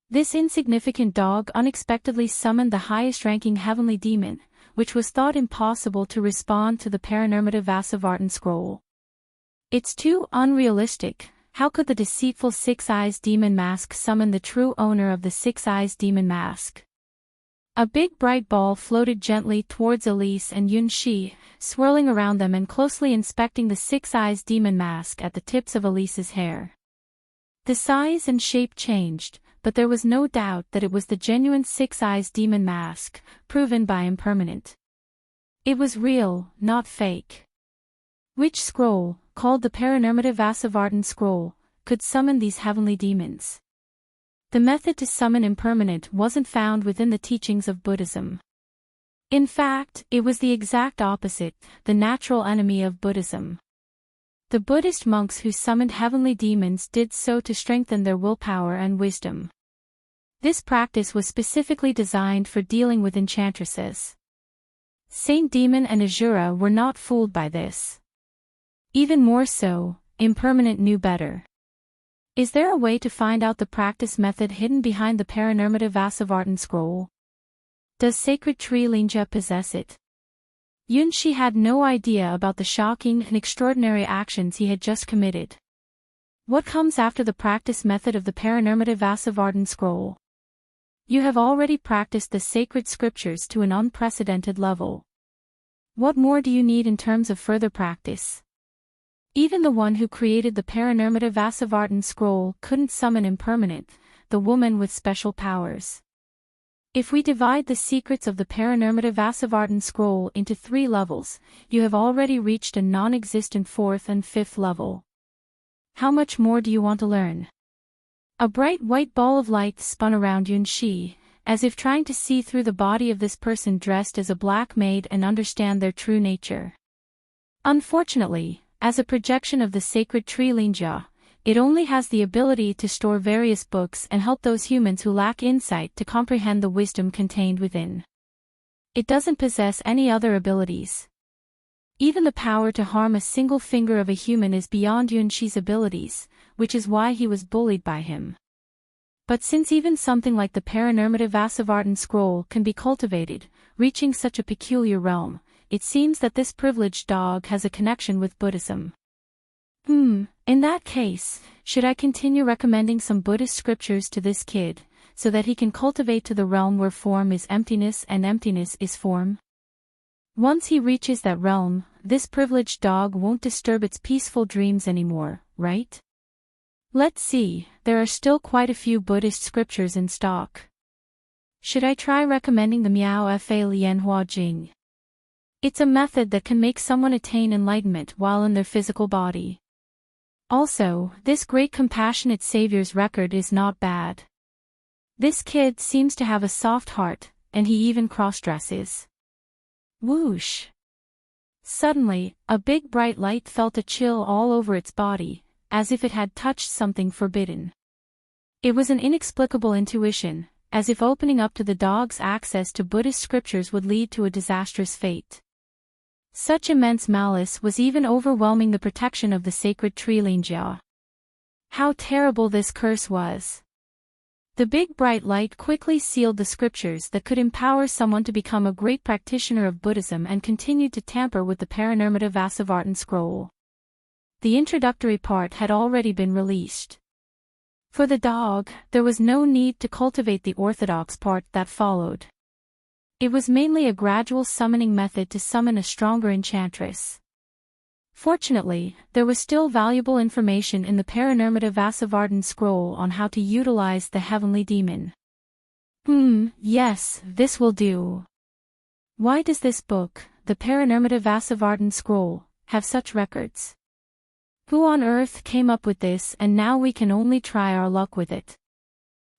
This insignificant dog unexpectedly summoned the highest-ranking heavenly demon, which was thought impossible to respond to the Paranormative Vasavartan scroll. It's too unrealistic. How could the deceitful six-eyes demon mask summon the true owner of the six-eyes demon mask? A big bright ball floated gently towards Elise and Yunxi, swirling around them and closely inspecting the six-eyes demon mask at the tips of Elise's hair. The size and shape changed, but there was no doubt that it was the genuine six-eyes demon mask, proven by impermanent. It was real, not fake. Which scroll, called the Paranormative Vasavartan scroll, could summon these heavenly demons? The method to summon impermanent wasn't found within the teachings of Buddhism. In fact, it was the exact opposite, the natural enemy of Buddhism. The Buddhist monks who summoned heavenly demons did so to strengthen their willpower and wisdom. This practice was specifically designed for dealing with enchantresses. Saint Demon and Azura were not fooled by this. Even more so, impermanent knew better. Is there a way to find out the practice method hidden behind the Paranormative Vasavartan scroll? Does Sacred Tree Linja possess it? Yunxi had no idea about the shocking and extraordinary actions he had just committed. What comes after the practice method of the Paranormative Vasavartan scroll? You have already practiced the sacred scriptures to an unprecedented level. What more do you need in terms of further practice? Even the one who created the Paranormative Vasavartan scroll couldn't summon impermanent, the woman with special powers. If we divide the secrets of the Paranormative Vasavartan scroll into 3 levels, you have already reached a non-existent 4th and 5th level. How much more do you want to learn? A bright white ball of light spun around Yunxi, as if trying to see through the body of this person dressed as a black maid and understand their true nature. Unfortunately, as a projection of the sacred tree Linja, it only has the ability to store various books and help those humans who lack insight to comprehend the wisdom contained within. It doesn't possess any other abilities. Even the power to harm a single finger of a human is beyond Yunxi's abilities, which is why he was bullied by him. But since even something like the Paranormative Vasavartan scroll can be cultivated, reaching such a peculiar realm, it seems that this privileged dog has a connection with Buddhism. In that case, should I continue recommending some Buddhist scriptures to this kid, so that he can cultivate to the realm where form is emptiness and emptiness is form? Once he reaches that realm, this privileged dog won't disturb its peaceful dreams anymore, right? Let's see, there are still quite a few Buddhist scriptures in stock. Should I try recommending the Miao Fa Lianhua Jing? It's a method that can make someone attain enlightenment while in their physical body. Also, this great compassionate Savior's record is not bad. This kid seems to have a soft heart, and he even cross-dresses. Whoosh! Suddenly, a big bright light felt a chill all over its body, as if it had touched something forbidden. It was an inexplicable intuition, as if opening up to the dog's access to Buddhist scriptures would lead to a disastrous fate. Such immense malice was even overwhelming the protection of the sacred tree Linjia. How terrible this curse was! The big bright light quickly sealed the scriptures that could empower someone to become a great practitioner of Buddhism and continued to tamper with the Paranormative Vasavartan scroll. the introductory part had already been released. For the dog, there was no need to cultivate the orthodox part that followed. It was mainly a gradual summoning method to summon a stronger enchantress. Fortunately, there was still valuable information in the Paranormata Vasavardhan scroll on how to utilize the heavenly demon. Yes, this will do. Why does this book, the Paranormata Vasavardhan scroll, have such records? Who on earth came up with this, and now we can only try our luck with it?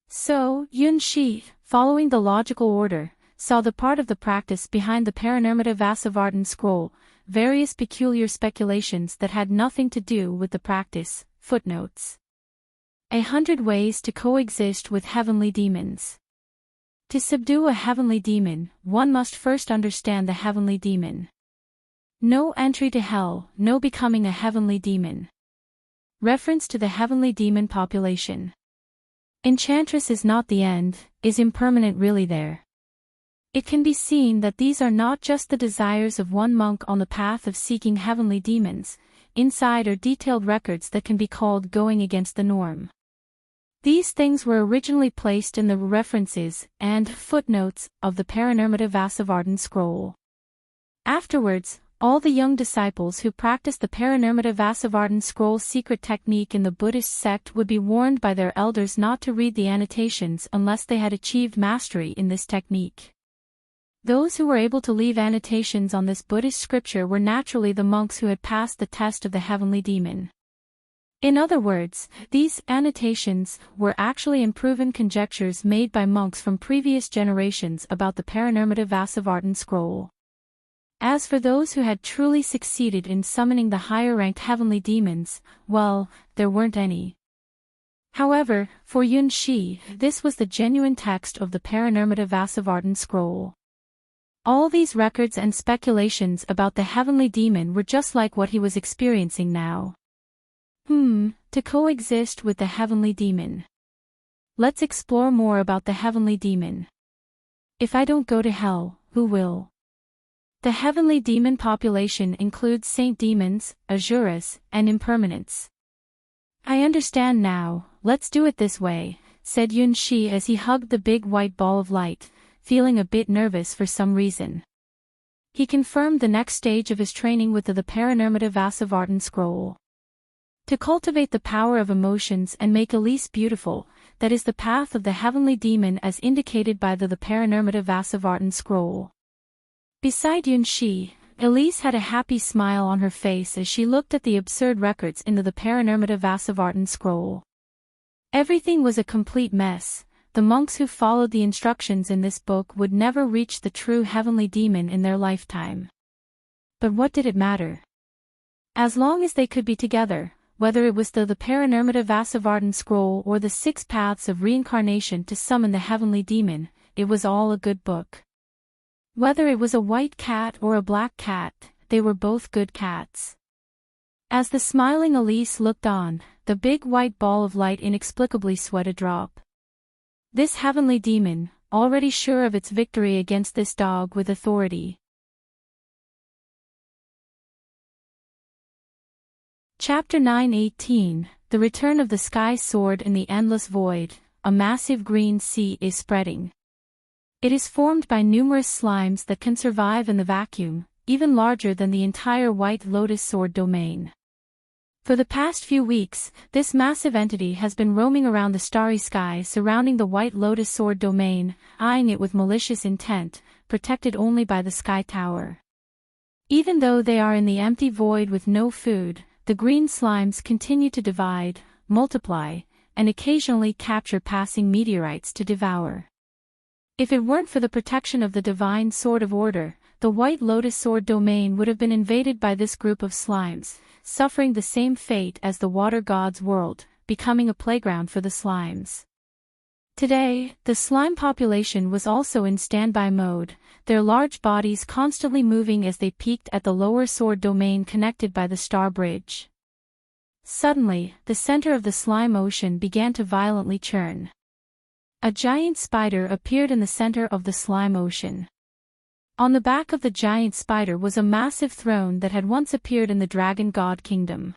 So, Yun-shi, following the logical order, saw the part of the practice behind the Paranormata Vasavardhan scroll, various peculiar speculations that had nothing to do with the practice, footnotes. 100 ways to coexist with heavenly demons. To subdue a heavenly demon, one must first understand the heavenly demon. No entry to hell, no becoming a heavenly demon. Reference to the heavenly demon population. Enchantress is not the end, is impermanent really there? It can be seen that these are not just the desires of one monk on the path of seeking heavenly demons, inside are detailed records that can be called going against the norm. These things were originally placed in the references and footnotes of the Paranormata Vasavardhan scroll. Afterwards, all the young disciples who practiced the Paranormata Vasavardhan scroll secret technique in the Buddhist sect would be warned by their elders not to read the annotations unless they had achieved mastery in this technique. Those who were able to leave annotations on this Buddhist scripture were naturally the monks who had passed the test of the heavenly demon. In other words, these annotations were actually unproven conjectures made by monks from previous generations about the Paranormata Vasavardhan scroll. As for those who had truly succeeded in summoning the higher-ranked heavenly demons, well, there weren't any. However, for Yun-shi, this was the genuine text of the Paranormata Vasavardhan scroll. All these records and speculations about the heavenly demon were just like what he was experiencing now. To coexist with the heavenly demon. Let's explore more about the heavenly demon. If I don't go to hell, who will? The heavenly demon population includes saint demons, asuras, and impermanents. I understand now, let's do it this way, said Yun-shi as he hugged the big white ball of light, feeling a bit nervous for some reason. He confirmed the next stage of his training with the Paranormata Vasavardhan scroll. To cultivate the power of emotions and make Elise beautiful, that is the path of the heavenly demon as indicated by the Paranormata Vasavardhan scroll. Beside Yun-shi, Elise had a happy smile on her face as she looked at the absurd records in the Paranormata Vasavardhan scroll. Everything was a complete mess. The monks who followed the instructions in this book would never reach the true heavenly demon in their lifetime. But what did it matter? As long as they could be together, whether it was the Paranormata Vasavardhan scroll or the 6 paths of reincarnation to summon the heavenly demon, it was all a good book. Whether it was a white cat or a black cat, they were both good cats. As the smiling Elise looked on, the big white ball of light inexplicably sweat a drop. This heavenly demon, already sure of its victory against this dog with authority. Chapter 9:18, The Return of the Sky Sword in the Endless Void. A massive green sea is spreading. It is formed by numerous slimes that can survive in the vacuum, even larger than the entire White Lotus Sword domain. For the past few weeks, this massive entity has been roaming around the starry sky surrounding the White Lotus Sword domain, eyeing it with malicious intent, protected only by the Sky Tower. Even though they are in the empty void with no food, the green slimes continue to divide, multiply, and occasionally capture passing meteorites to devour. If it weren't for the protection of the divine Sword of Order, the White Lotus Sword domain would have been invaded by this group of slimes, suffering the same fate as the Water God's world, becoming a playground for the slimes. Today, the slime population was also in standby mode, their large bodies constantly moving as they peaked at the lower sword domain connected by the Star Bridge. Suddenly, the center of the slime ocean began to violently churn. A giant spider appeared in the center of the slime ocean. On the back of the giant spider was a massive throne that had once appeared in the Dragon God Kingdom.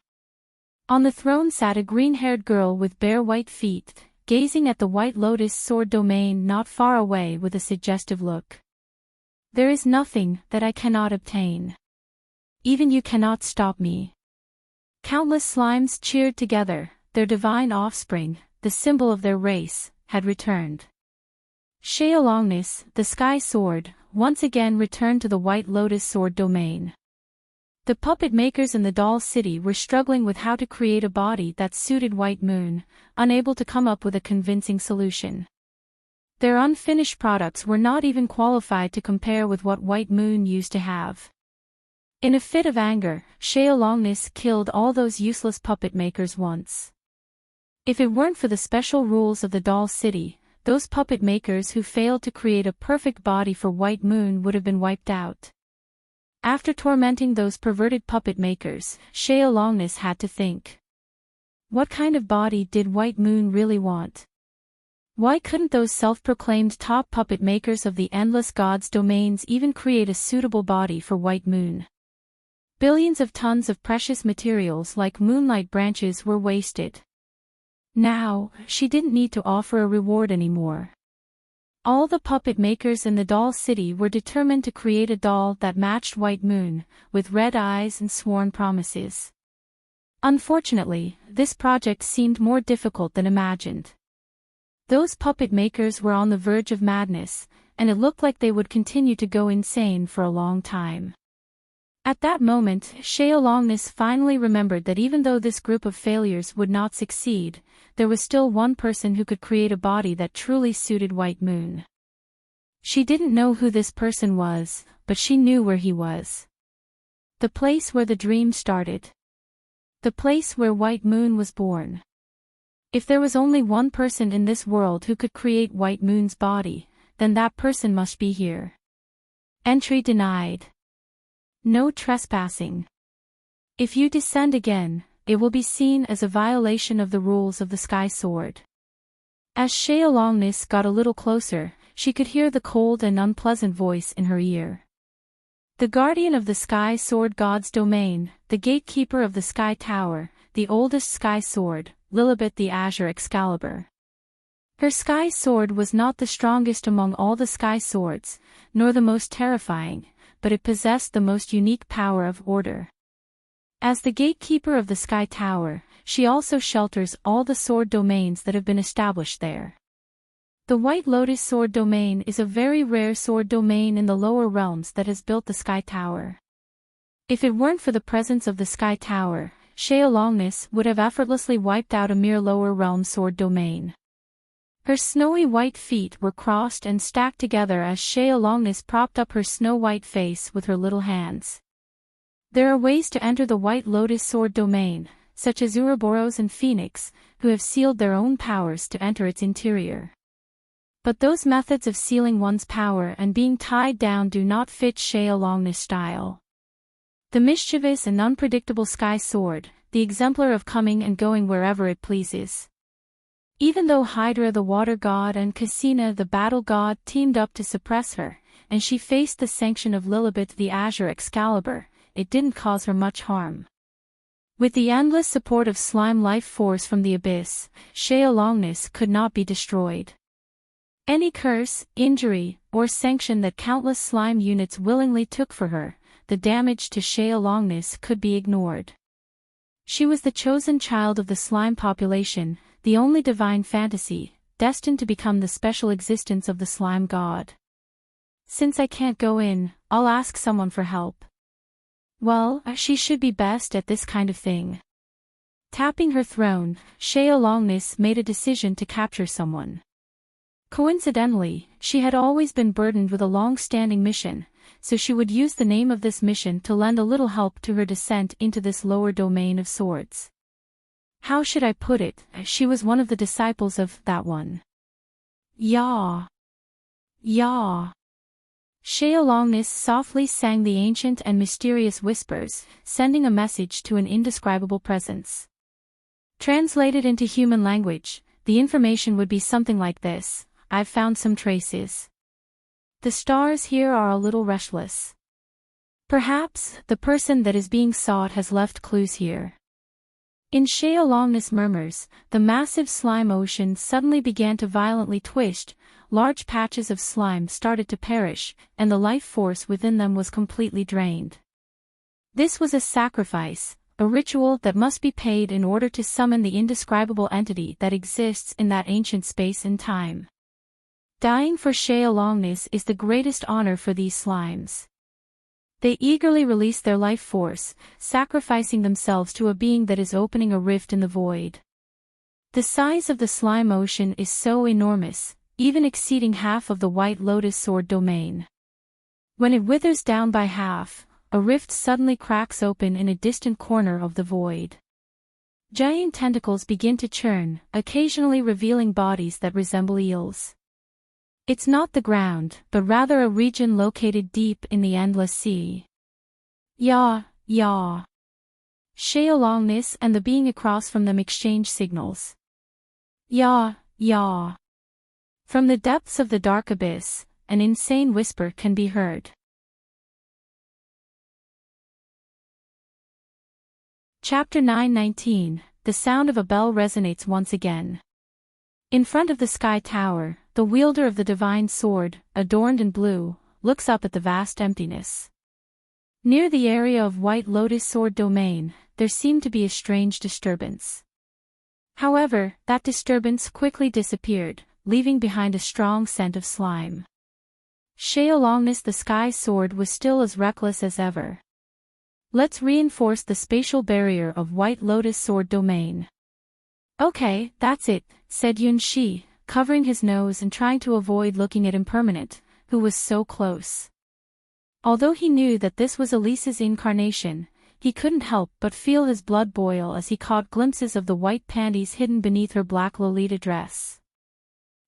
On the throne sat a green-haired girl with bare white feet, gazing at the White Lotus sword domain not far away with a suggestive look. There is nothing that I cannot obtain. Even you cannot stop me. Countless slimes cheered together, their divine offspring, the symbol of their race, had returned. Sheolongness, the sky sword, once again returned to the White Lotus sword domain. The puppet makers in the doll city were struggling with how to create a body that suited White Moon, unable to come up with a convincing solution. Their unfinished products were not even qualified to compare with what White Moon used to have. In a fit of anger, Sheolongness killed all those useless puppet makers once. If it weren't for the special rules of the doll city, those puppet makers who failed to create a perfect body for White Moon would have been wiped out. After tormenting those perverted puppet makers, Sheolongness had to think. What kind of body did White Moon really want? Why couldn't those self-proclaimed top puppet makers of the Endless Gods domains even create a suitable body for White Moon? Billions of tons of precious materials like moonlight branches were wasted. Now, she didn't need to offer a reward anymore. All the puppet makers in the doll city were determined to create a doll that matched White Moon, with red eyes and sworn promises. Unfortunately, this project seemed more difficult than imagined. Those puppet makers were on the verge of madness, and it looked like they would continue to go insane for a long time. At that moment, Sheolongness finally remembered that even though this group of failures would not succeed, there was still one person who could create a body that truly suited White Moon. She didn't know who this person was, but she knew where he was. The place where the dream started. The place where White Moon was born. If there was only one person in this world who could create White Moon's body, then that person must be here. Entry denied. No trespassing. If you descend again, it will be seen as a violation of the rules of the Sky Sword. As Sheolongness got a little closer, she could hear the cold and unpleasant voice in her ear. The guardian of the Sky Sword God's domain, the gatekeeper of the Sky Tower, the oldest Sky Sword, Lilibet the Azure Excalibur. Her Sky Sword was not the strongest among all the Sky Swords, nor the most terrifying, but it possessed the most unique power of order. As the gatekeeper of the Sky Tower, she also shelters all the sword domains that have been established there. The White Lotus sword domain is a very rare sword domain in the lower realms that has built the Sky Tower. If it weren't for the presence of the Sky Tower, Sheolongness would have effortlessly wiped out a mere lower realm sword domain. Her snowy white feet were crossed and stacked together as Sheolongness propped up her snow-white face with her little hands. There are ways to enter the White Lotus sword domain, such as Ouroboros and Phoenix, who have sealed their own powers to enter its interior. But those methods of sealing one's power and being tied down do not fit Sheolongness' style. The mischievous and unpredictable Sky Sword, the exemplar of coming and going wherever it pleases. Even though Hydra the water god and Cassina the battle god teamed up to suppress her, and she faced the sanction of Lilibet the Azure Excalibur, it didn't cause her much harm. With the endless support of slime life force from the abyss, Sheolongness could not be destroyed. Any curse, injury, or sanction that countless slime units willingly took for her, the damage to Sheolongness could be ignored. She was the chosen child of the slime population, the only divine fantasy, destined to become the special existence of the slime god. Since I can't go in, I'll ask someone for help. Well, she should be best at this kind of thing. Tapping her throne, Sheolongness made a decision to capture someone. Coincidentally, she had always been burdened with a long-standing mission, so she would use the name of this mission to lend a little help to her descent into this lower domain of swords. How should I put it? She was one of the disciples of that one. Yah! Yah! Sheolongness softly sang the ancient and mysterious whispers, sending a message to an indescribable presence. Translated into human language, the information would be something like this: I've found some traces. The stars here are a little restless. Perhaps the person that is being sought has left clues here. In Sheolong's murmurs, the massive slime ocean suddenly began to violently twist, large patches of slime started to perish, and the life force within them was completely drained. This was a sacrifice, a ritual that must be paid in order to summon the indescribable entity that exists in that ancient space and time. Dying for Sheolong's is the greatest honor for these slimes. They eagerly release their life force, sacrificing themselves to a being that is opening a rift in the void. The size of the slime ocean is so enormous, even exceeding half of the White Lotus Sword domain. When it withers down by half, a rift suddenly cracks open in a distant corner of the void. Giant tentacles begin to churn, occasionally revealing bodies that resemble eels. It's not the ground, but rather a region located deep in the endless sea. Yaw, yaw. Sheolong's and the being across from them exchange signals. Yaw, yaw. From the depths of the dark abyss, an insane whisper can be heard. Chapter 9:19. The sound of a bell resonates once again. In front of the sky tower, the wielder of the divine sword, adorned in blue, looks up at the vast emptiness. Near the area of White Lotus Sword domain, there seemed to be a strange disturbance. However, that disturbance quickly disappeared, leaving behind a strong scent of slime. Sheolong's the sky sword was still as reckless as ever. Let's reinforce the spatial barrier of White Lotus Sword domain. Okay, that's it, said Yunshi, covering his nose and trying to avoid looking at Impermanent, who was so close. Although he knew that this was Elise's incarnation, he couldn't help but feel his blood boil as he caught glimpses of the white panties hidden beneath her black Lolita dress.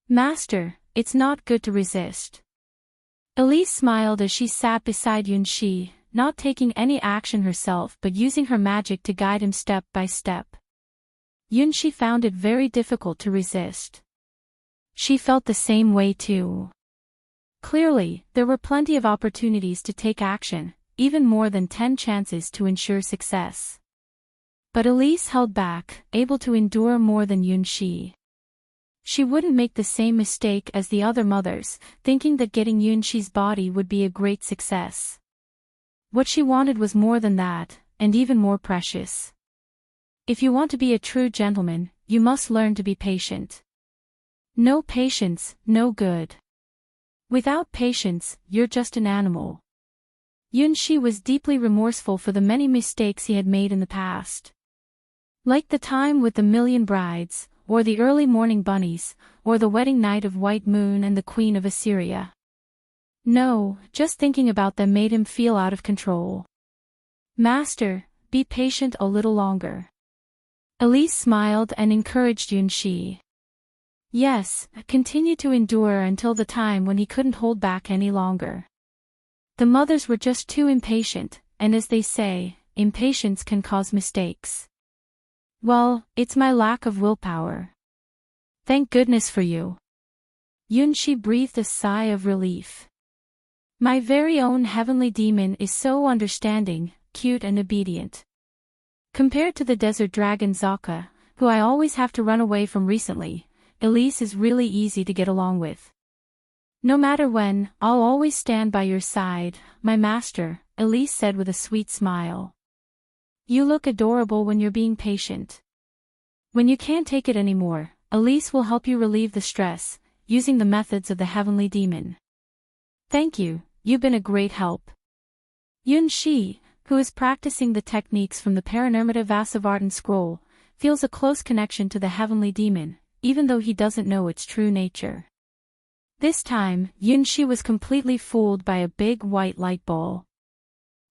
Master, it's not good to resist. Elise smiled as she sat beside Yunshi, not taking any action herself but using her magic to guide him step by step. Yunshi found it very difficult to resist. She felt the same way too. Clearly, there were plenty of opportunities to take action, even more than 10 chances to ensure success. But Elise held back, able to endure more than Yunshi. She wouldn't make the same mistake as the other mothers, thinking that getting Yunshi's body would be a great success. What she wanted was more than that, and even more precious. If you want to be a true gentleman, you must learn to be patient. No patience, no good. Without patience, you're just an animal. Yunshi was deeply remorseful for the many mistakes he had made in the past. Like the time with the million brides, or the early morning bunnies, or the wedding night of White Moon and the Queen of Assyria. No, just thinking about them made him feel out of control. Master, be patient a little longer. Elise smiled and encouraged Yunshi. Yes, continue to endure until the time when he couldn't hold back any longer. The mothers were just too impatient, and as they say, impatience can cause mistakes. Well, it's my lack of willpower. Thank goodness for you. Yunshi breathed a sigh of relief. My very own heavenly demon is so understanding, cute and obedient. Compared to the desert dragon Zaka, who I always have to run away from recently, Elise is really easy to get along with. No matter when, I'll always stand by your side, my master, Elise said with a sweet smile. You look adorable when you're being patient. When you can't take it anymore, Elise will help you relieve the stress, using the methods of the heavenly demon. Thank you, you've been a great help. Yunshi, who is practicing the techniques from the Paranormata Vasavartan scroll, feels a close connection to the heavenly demon, even though he doesn't know its true nature. This time, Yunshi was completely fooled by a big white light ball.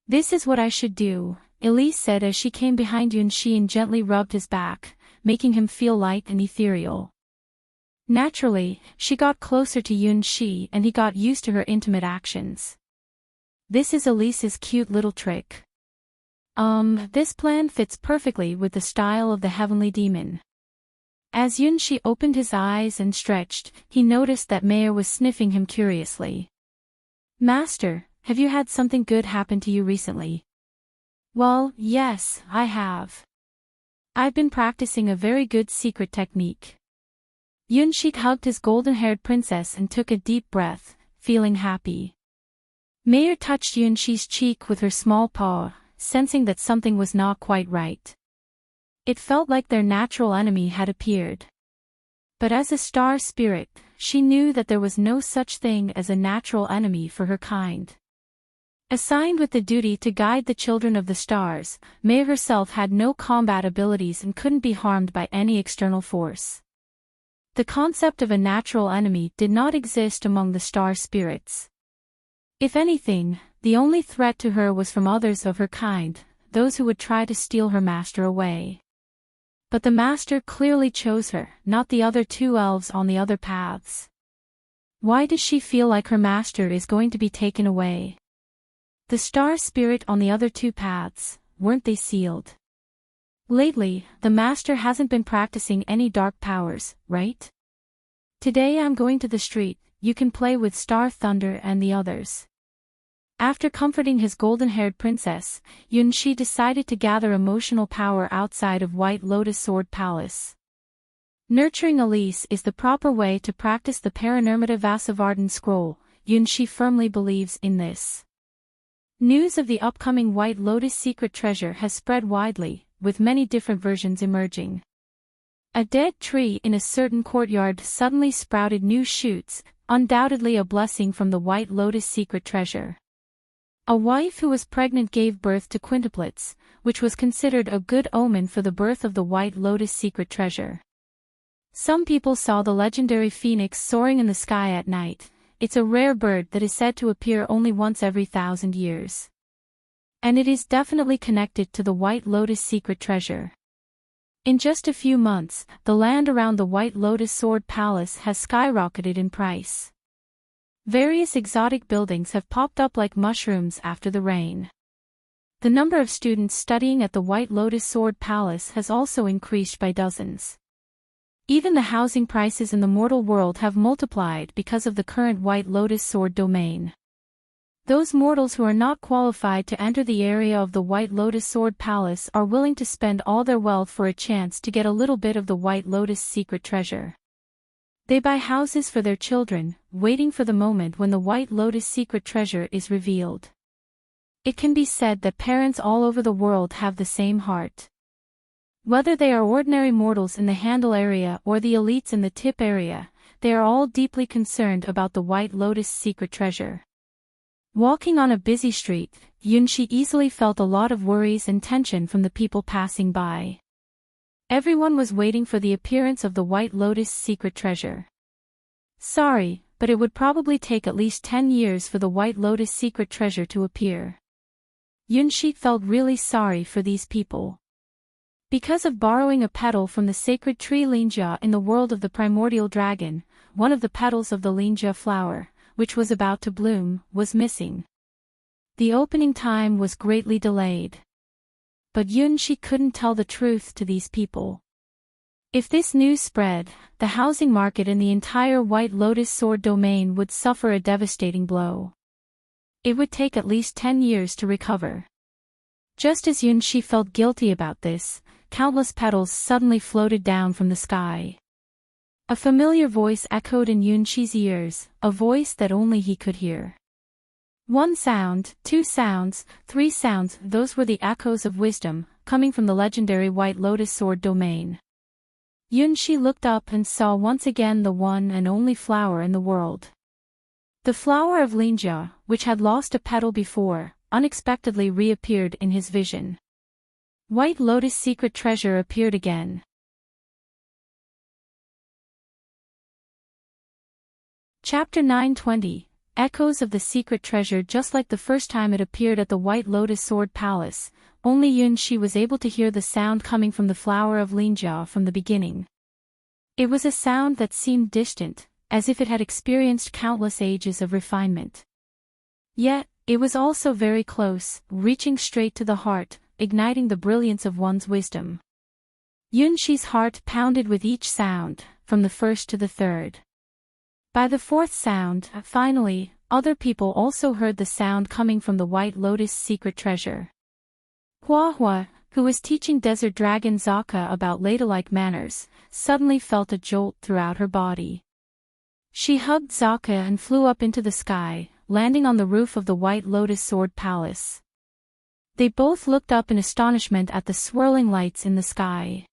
This is what I should do, Elise said as she came behind Yunshi and gently rubbed his back, making him feel light and ethereal. Naturally, she got closer to Yunshi and he got used to her intimate actions. This is Elise's cute little trick. This plan fits perfectly with the style of the heavenly demon. As Yunshi opened his eyes and stretched, he noticed that Maya was sniffing him curiously. Master, have you had something good happen to you recently? Well, yes, I have. I've been practicing a very good secret technique. Yunshi hugged his golden-haired princess and took a deep breath, feeling happy. Mayer touched Yunshi's cheek with her small paw, sensing that something was not quite right. It felt like their natural enemy had appeared. But as a star spirit, she knew that there was no such thing as a natural enemy for her kind. Assigned with the duty to guide the children of the stars, May herself had no combat abilities and couldn't be harmed by any external force. The concept of a natural enemy did not exist among the star spirits. If anything, the only threat to her was from others of her kind, those who would try to steal her master away. But the master clearly chose her, not the other two elves on the other paths. Why does she feel like her master is going to be taken away? The star spirit on the other two paths, weren't they sealed? Lately, the master hasn't been practicing any dark powers, right? Today I'm going to the street, you can play with Star Thunder and the others. After comforting his golden-haired princess, Yunshi decided to gather emotional power outside of White Lotus Sword Palace. Nurturing Elise is the proper way to practice the Paranormata Vasavardhan scroll. Yunshi firmly believes in this. News of the upcoming White Lotus secret treasure has spread widely, with many different versions emerging. A dead tree in a certain courtyard suddenly sprouted new shoots, undoubtedly a blessing from the White Lotus secret treasure. A wife who was pregnant gave birth to quintuplets, which was considered a good omen for the birth of the White Lotus secret treasure. Some people saw the legendary phoenix soaring in the sky at night. It's a rare bird that is said to appear only once every 1,000 years. And it is definitely connected to the White Lotus secret treasure. In just a few months, the land around the White Lotus Sword Palace has skyrocketed in price. Various exotic buildings have popped up like mushrooms after the rain. The number of students studying at the White Lotus Sword Palace has also increased by dozens. Even the housing prices in the mortal world have multiplied because of the current White Lotus Sword domain. Those mortals who are not qualified to enter the area of the White Lotus Sword Palace are willing to spend all their wealth for a chance to get a little bit of the White Lotus secret treasure. They buy houses for their children, waiting for the moment when the White Lotus secret treasure is revealed. It can be said that parents all over the world have the same heart. Whether they are ordinary mortals in the handle area or the elites in the tip area, they are all deeply concerned about the White Lotus secret treasure. Walking on a busy street, Yunshi easily felt a lot of worries and tension from the people passing by. Everyone was waiting for the appearance of the White Lotus secret treasure. Sorry, but it would probably take at least 10 years for the White Lotus secret treasure to appear. Yunshi felt really sorry for these people. Because of borrowing a petal from the sacred tree Linjia in the world of the primordial dragon, one of the petals of the Linjia flower, which was about to bloom, was missing. The opening time was greatly delayed. But Yunshi couldn't tell the truth to these people. If this news spread, the housing market in the entire White Lotus Sword domain would suffer a devastating blow. It would take at least 10 years to recover. Just as Yunshi felt guilty about this, countless petals suddenly floated down from the sky. A familiar voice echoed in Yunshi's ears, a voice that only he could hear. One sound, two sounds, three sounds, those were the echoes of wisdom, coming from the legendary White Lotus Sword domain. Yunshi looked up and saw once again the one and only flower in the world. The flower of Linjia, which had lost a petal before, unexpectedly reappeared in his vision. White Lotus secret treasure appeared again. Chapter 920. Echoes of the secret treasure. Just like the first time it appeared at the White Lotus Sword Palace, only Yunshi was able to hear the sound coming from the flower of Linjia from the beginning. It was a sound that seemed distant, as if it had experienced countless ages of refinement. Yet, it was also very close, reaching straight to the heart, igniting the brilliance of one's wisdom. Yunshi's heart pounded with each sound, from the first to the third. By the fourth sound, finally, other people also heard the sound coming from the White Lotus secret treasure. Hua hua, who was teaching Desert Dragon Zaka about ladylike manners, suddenly felt a jolt throughout her body. She hugged Zaka and flew up into the sky, landing on the roof of the White Lotus Sword Palace. They both looked up in astonishment at the swirling lights in the sky.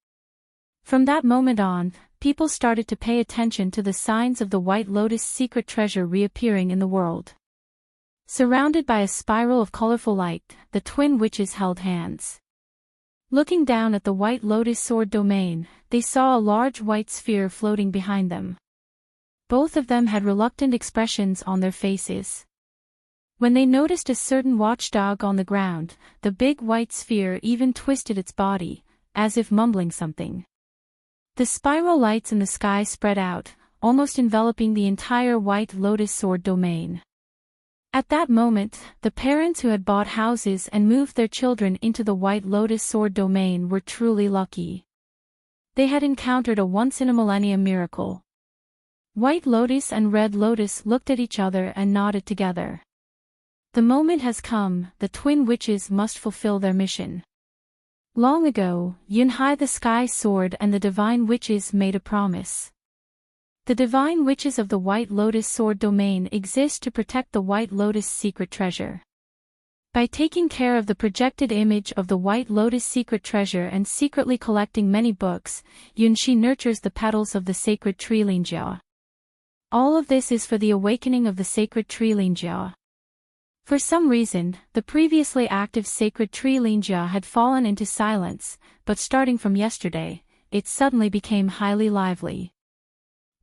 From that moment on, people started to pay attention to the signs of the White Lotus secret treasure reappearing in the world. Surrounded by a spiral of colorful light, the twin witches held hands. Looking down at the White Lotus Sword domain, they saw a large white sphere floating behind them. Both of them had reluctant expressions on their faces. When they noticed a certain watchdog on the ground, the big white sphere even twisted its body, as if mumbling something. The spiral lights in the sky spread out, almost enveloping the entire White Lotus Sword domain. At that moment, the parents who had bought houses and moved their children into the White Lotus Sword domain were truly lucky. They had encountered a once-in-a-millennium miracle. White Lotus and Red Lotus looked at each other and nodded together. The moment has come, the twin witches must fulfill their mission. Long ago, Yunhai the Sky Sword and the Divine Witches made a promise. The Divine Witches of the White Lotus Sword domain exist to protect the White Lotus secret treasure. By taking care of the projected image of the White Lotus secret treasure and secretly collecting many books, Yunshi nurtures the petals of the sacred tree Linjia. All of this is for the awakening of the sacred tree Linjia. For some reason, the previously active sacred tree Linjia had fallen into silence, but starting from yesterday, it suddenly became highly lively.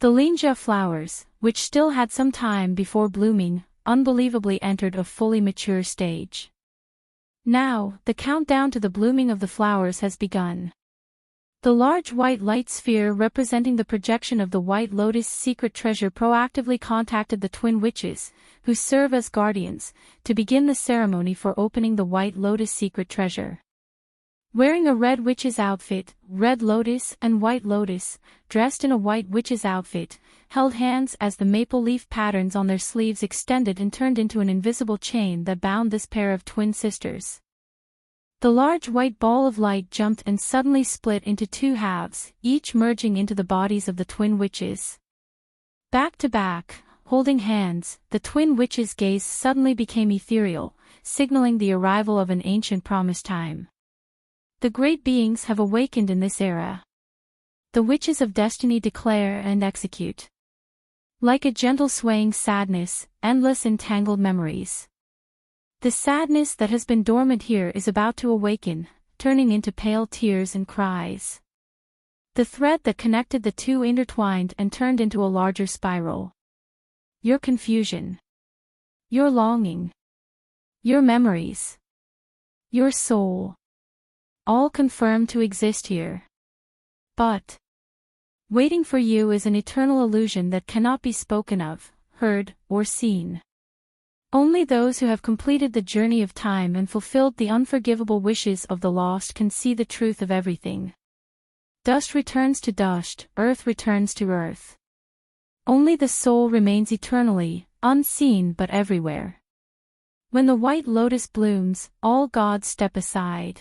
The Linjia flowers, which still had some time before blooming, unbelievably entered a fully mature stage. Now, the countdown to the blooming of the flowers has begun. The large white light sphere representing the projection of the White Lotus secret treasure proactively contacted the twin witches, who serve as guardians, to begin the ceremony for opening the White Lotus secret treasure. Wearing a red witch's outfit, Red Lotus and White Lotus, dressed in a white witch's outfit, held hands as the maple leaf patterns on their sleeves extended and turned into an invisible chain that bound this pair of twin sisters. The large white ball of light jumped and suddenly split into two halves, each merging into the bodies of the twin witches. Back to back, holding hands, the twin witches' gaze suddenly became ethereal, signaling the arrival of an ancient promised time. The great beings have awakened in this era. The witches of destiny declare and execute. Like a gentle swaying sadness, endless entangled memories. The sadness that has been dormant here is about to awaken, turning into pale tears and cries. The thread that connected the two intertwined and turned into a larger spiral. Your confusion. Your longing. Your memories. Your soul. All confirmed to exist here. But waiting for you is an eternal illusion that cannot be spoken of, heard, or seen. Only those who have completed the journey of time and fulfilled the unforgivable wishes of the lost can see the truth of everything. Dust returns to dust, earth returns to earth. Only the soul remains eternally, unseen but everywhere. When the white lotus blooms, all gods step aside.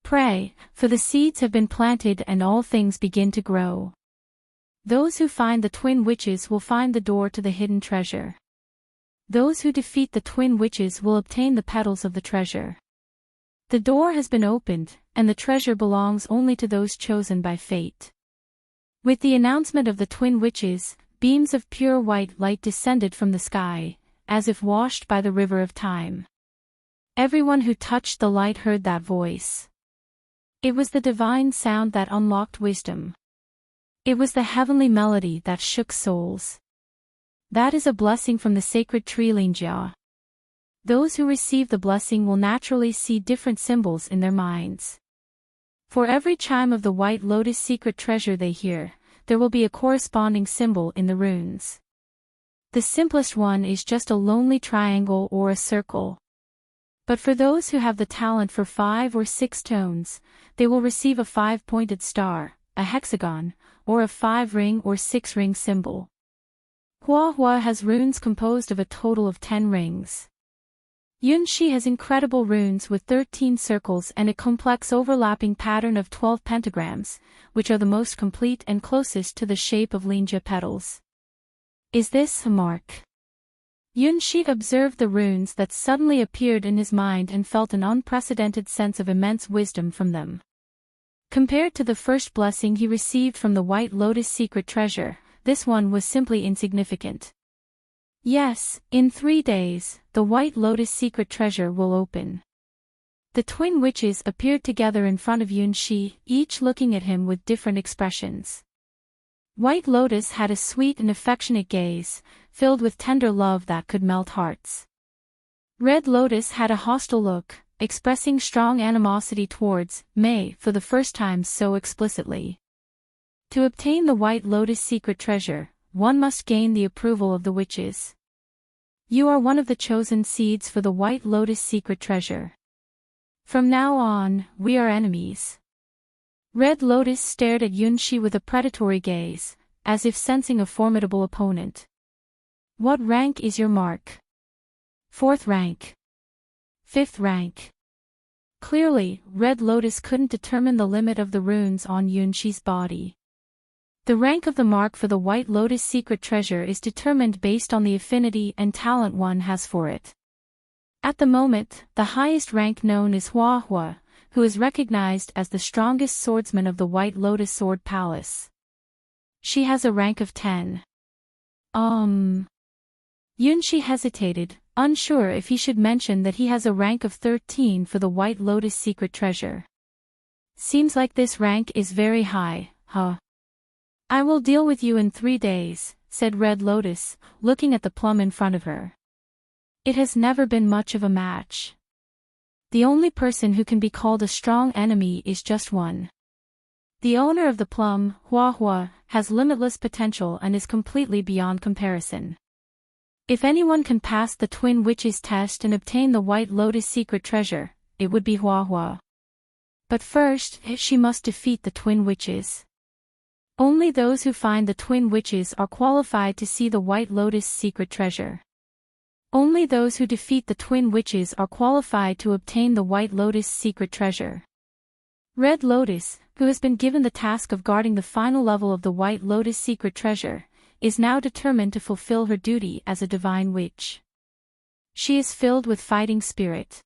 Pray, for the seeds have been planted and all things begin to grow. Those who find the twin witches will find the door to the hidden treasure. Those who defeat the twin witches will obtain the petals of the treasure. The door has been opened, and the treasure belongs only to those chosen by fate. With the announcement of the twin witches, beams of pure white light descended from the sky, as if washed by the river of time. Everyone who touched the light heard that voice. It was the divine sound that unlocked wisdom. It was the heavenly melody that shook souls. That is a blessing from the sacred tree Linjia. Those who receive the blessing will naturally see different symbols in their minds. For every chime of the white lotus secret treasure they hear, there will be a corresponding symbol in the runes. The simplest one is just a lonely triangle or a circle. But for those who have the talent for 5 or 6 tones, they will receive a 5-pointed star, a hexagon, or a 5-ring or 6-ring symbol. Hua Hua has runes composed of a total of 10 rings. Yunshi has incredible runes with 13 circles and a complex overlapping pattern of 12 pentagrams, which are the most complete and closest to the shape of linja petals. Is this a mark? Yunshi observed the runes that suddenly appeared in his mind and felt an unprecedented sense of immense wisdom from them. Compared to the first blessing he received from the White Lotus secret treasure, this one was simply insignificant. Yes, in 3 days, the White Lotus secret treasure will open. The twin witches appeared together in front of Yunshi, each looking at him with different expressions. White Lotus had a sweet and affectionate gaze, filled with tender love that could melt hearts. Red Lotus had a hostile look, expressing strong animosity towards May for the first time so explicitly. To obtain the White Lotus secret treasure, one must gain the approval of the witches. You are one of the chosen seeds for the White Lotus secret treasure. From now on, we are enemies. Red Lotus stared at Yunshi with a predatory gaze, as if sensing a formidable opponent. What rank is your mark? 4th rank. 5th rank. Clearly, Red Lotus couldn't determine the limit of the runes on Yunshi's body. The rank of the mark for the White Lotus secret treasure is determined based on the affinity and talent one has for it. At the moment, the highest rank known is Hua Hua, who is recognized as the strongest swordsman of the White Lotus Sword Palace. She has a rank of 10. Yunshi hesitated, unsure if he should mention that he has a rank of 13 for the White Lotus secret treasure. Seems like this rank is very high, huh? I will deal with you in 3 days, said Red Lotus, looking at the plum in front of her. It has never been much of a match. The only person who can be called a strong enemy is just one. The owner of the plum, Hua Hua, has limitless potential and is completely beyond comparison. If anyone can pass the Twin Witches test and obtain the White Lotus secret treasure, it would be Hua Hua. But first, she must defeat the Twin Witches. Only those who find the Twin Witches are qualified to see the White Lotus secret treasure. Only those who defeat the Twin Witches are qualified to obtain the White Lotus secret treasure. Red Lotus, who has been given the task of guarding the final level of the White Lotus secret treasure, is now determined to fulfill her duty as a divine witch. She is filled with fighting spirit.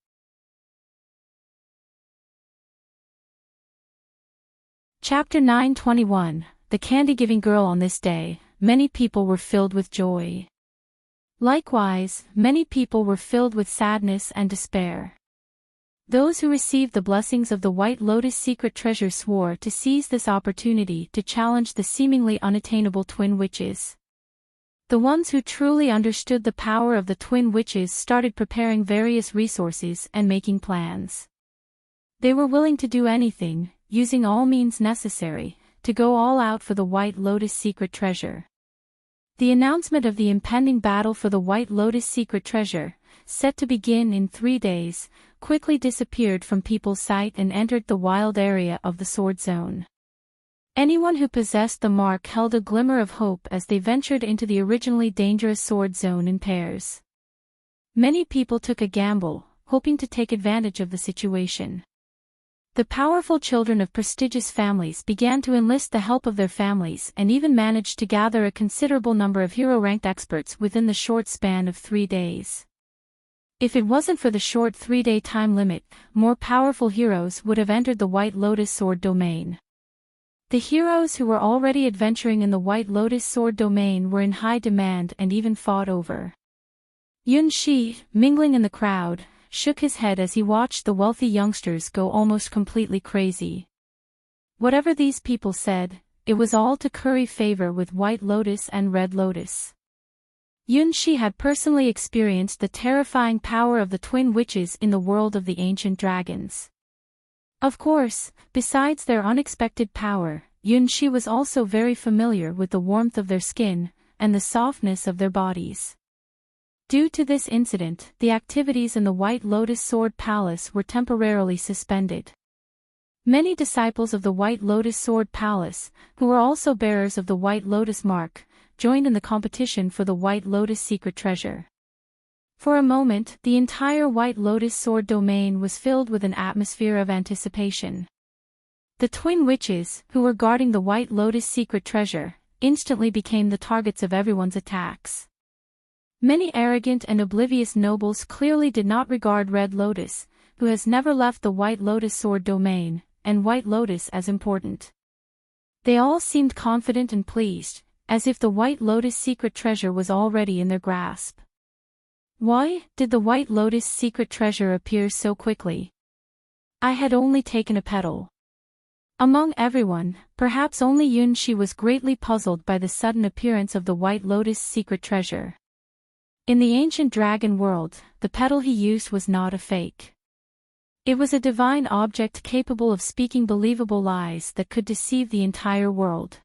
Chapter 9:21. The candy-giving girl. On this day, many people were filled with joy. Likewise, many people were filled with sadness and despair. Those who received the blessings of the White Lotus secret treasure swore to seize this opportunity to challenge the seemingly unattainable Twin Witches. The ones who truly understood the power of the Twin Witches started preparing various resources and making plans. They were willing to do anything, using all means necessary, to go all out for the White Lotus secret treasure. The announcement of the impending battle for the White Lotus secret treasure, set to begin in 3 days, quickly disappeared from people's sight and entered the wild area of the Sword Zone. Anyone who possessed the mark held a glimmer of hope as they ventured into the originally dangerous Sword Zone in pairs. Many people took a gamble, hoping to take advantage of the situation. The powerful children of prestigious families began to enlist the help of their families and even managed to gather a considerable number of hero-ranked experts within the short span of 3 days. If it wasn't for the short 3-day time limit, more powerful heroes would have entered the White Lotus Sword domain. The heroes who were already adventuring in the White Lotus Sword domain were in high demand and even fought over. Yunshi, mingling in the crowd, shook his head as he watched the wealthy youngsters go almost completely crazy. Whatever these people said, it was all to curry favor with White Lotus and Red Lotus. Yunshi had personally experienced the terrifying power of the Twin Witches in the world of the ancient dragons. Of course, besides their unexpected power, Yunshi was also very familiar with the warmth of their skin, and the softness of their bodies. Due to this incident, the activities in the White Lotus Sword Palace were temporarily suspended. Many disciples of the White Lotus Sword Palace, who were also bearers of the White Lotus mark, joined in the competition for the White Lotus secret treasure. For a moment, the entire White Lotus Sword domain was filled with an atmosphere of anticipation. The twin witches, who were guarding the White Lotus secret treasure, instantly became the targets of everyone's attacks. Many arrogant and oblivious nobles clearly did not regard Red Lotus, who has never left the White Lotus Sword domain, and White Lotus as important. They all seemed confident and pleased, as if the White Lotus secret treasure was already in their grasp. Why did the White Lotus secret treasure appear so quickly? I had only taken a petal. Among everyone, perhaps only Yunshi was greatly puzzled by the sudden appearance of the White Lotus secret treasure. In the ancient dragon world, the petal he used was not a fake. It was a divine object capable of speaking believable lies that could deceive the entire world.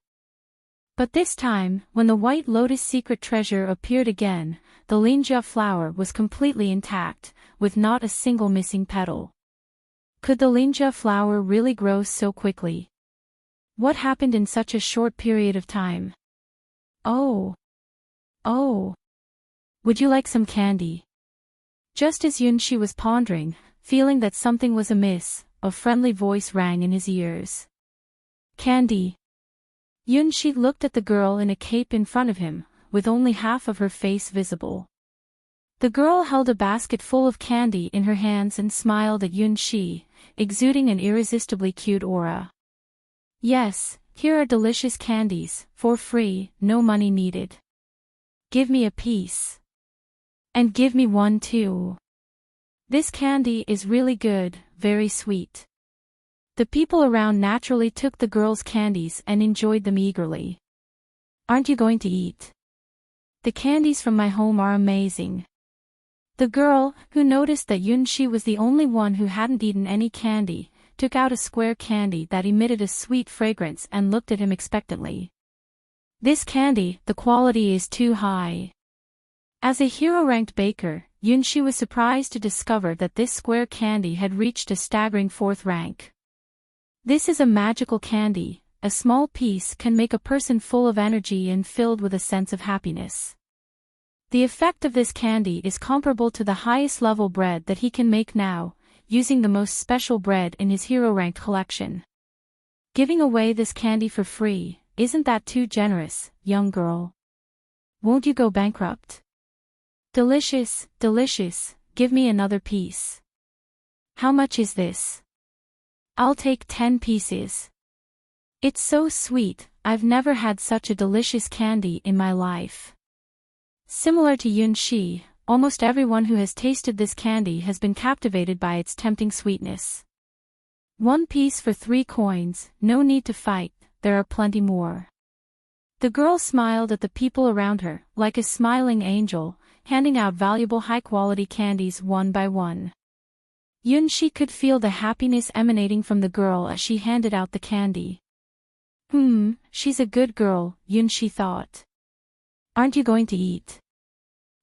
But this time, when the White Lotus secret treasure appeared again, the Linjia flower was completely intact, with not a single missing petal. Could the Linjia flower really grow so quickly? What happened in such a short period of time? Oh! Would you like some candy? Just as Yunshi was pondering, feeling that something was amiss, a friendly voice rang in his ears. Candy. Yunshi looked at the girl in a cape in front of him, with only half of her face visible. The girl held a basket full of candy in her hands and smiled at Yunshi, exuding an irresistibly cute aura. Yes, here are delicious candies, for free, no money needed. Give me a piece. And give me one too. This candy is really good, very sweet. The people around naturally took the girl's candies and enjoyed them eagerly. Aren't you going to eat? The candies from my home are amazing. The girl, who noticed that Yunshi was the only one who hadn't eaten any candy, took out a square candy that emitted a sweet fragrance and looked at him expectantly. This candy, the quality is too high. As a hero-ranked baker, Yunshi was surprised to discover that this square candy had reached a staggering 4th rank. This is a magical candy. A small piece can make a person full of energy and filled with a sense of happiness. The effect of this candy is comparable to the highest level bread that he can make now, using the most special bread in his hero-ranked collection. Giving away this candy for free, isn't that too generous, young girl? Won't you go bankrupt? Delicious, delicious, give me another piece. How much is this? I'll take 10 pieces. It's so sweet, I've never had such a delicious candy in my life. Similar to Yunshi, almost everyone who has tasted this candy has been captivated by its tempting sweetness. 1 piece for 3 coins, no need to fight, there are plenty more. The girl smiled at the people around her, like a smiling angel, handing out valuable high-quality candies one by one. Yunshi could feel the happiness emanating from the girl as she handed out the candy. She's a good girl, Yunshi thought. Aren't you going to eat?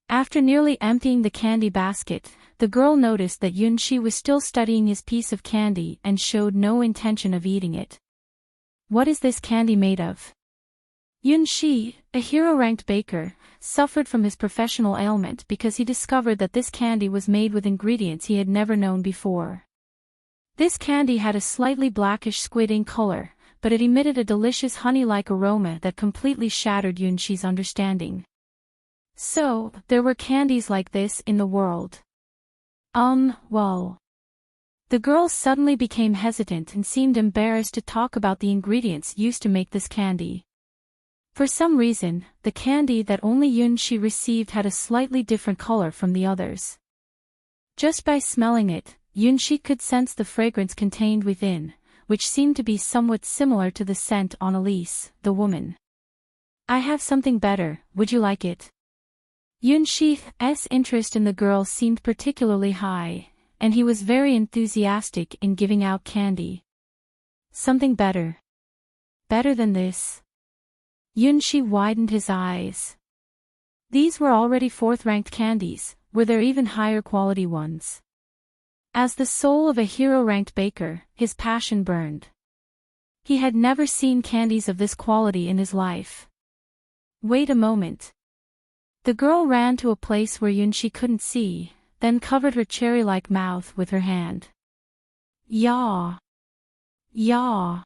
After nearly emptying the candy basket, the girl noticed that Yunshi was still studying his piece of candy and showed no intention of eating it. What is this candy made of? Yunshi, a hero-ranked baker, suffered from his professional ailment because he discovered that this candy was made with ingredients he had never known before. This candy had a slightly blackish squid ink color, but it emitted a delicious honey-like aroma that completely shattered Yunshi's understanding. So, there were candies like this in the world. Well. The girl suddenly became hesitant and seemed embarrassed to talk about the ingredients used to make this candy. For some reason, the candy that only Yunshi received had a slightly different color from the others. Just by smelling it, Yunshi could sense the fragrance contained within, which seemed to be somewhat similar to the scent on Elise, the woman. I have something better, would you like it? Yunshi's interest in the girl seemed particularly high, and he was very enthusiastic in giving out candy. Something better. Better than this? Yunshi widened his eyes. These were already 4th-ranked candies, were there even higher quality ones? As the soul of a hero-ranked baker, his passion burned. He had never seen candies of this quality in his life. Wait a moment. The girl ran to a place where Yunshi couldn't see, then covered her cherry-like mouth with her hand. Yaw. Yaw.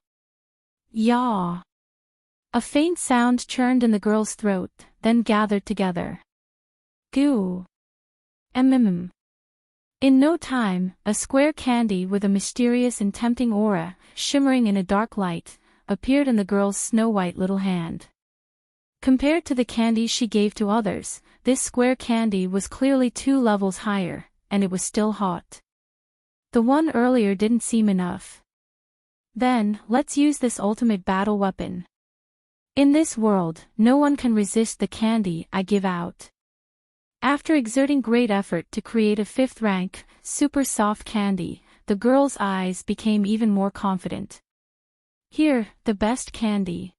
Yaw. A faint sound churned in the girl's throat, then gathered together. Goo. Mm. In no time, a square candy with a mysterious and tempting aura, shimmering in a dark light, appeared in the girl's snow-white little hand. Compared to the candies she gave to others, this square candy was clearly 2 levels higher, and it was still hot. The one earlier didn't seem enough. Then, let's use this ultimate battle weapon. In this world, no one can resist the candy I give out. After exerting great effort to create a 5th rank, super soft candy, the girl's eyes became even more confident. Here, the best candy.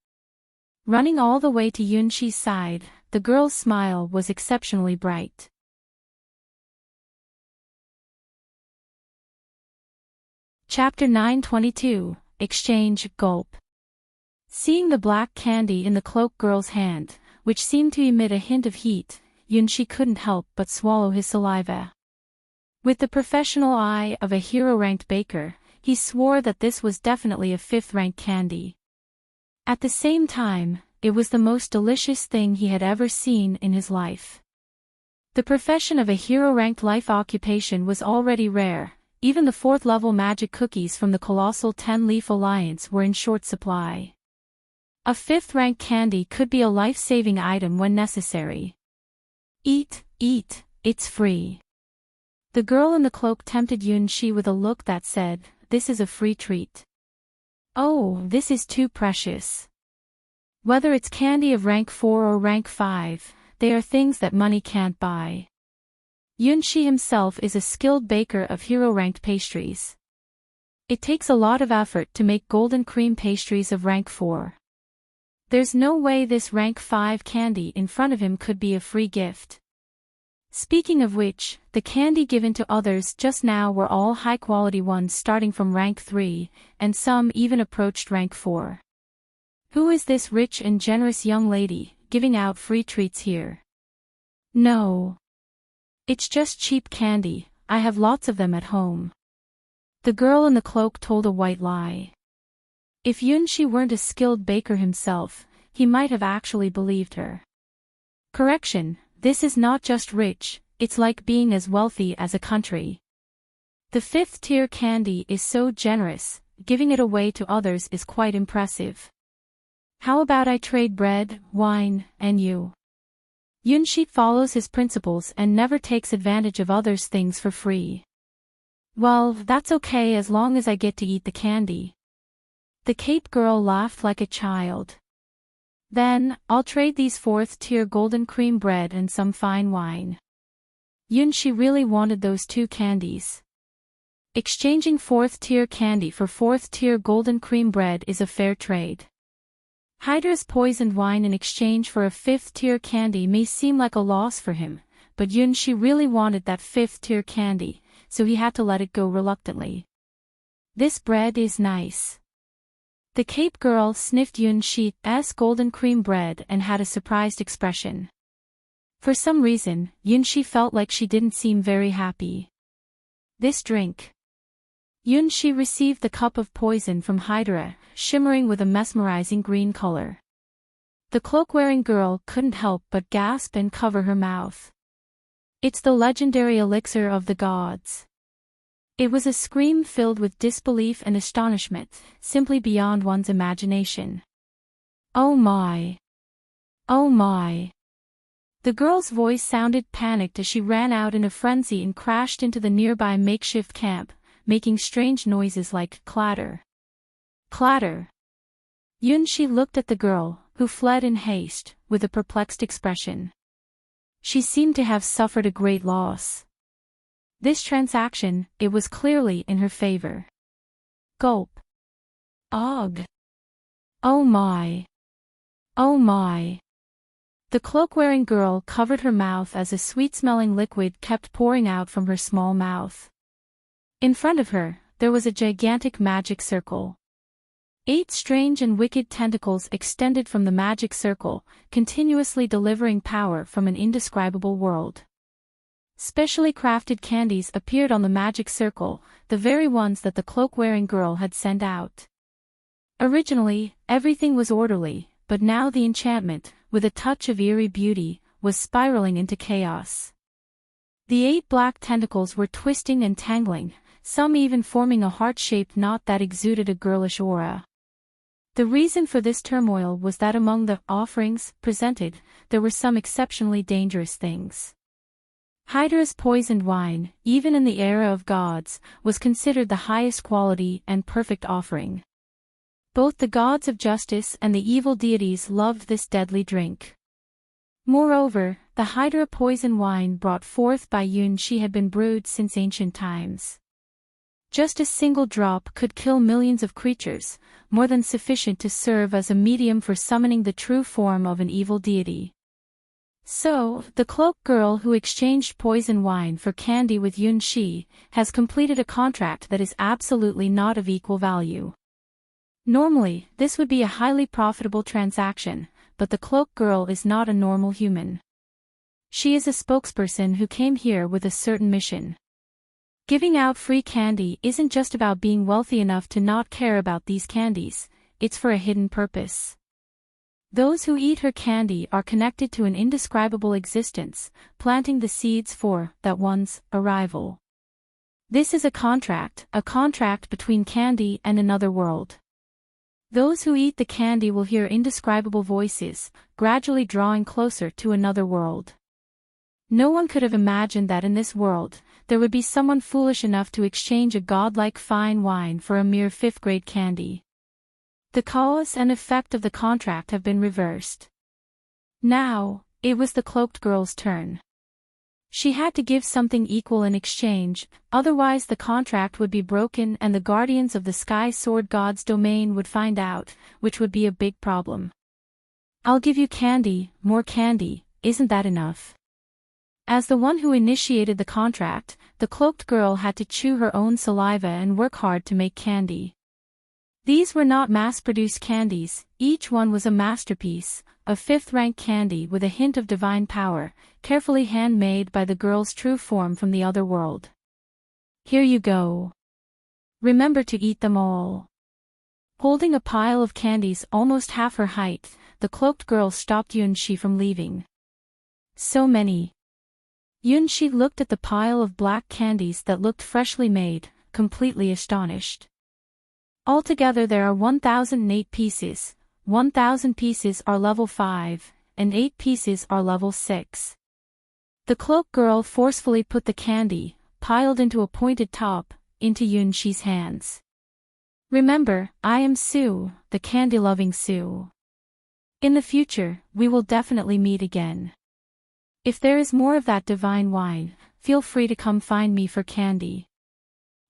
Running all the way to Yunshi's side, the girl's smile was exceptionally bright. Chapter 922, Exchange, Gulp. Seeing the black candy in the cloak girl's hand, which seemed to emit a hint of heat, Yunshi couldn't help but swallow his saliva. With the professional eye of a hero-ranked baker, he swore that this was definitely a 5th-rank candy. At the same time, it was the most delicious thing he had ever seen in his life. The profession of a hero-ranked life occupation was already rare, even the 4th-level magic cookies from the colossal 10-leaf alliance were in short supply. A 5th-rank candy could be a life-saving item when necessary. Eat, eat, it's free. The girl in the cloak tempted Yunshi with a look that said, "This is a free treat." Oh, this is too precious. Whether it's candy of rank 4 or rank 5, they are things that money can't buy. Yunshi himself is a skilled baker of hero-ranked pastries. It takes a lot of effort to make golden cream pastries of rank 4. There's no way this rank 5 candy in front of him could be a free gift. Speaking of which, the candy given to others just now were all high-quality ones starting from rank 3, and some even approached rank 4. Who is this rich and generous young lady, giving out free treats here? No. It's just cheap candy, I have lots of them at home. The girl in the cloak told a white lie. If Yunshi weren't a skilled baker himself, he might have actually believed her. Correction. This is not just rich, it's like being as wealthy as a country. The 5th-tier candy is so generous, giving it away to others is quite impressive. How about I trade bread, wine, and you? Yunshi follows his principles and never takes advantage of others' things for free. Well, that's okay as long as I get to eat the candy. The cape girl laughed like a child. Then, I'll trade these 4th-tier golden cream bread and some fine wine. Yunshi really wanted those 2 candies. Exchanging 4th-tier candy for 4th-tier golden cream bread is a fair trade. Hydra's poisoned wine in exchange for a 5th-tier candy may seem like a loss for him, but Yunshi really wanted that 5th-tier candy, so he had to let it go reluctantly. This bread is nice. The cape girl sniffed Yunshi's golden cream bread and had a surprised expression. For some reason, Yunshi felt like she didn't seem very happy. This drink. Yunshi received the cup of poison from Hydra, shimmering with a mesmerizing green color. The cloak-wearing girl couldn't help but gasp and cover her mouth. It's the legendary elixir of the gods. It was a scream filled with disbelief and astonishment, simply beyond one's imagination. Oh my! Oh my! The girl's voice sounded panicked as she ran out in a frenzy and crashed into the nearby makeshift camp, making strange noises like clatter. Clatter! Yunshi looked at the girl, who fled in haste, with a perplexed expression. She seemed to have suffered a great loss. This transaction, it was clearly in her favor. Gulp. Ugh. Oh my. Oh my. The cloak-wearing girl covered her mouth as a sweet-smelling liquid kept pouring out from her small mouth. In front of her, there was a gigantic magic circle. 8 strange and wicked tentacles extended from the magic circle, continuously delivering power from an indescribable world. Specially crafted candies appeared on the magic circle, the very ones that the cloak-wearing girl had sent out. Originally, everything was orderly, but now the enchantment, with a touch of eerie beauty, was spiraling into chaos. The 8 black tentacles were twisting and tangling, some even forming a heart-shaped knot that exuded a girlish aura. The reason for this turmoil was that among the offerings presented, there were some exceptionally dangerous things. Hydra's poisoned wine, even in the era of gods, was considered the highest quality and perfect offering. Both the gods of justice and the evil deities loved this deadly drink. Moreover, the Hydra poison wine brought forth by Yun-Shi had been brewed since ancient times. Just a single drop could kill millions of creatures, more than sufficient to serve as a medium for summoning the true form of an evil deity. So, the cloaked girl who exchanged poison wine for candy with Yun-Shi has completed a contract that is absolutely not of equal value. Normally, this would be a highly profitable transaction, but the cloaked girl is not a normal human. She is a spokesperson who came here with a certain mission. Giving out free candy isn't just about being wealthy enough to not care about these candies, it's for a hidden purpose. Those who eat her candy are connected to an indescribable existence, planting the seeds for that one's arrival. This is a contract between candy and another world. Those who eat the candy will hear indescribable voices, gradually drawing closer to another world. No one could have imagined that in this world, there would be someone foolish enough to exchange a godlike fine wine for a mere 5th-grade candy. The cause and effect of the contract have been reversed. Now, it was the cloaked girl's turn. She had to give something equal in exchange, otherwise the contract would be broken and the guardians of the Sky Sword God's domain would find out, which would be a big problem. I'll give you candy, more candy, isn't that enough? As the one who initiated the contract, the cloaked girl had to chew her own saliva and work hard to make candy. These were not mass-produced candies, each one was a masterpiece, a 5th-rank candy with a hint of divine power, carefully handmade by the girl's true form from the other world. Here you go. Remember to eat them all. Holding a pile of candies almost half her height, the cloaked girl stopped Yun-Shi from leaving. So many. Yun-Shi looked at the pile of black candies that looked freshly made, completely astonished. Altogether there are 1,008 pieces, 1,000 pieces are level 5, and 8 pieces are level 6. The cloaked girl forcefully put the candy, piled into a pointed top, into Yun-Shi's hands. Remember, I am Sue, the candy-loving Sue. In the future, we will definitely meet again. If there is more of that divine wine, feel free to come find me for candy.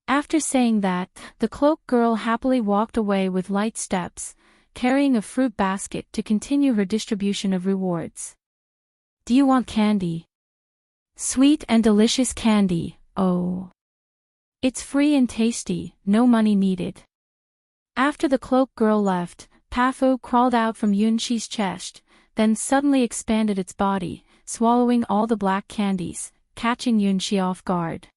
After saying that, the cloaked girl happily walked away with light steps, carrying a fruit basket to continue her distribution of rewards. Do you want candy? Sweet and delicious candy, oh. It's free and tasty, no money needed. After the cloaked girl left, Pafu crawled out from Yun-Shi's chest, then suddenly expanded its body, swallowing all the black candies, catching Yun-Shi off guard.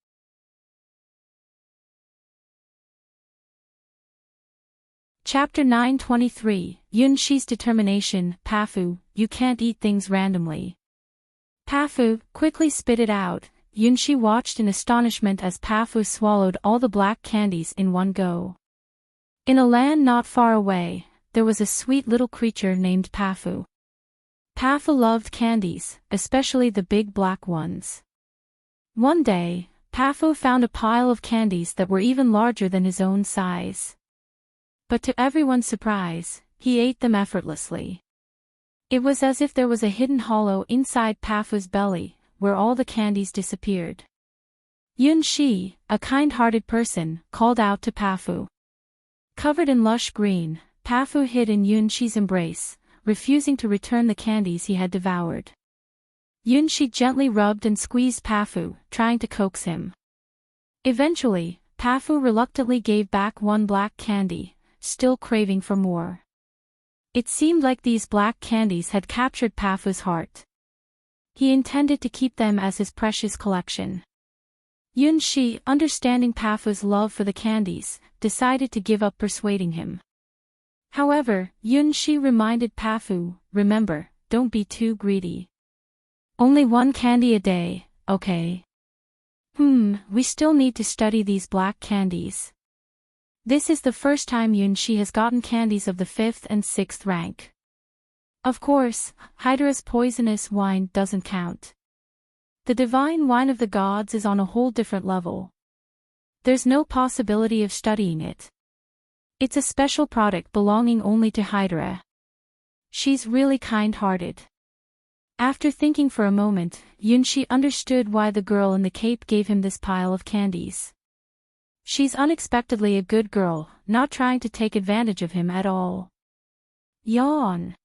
Chapter 923, Yun-Shi's determination. Pafu, you can't eat things randomly. Pafu quickly spit it out. Yun-Shi watched in astonishment as Pafu swallowed all the black candies in one go. In a land not far away, there was a sweet little creature named Pafu. Pafu loved candies, especially the big black ones. One day, Pafu found a pile of candies that were even larger than his own size. But to everyone's surprise, he ate them effortlessly. It was as if there was a hidden hollow inside Pafu's belly, where all the candies disappeared. Yun-Shi, a kind-hearted person, called out to Pafu. Covered in lush green, Pafu hid in Yun-Shi's embrace, refusing to return the candies he had devoured. Yun-Shi gently rubbed and squeezed Pafu, trying to coax him. Eventually, Pafu reluctantly gave back one black candy, still craving for more. It seemed like these black candies had captured Pafu's heart. He intended to keep them as his precious collection. Yunshi, understanding Pafu's love for the candies, decided to give up persuading him. However, Yunshi reminded Pafu, remember, don't be too greedy. Only one candy a day, okay? We still need to study these black candies. This is the first time Yunshi has gotten candies of the 5th and 6th rank. Of course, Hydra's poisonous wine doesn't count. The divine wine of the gods is on a whole different level. There's no possibility of studying it. It's a special product belonging only to Hydra. She's really kind-hearted. After thinking for a moment, Yunshi understood why the girl in the cape gave him this pile of candies. She's unexpectedly a good girl, not trying to take advantage of him at all. Yawn.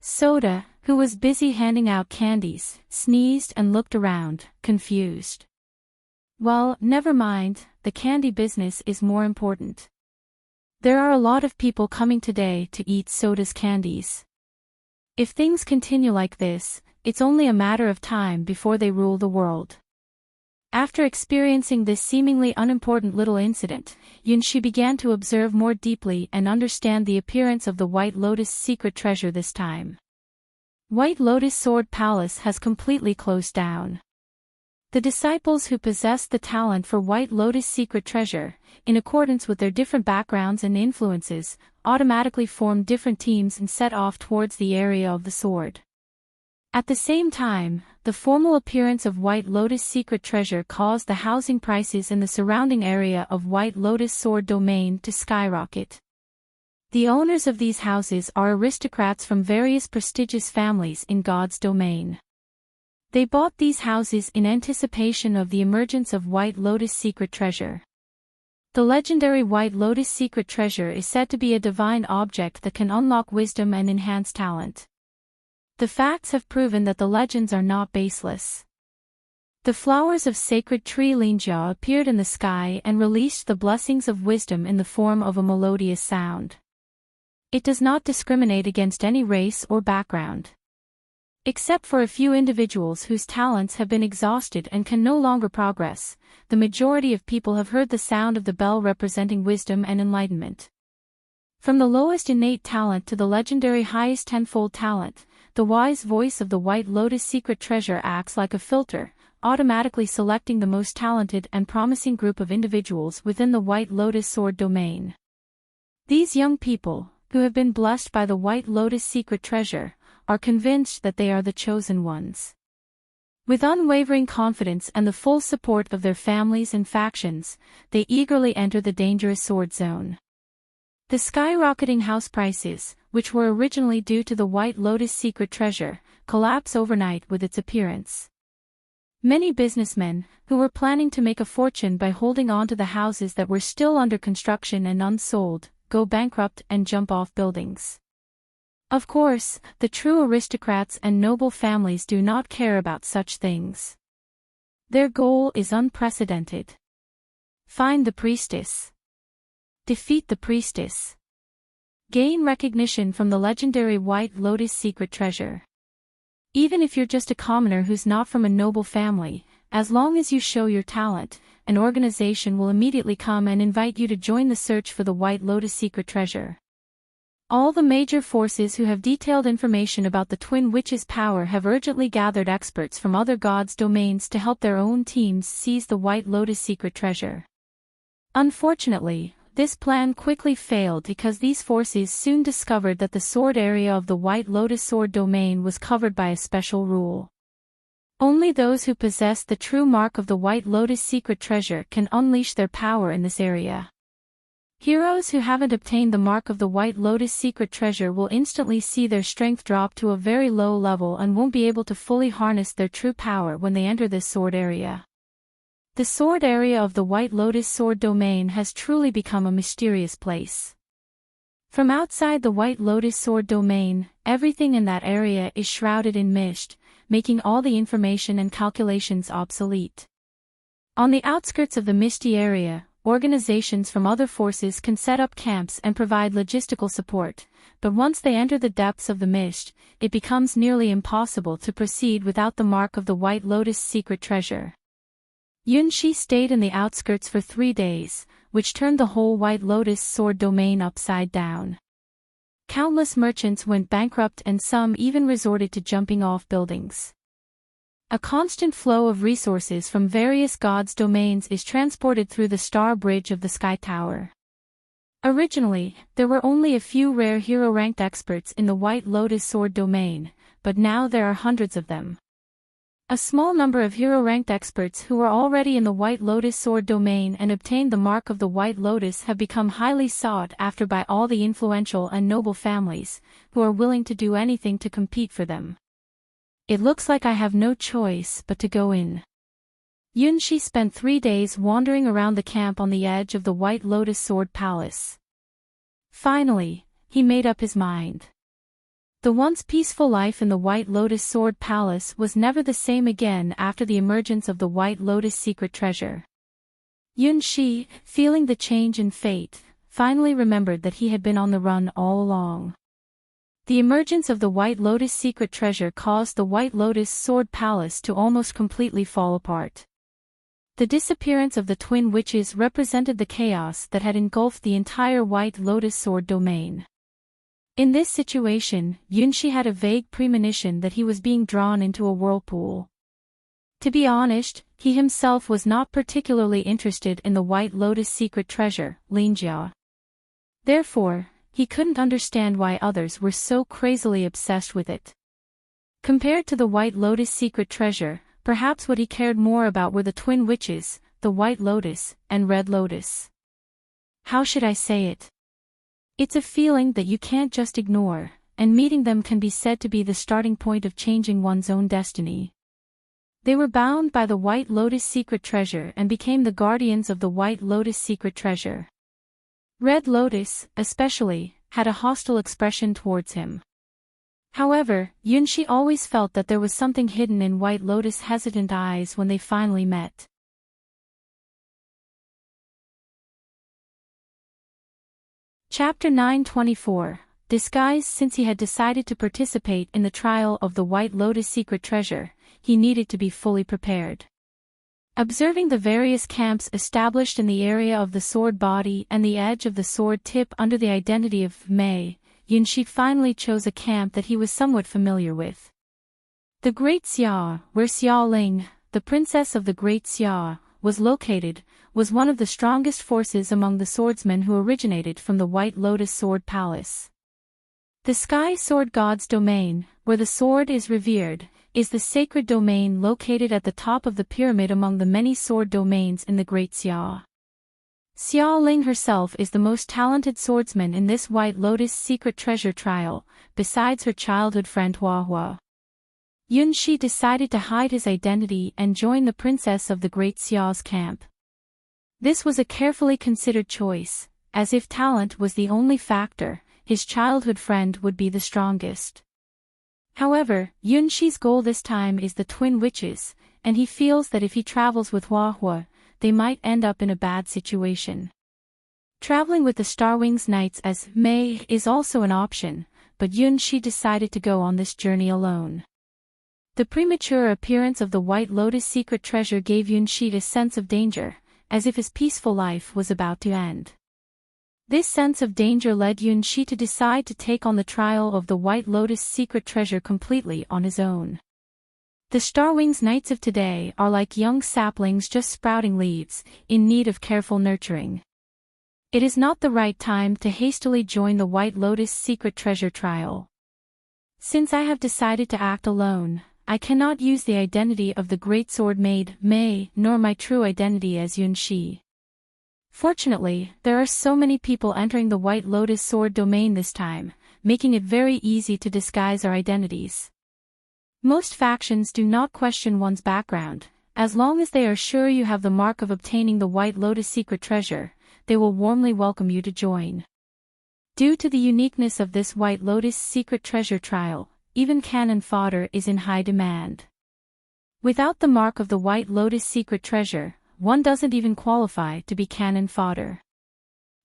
Soda, who was busy handing out candies, sneezed and looked around, confused. Well, never mind, the candy business is more important. There are a lot of people coming today to eat Soda's candies. If things continue like this, it's only a matter of time before they rule the world. After experiencing this seemingly unimportant little incident, Yunshi began to observe more deeply and understand the appearance of the White Lotus secret treasure this time. White Lotus Sword Palace has completely closed down. The disciples who possessed the talent for White Lotus secret treasure, in accordance with their different backgrounds and influences, automatically formed different teams and set off towards the area of the sword. At the same time, the formal appearance of White Lotus secret treasure caused the housing prices in the surrounding area of White Lotus Sword Domain to skyrocket. The owners of these houses are aristocrats from various prestigious families in God's domain. They bought these houses in anticipation of the emergence of White Lotus secret treasure. The legendary White Lotus secret treasure is said to be a divine object that can unlock wisdom and enhance talent. The facts have proven that the legends are not baseless. The flowers of sacred tree Linjia appeared in the sky and released the blessings of wisdom in the form of a melodious sound. It does not discriminate against any race or background. Except for a few individuals whose talents have been exhausted and can no longer progress, the majority of people have heard the sound of the bell representing wisdom and enlightenment. From the lowest innate talent to the legendary highest tenfold talent, the wise voice of the White Lotus secret treasure acts like a filter, automatically selecting the most talented and promising group of individuals within the White Lotus sword domain. These young people, who have been blessed by the White Lotus secret treasure, are convinced that they are the chosen ones. With unwavering confidence and the full support of their families and factions, they eagerly enter the dangerous sword zone. The skyrocketing house prices, which were originally due to the White Lotus secret treasure, collapse overnight with its appearance. Many businessmen, who were planning to make a fortune by holding on to the houses that were still under construction and unsold, go bankrupt and jump off buildings. Of course, the true aristocrats and noble families do not care about such things. Their goal is unprecedented. Find the priestess. Defeat the priestess. Gain recognition from the legendary White Lotus secret treasure. Even if you're just a commoner who's not from a noble family, as long as you show your talent, an organization will immediately come and invite you to join the search for the White Lotus secret treasure. All the major forces who have detailed information about the Twin Witches' power have urgently gathered experts from other gods' domains to help their own teams seize the White Lotus secret treasure. Unfortunately, this plan quickly failed because these forces soon discovered that the sword area of the White Lotus sword domain was covered by a special rule. Only those who possess the true mark of the White Lotus secret treasure can unleash their power in this area. Heroes who haven't obtained the mark of the White Lotus secret treasure will instantly see their strength drop to a very low level and won't be able to fully harness their true power when they enter this sword area. The sword area of the White Lotus sword domain has truly become a mysterious place. From outside the White Lotus sword domain, everything in that area is shrouded in mist, making all the information and calculations obsolete. On the outskirts of the misty area, organizations from other forces can set up camps and provide logistical support, but once they enter the depths of the mist, it becomes nearly impossible to proceed without the mark of the White Lotus secret treasure. Yunxi stayed in the outskirts for 3 days, which turned the whole White Lotus sword domain upside down. Countless merchants went bankrupt and some even resorted to jumping off buildings. A constant flow of resources from various gods' domains is transported through the Star Bridge of the Sky Tower. Originally, there were only a few rare hero-ranked experts in the White Lotus sword domain, but now there are hundreds of them. A small number of hero-ranked experts who are already in the White Lotus sword domain and obtained the mark of the White Lotus have become highly sought after by all the influential and noble families, who are willing to do anything to compete for them. It looks like I have no choice but to go in. Yunxi spent 3 days wandering around the camp on the edge of the White Lotus Sword Palace. Finally, he made up his mind. The once peaceful life in the White Lotus Sword Palace was never the same again after the emergence of the White Lotus secret treasure. Yunxi, feeling the change in fate, finally remembered that he had been on the run all along. The emergence of the White Lotus secret treasure caused the White Lotus Sword Palace to almost completely fall apart. The disappearance of the twin witches represented the chaos that had engulfed the entire White Lotus sword domain. In this situation, Yunxi had a vague premonition that he was being drawn into a whirlpool. To be honest, he himself was not particularly interested in the White Lotus secret treasure, Linjia. Therefore, he couldn't understand why others were so crazily obsessed with it. Compared to the White Lotus secret treasure, perhaps what he cared more about were the twin witches, the White Lotus, and Red Lotus. How should I say it? It's a feeling that you can't just ignore, and meeting them can be said to be the starting point of changing one's own destiny. They were bound by the White Lotus secret treasure and became the guardians of the White Lotus secret treasure. Red Lotus, especially, had a hostile expression towards him. However, Yunxi always felt that there was something hidden in White Lotus' hesitant eyes when they finally met. Chapter 924, Disguise. Since he had decided to participate in the trial of the White Lotus secret treasure, he needed to be fully prepared. Observing the various camps established in the area of the sword body and the edge of the sword tip under the identity of Mei, Yunxi finally chose a camp that he was somewhat familiar with. The Great Xia, where Xia Ling, the princess of the Great Xia, was located, was one of the strongest forces among the swordsmen who originated from the White Lotus Sword Palace. The Sky Sword God's domain, where the sword is revered, is the sacred domain located at the top of the pyramid among the many sword domains in the Great Xia. Xia Ling herself is the most talented swordsman in this White Lotus secret treasure trial, besides her childhood friend Huahua. Yunxi decided to hide his identity and join the princess of the Great Xia's camp. This was a carefully considered choice, as if talent was the only factor, his childhood friend would be the strongest. However, Yunxi's goal this time is the twin witches, and he feels that if he travels with Huahua, they might end up in a bad situation. Traveling with the Starwings Knights as Mei is also an option, but Yunxi decided to go on this journey alone. The premature appearance of the White Lotus secret treasure gave Yunxi a sense of danger, as if his peaceful life was about to end. This sense of danger led Yunxi to decide to take on the trial of the White Lotus secret treasure completely on his own. The Starwings Knights of today are like young saplings just sprouting leaves, in need of careful nurturing. It is not the right time to hastily join the White Lotus secret treasure trial. Since I have decided to act alone, I cannot use the identity of the Great Sword Maid, Mei, nor my true identity as Yunxi. Fortunately, there are so many people entering the White Lotus sword domain this time, making it very easy to disguise our identities. Most factions do not question one's background. As long as they are sure you have the mark of obtaining the White Lotus secret treasure, they will warmly welcome you to join. Due to the uniqueness of this White Lotus secret treasure trial, even cannon fodder is in high demand. Without the mark of the White Lotus secret treasure, one doesn't even qualify to be cannon fodder.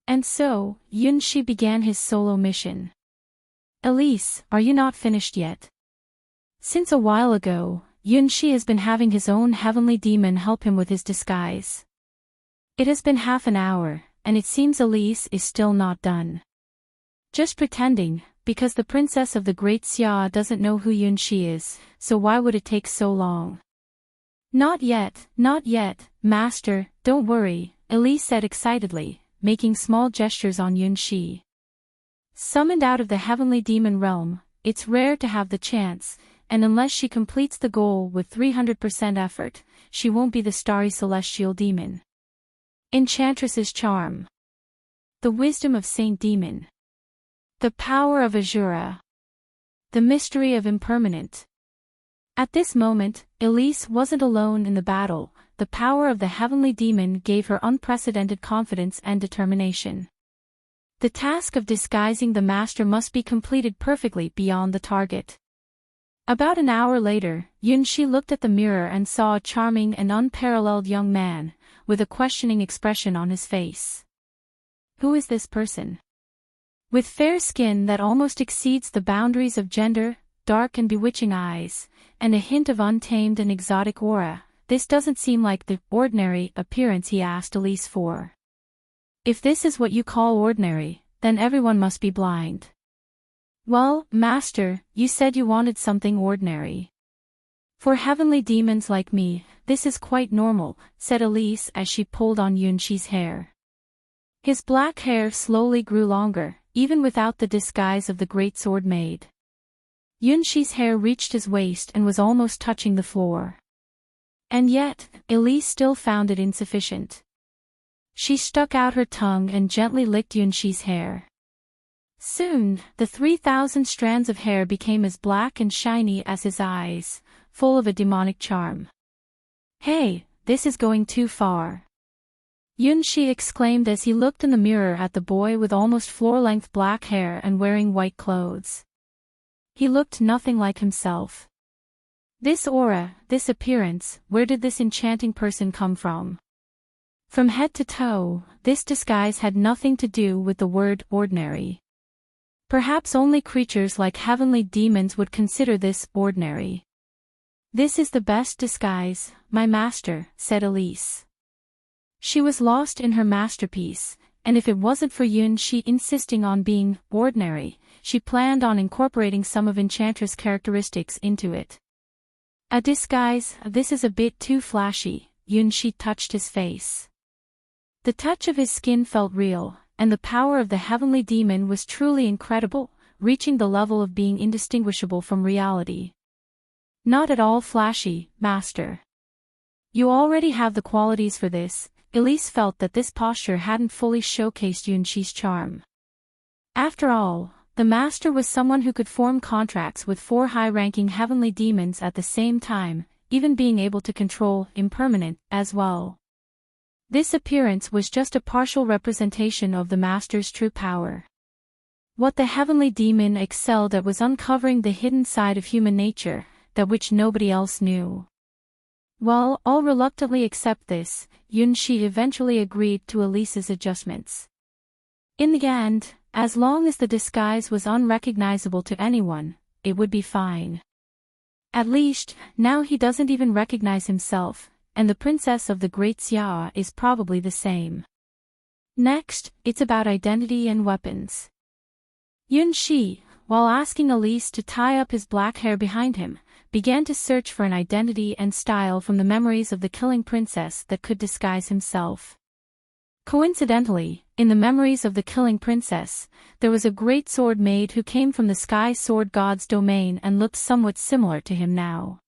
And so, Yunshi began his solo mission. Elise, are you not finished yet? Since a while ago, Yunshi has been having his own heavenly demon help him with his disguise. It has been half an hour, and it seems Elise is still not done. Just pretending, because the princess of the Great Xia doesn't know who Yunshi is, so why would it take so long? Not yet, master, don't worry, Elise said excitedly, making small gestures on Yunshi. Summoned out of the heavenly demon realm, it's rare to have the chance, and unless she completes the goal with 300% effort, she won't be the starry celestial demon. Enchantress's charm. The wisdom of Saint Demon. The power of Azura. The mystery of impermanent. At this moment, Elise wasn't alone in the battle. The power of the heavenly demon gave her unprecedented confidence and determination. The task of disguising the master must be completed perfectly beyond the target. About an hour later, Yunshi looked at the mirror and saw a charming and unparalleled young man, with a questioning expression on his face. Who is this person? With fair skin that almost exceeds the boundaries of gender, dark and bewitching eyes, and a hint of untamed and exotic aura, this doesn't seem like the ordinary appearance he asked Elise for. If this is what you call ordinary, then everyone must be blind. Well, master, you said you wanted something ordinary. For heavenly demons like me, this is quite normal, said Elise as she pulled on Yunshi's hair. His black hair slowly grew longer, even without the disguise of the great sword maid. Yunshi's hair reached his waist and was almost touching the floor. And yet, Elise still found it insufficient. She stuck out her tongue and gently licked Yunshi's hair. Soon, the 3,000 strands of hair became as black and shiny as his eyes, full of a demonic charm. Hey, this is going too far. Yunshi exclaimed as he looked in the mirror at the boy with almost floor-length black hair and wearing white clothes. He looked nothing like himself. This aura, this appearance, where did this enchanting person come from? From head to toe, this disguise had nothing to do with the word ordinary. Perhaps only creatures like heavenly demons would consider this ordinary. This is the best disguise, my master, said Elise. She was lost in her masterpiece, and if it wasn't for Yunshi insisting on being ordinary, she planned on incorporating some of Enchantress' characteristics into it. A disguise, this is a bit too flashy, Yunshi touched his face. The touch of his skin felt real, and the power of the heavenly demon was truly incredible, reaching the level of being indistinguishable from reality. Not at all flashy, master. You already have the qualities for this. Elise felt that this posture hadn't fully showcased Yunshi's charm. After all, the master was someone who could form contracts with 4 high-ranking heavenly demons at the same time, even being able to control impermanent as well. This appearance was just a partial representation of the master's true power. What the heavenly demon excelled at was uncovering the hidden side of human nature, that which nobody else knew. Well, all reluctantly accept this, Yunshi eventually agreed to Elise's adjustments. In the end, as long as the disguise was unrecognizable to anyone, it would be fine. At least, now he doesn't even recognize himself, and the princess of the Great Xia is probably the same. Next, it's about identity and weapons. Yunshi, while asking Elise to tie up his black hair behind him, began to search for an identity and style from the memories of the killing princess that could disguise himself. Coincidentally, in the memories of the killing princess, there was a great sword maid who came from the sky sword god's domain and looked somewhat similar to him now.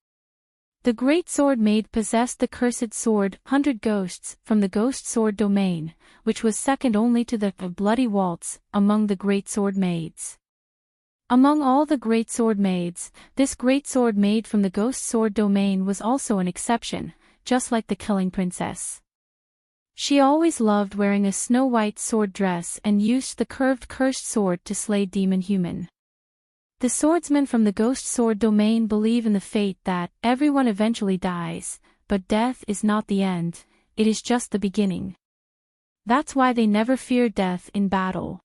The great sword maid possessed the cursed sword, 100 Ghosts, from the ghost sword domain, which was second only to the bloody waltz among the great sword maids. Among all the great sword maids, this great sword maid from the ghost sword domain was also an exception, just like the killing princess. She always loved wearing a snow-white sword dress and used the curved cursed sword to slay demon human. The swordsmen from the ghost sword domain believe in the fate that everyone eventually dies, but death is not the end, it is just the beginning. That's why they never fear death in battle.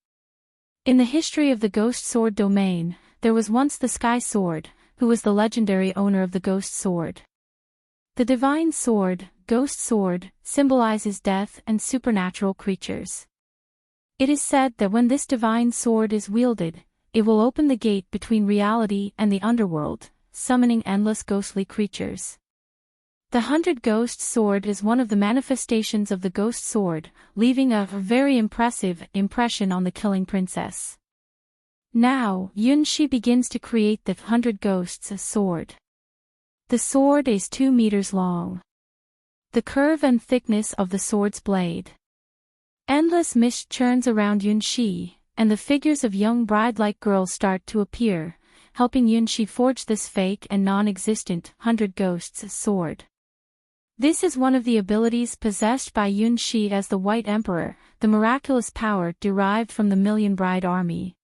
In the history of the Ghost Sword domain, there was once the Sky Sword, who was the legendary owner of the Ghost Sword. The divine sword, Ghost Sword, symbolizes death and supernatural creatures. It is said that when this divine sword is wielded, it will open the gate between reality and the underworld, summoning endless ghostly creatures. The 100-Ghost Sword is one of the manifestations of the Ghost Sword, leaving a very impressive impression on the killing princess. Now, Yunshi begins to create the 100 Ghosts Sword. The sword is 2 meters long. The curve and thickness of the sword's blade. Endless mist churns around Yunshi, and the figures of young bride-like girls start to appear, helping Yunshi forge this fake and non-existent 100 Ghosts Sword. This is one of the abilities possessed by Yunshi as the White Emperor, the miraculous power derived from the Million Bride Army.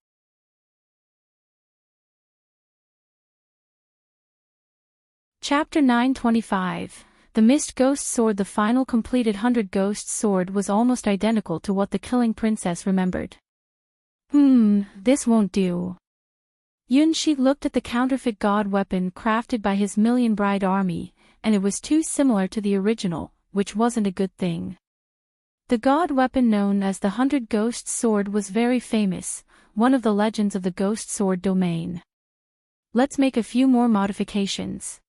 Chapter 925. The Mist Ghost Sword. The final completed 100 Ghost Sword was almost identical to what the killing princess remembered. This won't do. Yunshi looked at the counterfeit god weapon crafted by his Million Bride Army, and it was too similar to the original, which wasn't a good thing. The god weapon known as the 100 Ghost Sword was very famous, one of the legends of the Ghost Sword domain. Let's make a few more modifications.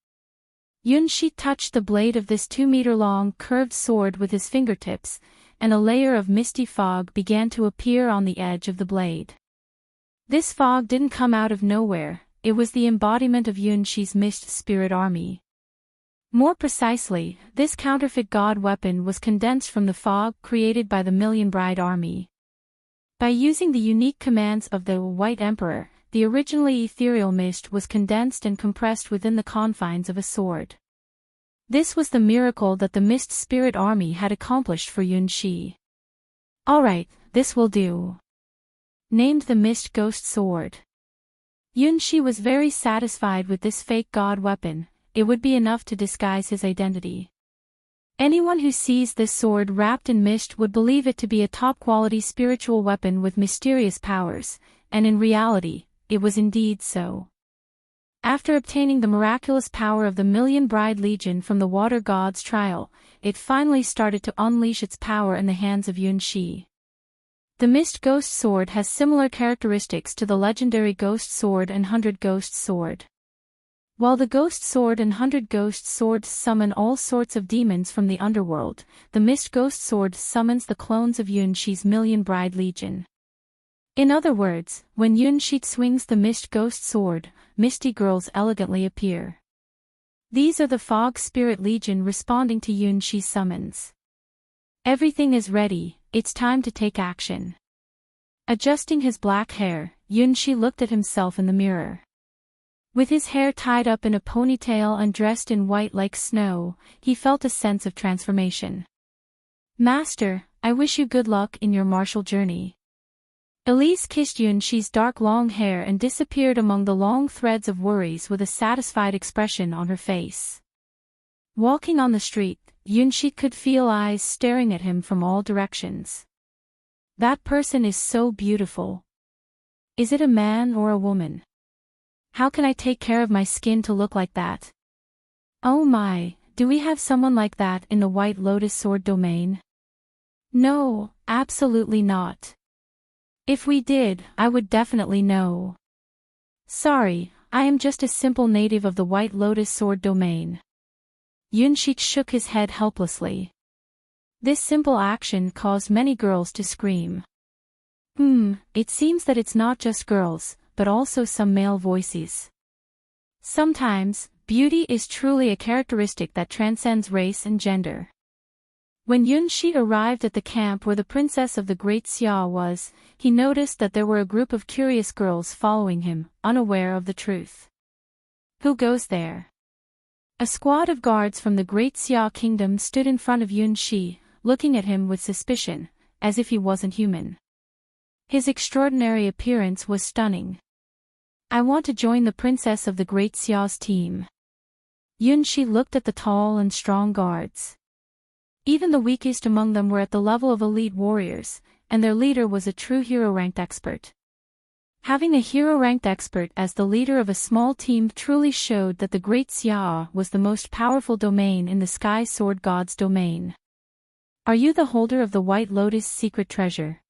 Yunshi touched the blade of this 2-meter-long curved sword with his fingertips, and a layer of misty fog began to appear on the edge of the blade. This fog didn't come out of nowhere, it was the embodiment of Yunshi's Mist Spirit Army. More precisely, this counterfeit god weapon was condensed from the fog created by the Million Bride Army. By using the unique commands of the White Emperor, the originally ethereal mist was condensed and compressed within the confines of a sword. This was the miracle that the Mist Spirit Army had accomplished for Yunshi. Alright, this will do. Named the Mist Ghost Sword. Yunshi was very satisfied with this fake god weapon, it would be enough to disguise his identity. Anyone who sees this sword wrapped in mist would believe it to be a top-quality spiritual weapon with mysterious powers, and in reality, it was indeed so. After obtaining the miraculous power of the Million Bride Legion from the Water God's trial, it finally started to unleash its power in the hands of Yunshi. The Mist Ghost Sword has similar characteristics to the legendary Ghost Sword and 100 Ghost Sword. While the Ghost Sword and 100 Ghost Swords summon all sorts of demons from the underworld, the Mist Ghost Sword summons the clones of Yunshi's Million Bride Legion. In other words, when Yunshi swings the Mist Ghost Sword, misty girls elegantly appear. These are the Fog Spirit Legion responding to Yunshi's summons. Everything is ready, it's time to take action. Adjusting his black hair, Yunshi looked at himself in the mirror. With his hair tied up in a ponytail and dressed in white like snow, he felt a sense of transformation. Master, I wish you good luck in your martial journey. Elise kissed Yunshi's dark long hair and disappeared among the long threads of worries with a satisfied expression on her face. Walking on the street, Yunshi could feel eyes staring at him from all directions. That person is so beautiful. Is it a man or a woman? How can I take care of my skin to look like that? Oh my, do we have someone like that in the White Lotus Sword domain? No, absolutely not. If we did, I would definitely know. Sorry, I am just a simple native of the White Lotus Sword domain. Yunshi shook his head helplessly. This simple action caused many girls to scream. It seems that it's not just girls, but also some male voices. Sometimes, beauty is truly a characteristic that transcends race and gender. When Yunshi arrived at the camp where the princess of the Great Xia was, he noticed that there were a group of curious girls following him, unaware of the truth. Who goes there? A squad of guards from the Great Xia Kingdom stood in front of Yunshi, looking at him with suspicion, as if he wasn't human. His extraordinary appearance was stunning. I want to join the princess of the Great Xia's team. Yunshi looked at the tall and strong guards. Even the weakest among them were at the level of elite warriors, and their leader was a true hero-ranked expert. Having a hero-ranked expert as the leader of a small team truly showed that the Great Xia was the most powerful domain in the Sky Sword God's domain. Are you the holder of the White Lotus secret treasure?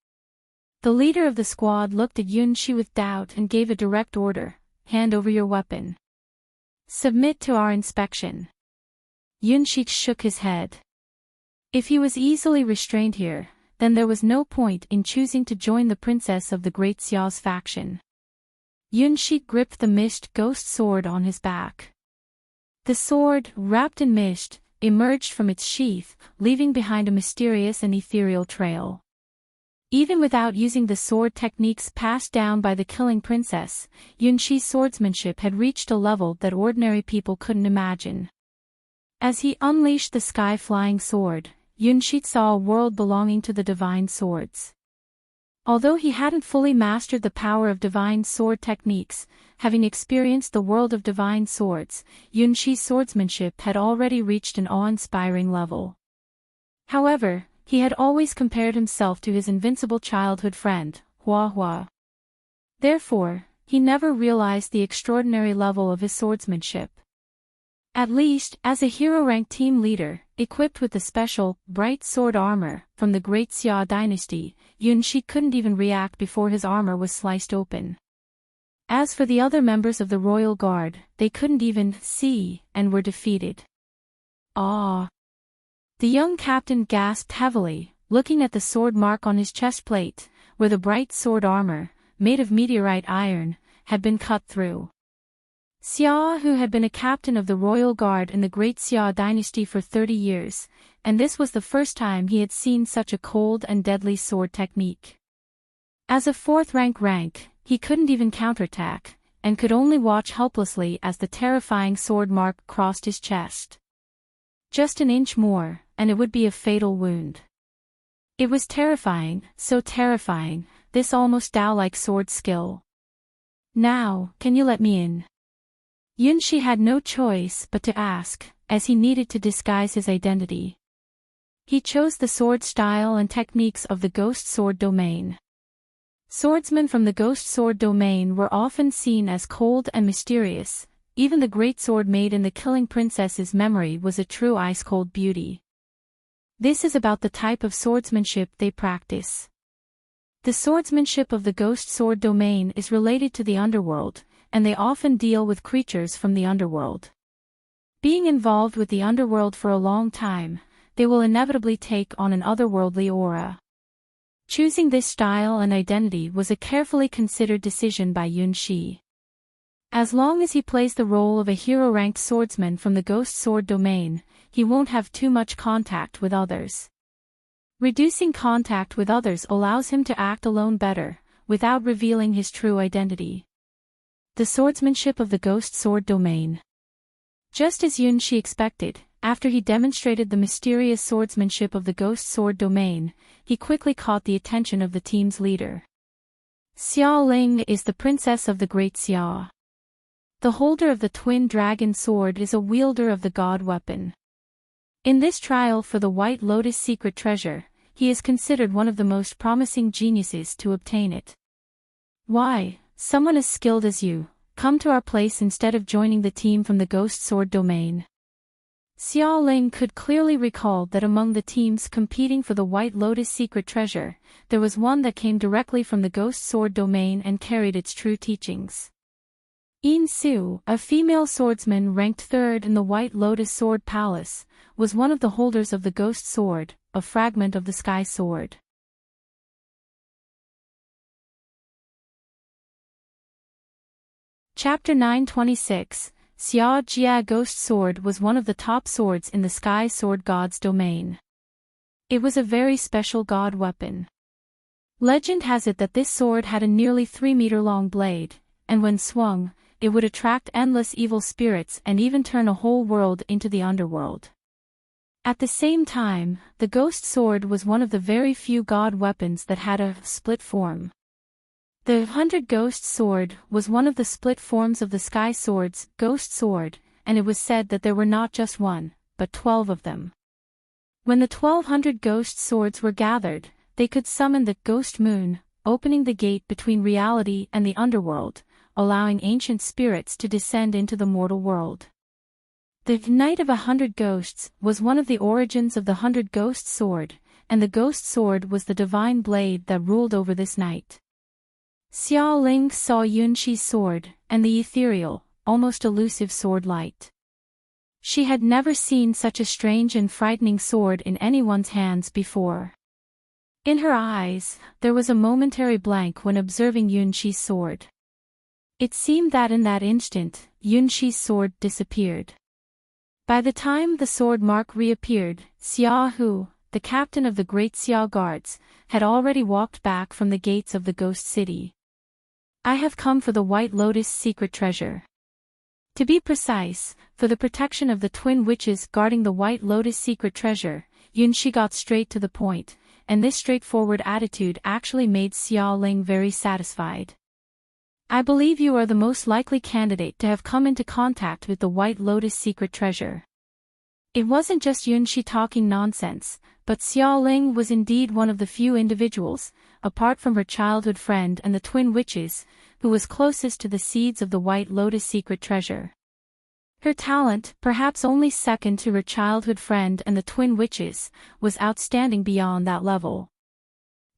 The leader of the squad looked at Yun Shi with doubt and gave a direct order, hand over your weapon. Submit to our inspection. Yun Shi shook his head. If he was easily restrained here, then there was no point in choosing to join the princess of the Great Xia's faction. Yun Shi gripped the mist ghost sword on his back. The sword, wrapped in mist, emerged from its sheath, leaving behind a mysterious and ethereal trail. Even without using the sword techniques passed down by the killing princess, Yun Shi's swordsmanship had reached a level that ordinary people couldn't imagine. As he unleashed the sky-flying sword, Yun Shi saw a world belonging to the divine swords. Although he hadn't fully mastered the power of divine sword techniques, having experienced the world of divine swords, Yun Shi's swordsmanship had already reached an awe-inspiring level. However, he had always compared himself to his invincible childhood friend, Hua Hua. Therefore, he never realized the extraordinary level of his swordsmanship. At least, as a hero-ranked team leader, equipped with the special, bright sword armor from the Great Xia dynasty, Yun Shi couldn't even react before his armor was sliced open. As for the other members of the royal guard, they couldn't even see and were defeated. Ah! The young captain gasped heavily, looking at the sword mark on his chest plate, where the bright sword armor, made of meteorite iron, had been cut through. Xia, who had been a captain of the royal guard in the Great Xia dynasty for 30 years, and this was the first time he had seen such a cold and deadly sword technique. As a fourth rank, he couldn't even counterattack, and could only watch helplessly as the terrifying sword mark crossed his chest. Just an inch more, and it would be a fatal wound. It was terrifying, so terrifying, this almost Tao-like sword skill. Now, can you let me in? Yun Shi had no choice but to ask, as he needed to disguise his identity. He chose the sword style and techniques of the ghost sword domain. Swordsmen from the ghost sword domain were often seen as cold and mysterious. Even the great sword made in the killing princess's memory was a true ice-cold beauty. This is about the type of swordsmanship they practice. The swordsmanship of the ghost sword domain is related to the underworld, and they often deal with creatures from the underworld. Being involved with the underworld for a long time, they will inevitably take on an otherworldly aura. Choosing this style and identity was a carefully considered decision by Yun Shi. As long as he plays the role of a hero-ranked swordsman from the ghost sword domain, he won't have too much contact with others. Reducing contact with others allows him to act alone better, without revealing his true identity. The swordsmanship of the ghost sword domain. Just as Yun Shi expected, after he demonstrated the mysterious swordsmanship of the ghost sword domain, he quickly caught the attention of the team's leader. Xia Ling is the princess of the Great Xia. The holder of the twin dragon sword is a wielder of the god weapon. In this trial for the White Lotus secret treasure, he is considered one of the most promising geniuses to obtain it. Why, someone as skilled as you, come to our place instead of joining the team from the ghost sword domain? Xia Ling could clearly recall that among the teams competing for the White Lotus secret treasure, there was one that came directly from the ghost sword domain and carried its true teachings. Yin Su, a female swordsman ranked third in the White Lotus Sword Palace, was one of the holders of the Ghost Sword, a fragment of the Sky Sword. Chapter 926, Xia Jia Ghost Sword was one of the top swords in the Sky Sword God's domain. It was a very special god weapon. Legend has it that this sword had a nearly 3-meter-long blade, and when swung, it would attract endless evil spirits and even turn a whole world into the underworld. At the same time, the ghost sword was one of the very few god weapons that had a split form. The 100 Ghost Sword was one of the split forms of the Sky Sword's Ghost Sword, and it was said that there were not just one, but 12 of them. When the 1,200 ghost swords were gathered, they could summon the ghost moon, opening the gate between reality and the underworld, allowing ancient spirits to descend into the mortal world. The Night of 100 Ghosts was one of the origins of the 100 Ghost Sword, and the Ghost Sword was the divine blade that ruled over this night. Xiao Ling saw Yunqi's sword, and the ethereal, almost elusive sword light. She had never seen such a strange and frightening sword in anyone's hands before. In her eyes, there was a momentary blank when observing Yunqi's sword. It seemed that in that instant, Yunqi's sword disappeared. By the time the sword mark reappeared, Xia Hu, the captain of the Great Xia Guards, had already walked back from the gates of the Ghost City. I have come for the White Lotus secret treasure. To be precise, for the protection of the twin witches guarding the White Lotus secret treasure, Yunqi got straight to the point, and this straightforward attitude actually made Xiao Ling very satisfied. I believe you are the most likely candidate to have come into contact with the White Lotus secret treasure. It wasn't just Yunqi talking nonsense, but Xiao Ling was indeed one of the few individuals, apart from her childhood friend and the twin witches, who was closest to the seeds of the White Lotus secret treasure. Her talent, perhaps only second to her childhood friend and the twin witches, was outstanding beyond that level.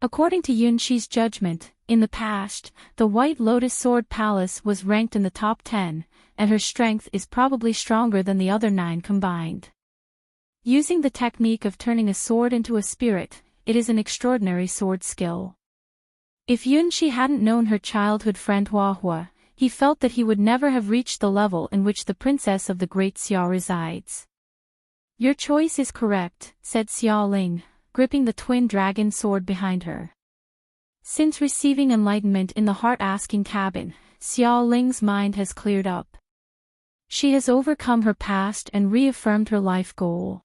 According to Yunqi's judgment, in the past, the White Lotus Sword Palace was ranked in the top 10, and her strength is probably stronger than the other 9 combined. Using the technique of turning a sword into a spirit, it is an extraordinary sword skill. If Yunqi hadn't known her childhood friend Huahua, he felt that he would never have reached the level in which the princess of the Great Xia resides. Your choice is correct, said Xiao Ling, gripping the twin dragon sword behind her. Since receiving enlightenment in the heart-asking cabin, Xiao Ling's mind has cleared up. She has overcome her past and reaffirmed her life goal.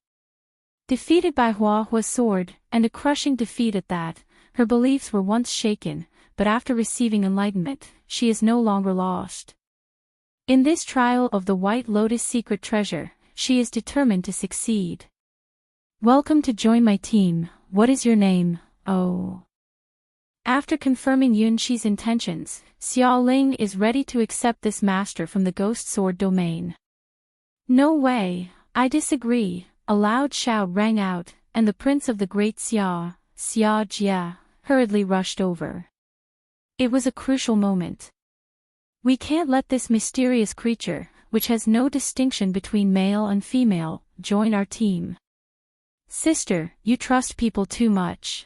Defeated by Huahua's sword, and a crushing defeat at that, her beliefs were once shaken, but after receiving enlightenment, she is no longer lost. In this trial of the White Lotus secret treasure, she is determined to succeed. Welcome to join my team. What is your name? Oh. After confirming Yunqi's intentions, Xiao Ling is ready to accept this master from the Ghost Sword domain. No way, I disagree, a loud shout rang out, and the prince of the Great Xia, Xia Jia, hurriedly rushed over. It was a crucial moment. We can't let this mysterious creature, which has no distinction between male and female, join our team. Sister, you trust people too much.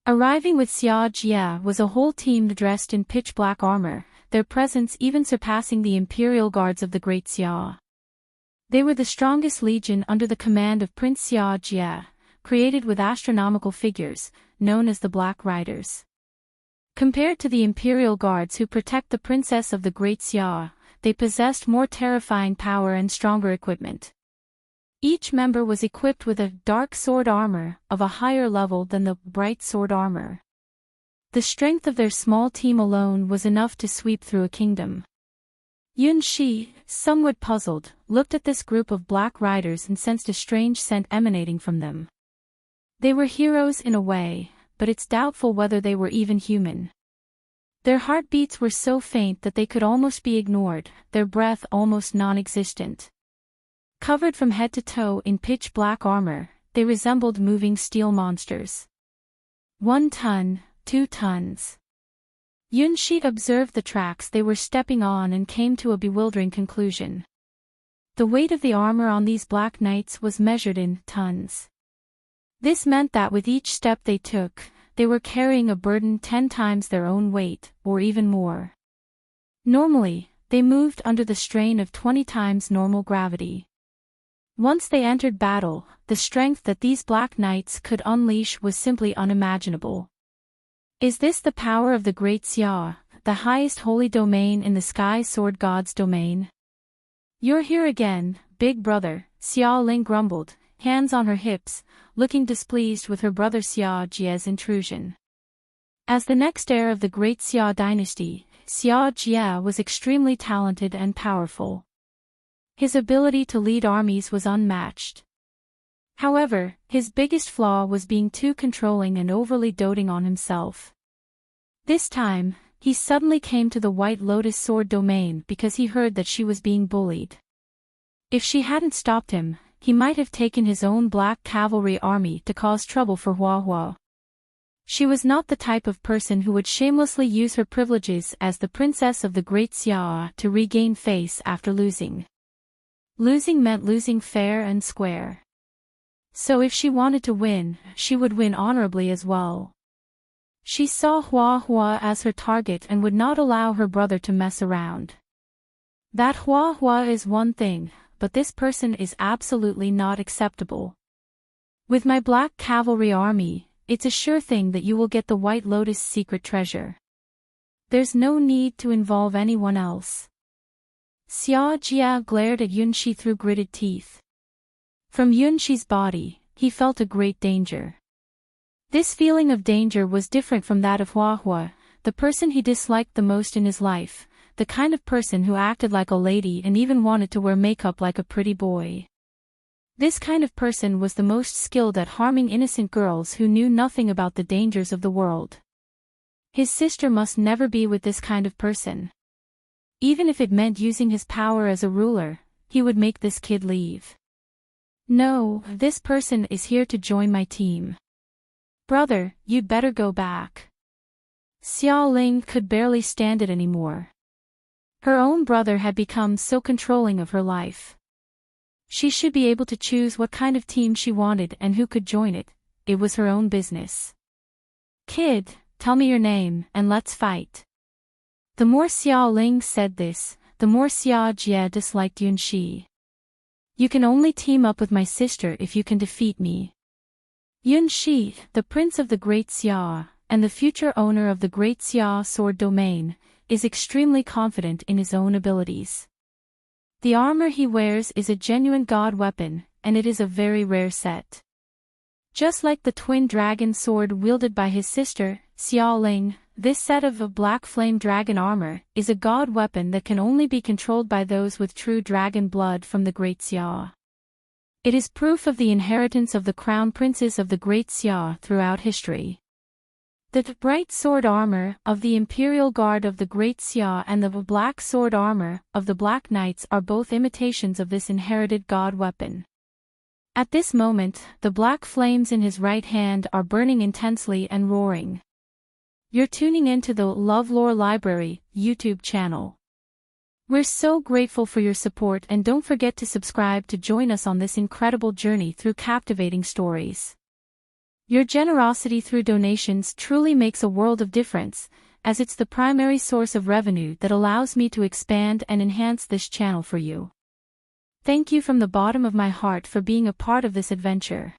Arriving with Xia Jia was a whole team dressed in pitch-black armor, their presence even surpassing the imperial guards of the Great Xia. They were the strongest legion under the command of Prince Xia Jia, created with astronomical figures, known as the Black Riders. Compared to the imperial guards who protect the princess of the Great Xia, they possessed more terrifying power and stronger equipment. Each member was equipped with a dark sword armor of a higher level than the bright sword armor. The strength of their small team alone was enough to sweep through a kingdom. Yunqi, somewhat puzzled, looked at this group of black riders and sensed a strange scent emanating from them. They were heroes in a way, but it's doubtful whether they were even human. Their heartbeats were so faint that they could almost be ignored, their breath almost non-existent. Covered from head to toe in pitch-black armor, they resembled moving steel monsters. 1 ton, 2 tons. Yunqi observed the tracks they were stepping on and came to a bewildering conclusion. The weight of the armor on these black knights was measured in tons. This meant that with each step they took, they were carrying a burden 10 times their own weight, or even more. Normally, they moved under the strain of 20 times normal gravity. Once they entered battle, the strength that these black knights could unleash was simply unimaginable. Is this the power of the Great Xia, the highest holy domain in the Sky Sword God's domain? You're here again, big brother, Xiao Ling grumbled, hands on her hips, looking displeased with her brother Xia Jia's intrusion. As the next heir of the Great Xia dynasty, Xia Jia was extremely talented and powerful. His ability to lead armies was unmatched. However, his biggest flaw was being too controlling and overly doting on himself. This time, he suddenly came to the White Lotus Sword domain because he heard that she was being bullied. If she hadn't stopped him, he might have taken his own black cavalry army to cause trouble for Hua Hua. She was not the type of person who would shamelessly use her privileges as the princess of the Great Xia to regain face after losing. Losing meant losing fair and square. So if she wanted to win, she would win honorably as well. She saw Hua Hua as her target and would not allow her brother to mess around. That Hua Hua is one thing, but this person is absolutely not acceptable. With my black cavalry army, it's a sure thing that you will get the White Lotus secret treasure. There's no need to involve anyone else. Xia Jia glared at Yunxi through gritted teeth. From Yunxi's body, he felt a great danger. This feeling of danger was different from that of Hua Hua, the person he disliked the most in his life, the kind of person who acted like a lady and even wanted to wear makeup like a pretty boy. This kind of person was the most skilled at harming innocent girls who knew nothing about the dangers of the world. His sister must never be with this kind of person. Even if it meant using his power as a ruler, he would make this kid leave. No, this person is here to join my team. Brother, you'd better go back. Xiao Ling could barely stand it anymore. Her own brother had become so controlling of her life. She should be able to choose what kind of team she wanted and who could join it. It was her own business. Kid, tell me your name, and let's fight. The more Xiao Ling said this, the more Xia Jie disliked Yunxi. You can only team up with my sister if you can defeat me. Yunxi, the prince of the Great Xia, and the future owner of the Great Xia sword domain, is extremely confident in his own abilities. The armor he wears is a genuine god weapon, and it is a very rare set. Just like the twin dragon sword wielded by his sister, Xiao Ling, this set of a black flame dragon armor is a god weapon that can only be controlled by those with true dragon blood from the Great Xia. It is proof of the inheritance of the crown princes of the Great Xia throughout history. The bright sword armor of the Imperial Guard of the Great Xia and the black sword armor of the Black Knights are both imitations of this inherited god weapon. At this moment, the black flames in his right hand are burning intensely and roaring. You're tuning into the LoveLore Library YouTube channel. We're so grateful for your support, and don't forget to subscribe to join us on this incredible journey through captivating stories. Your generosity through donations truly makes a world of difference, as it's the primary source of revenue that allows me to expand and enhance this channel for you. Thank you from the bottom of my heart for being a part of this adventure.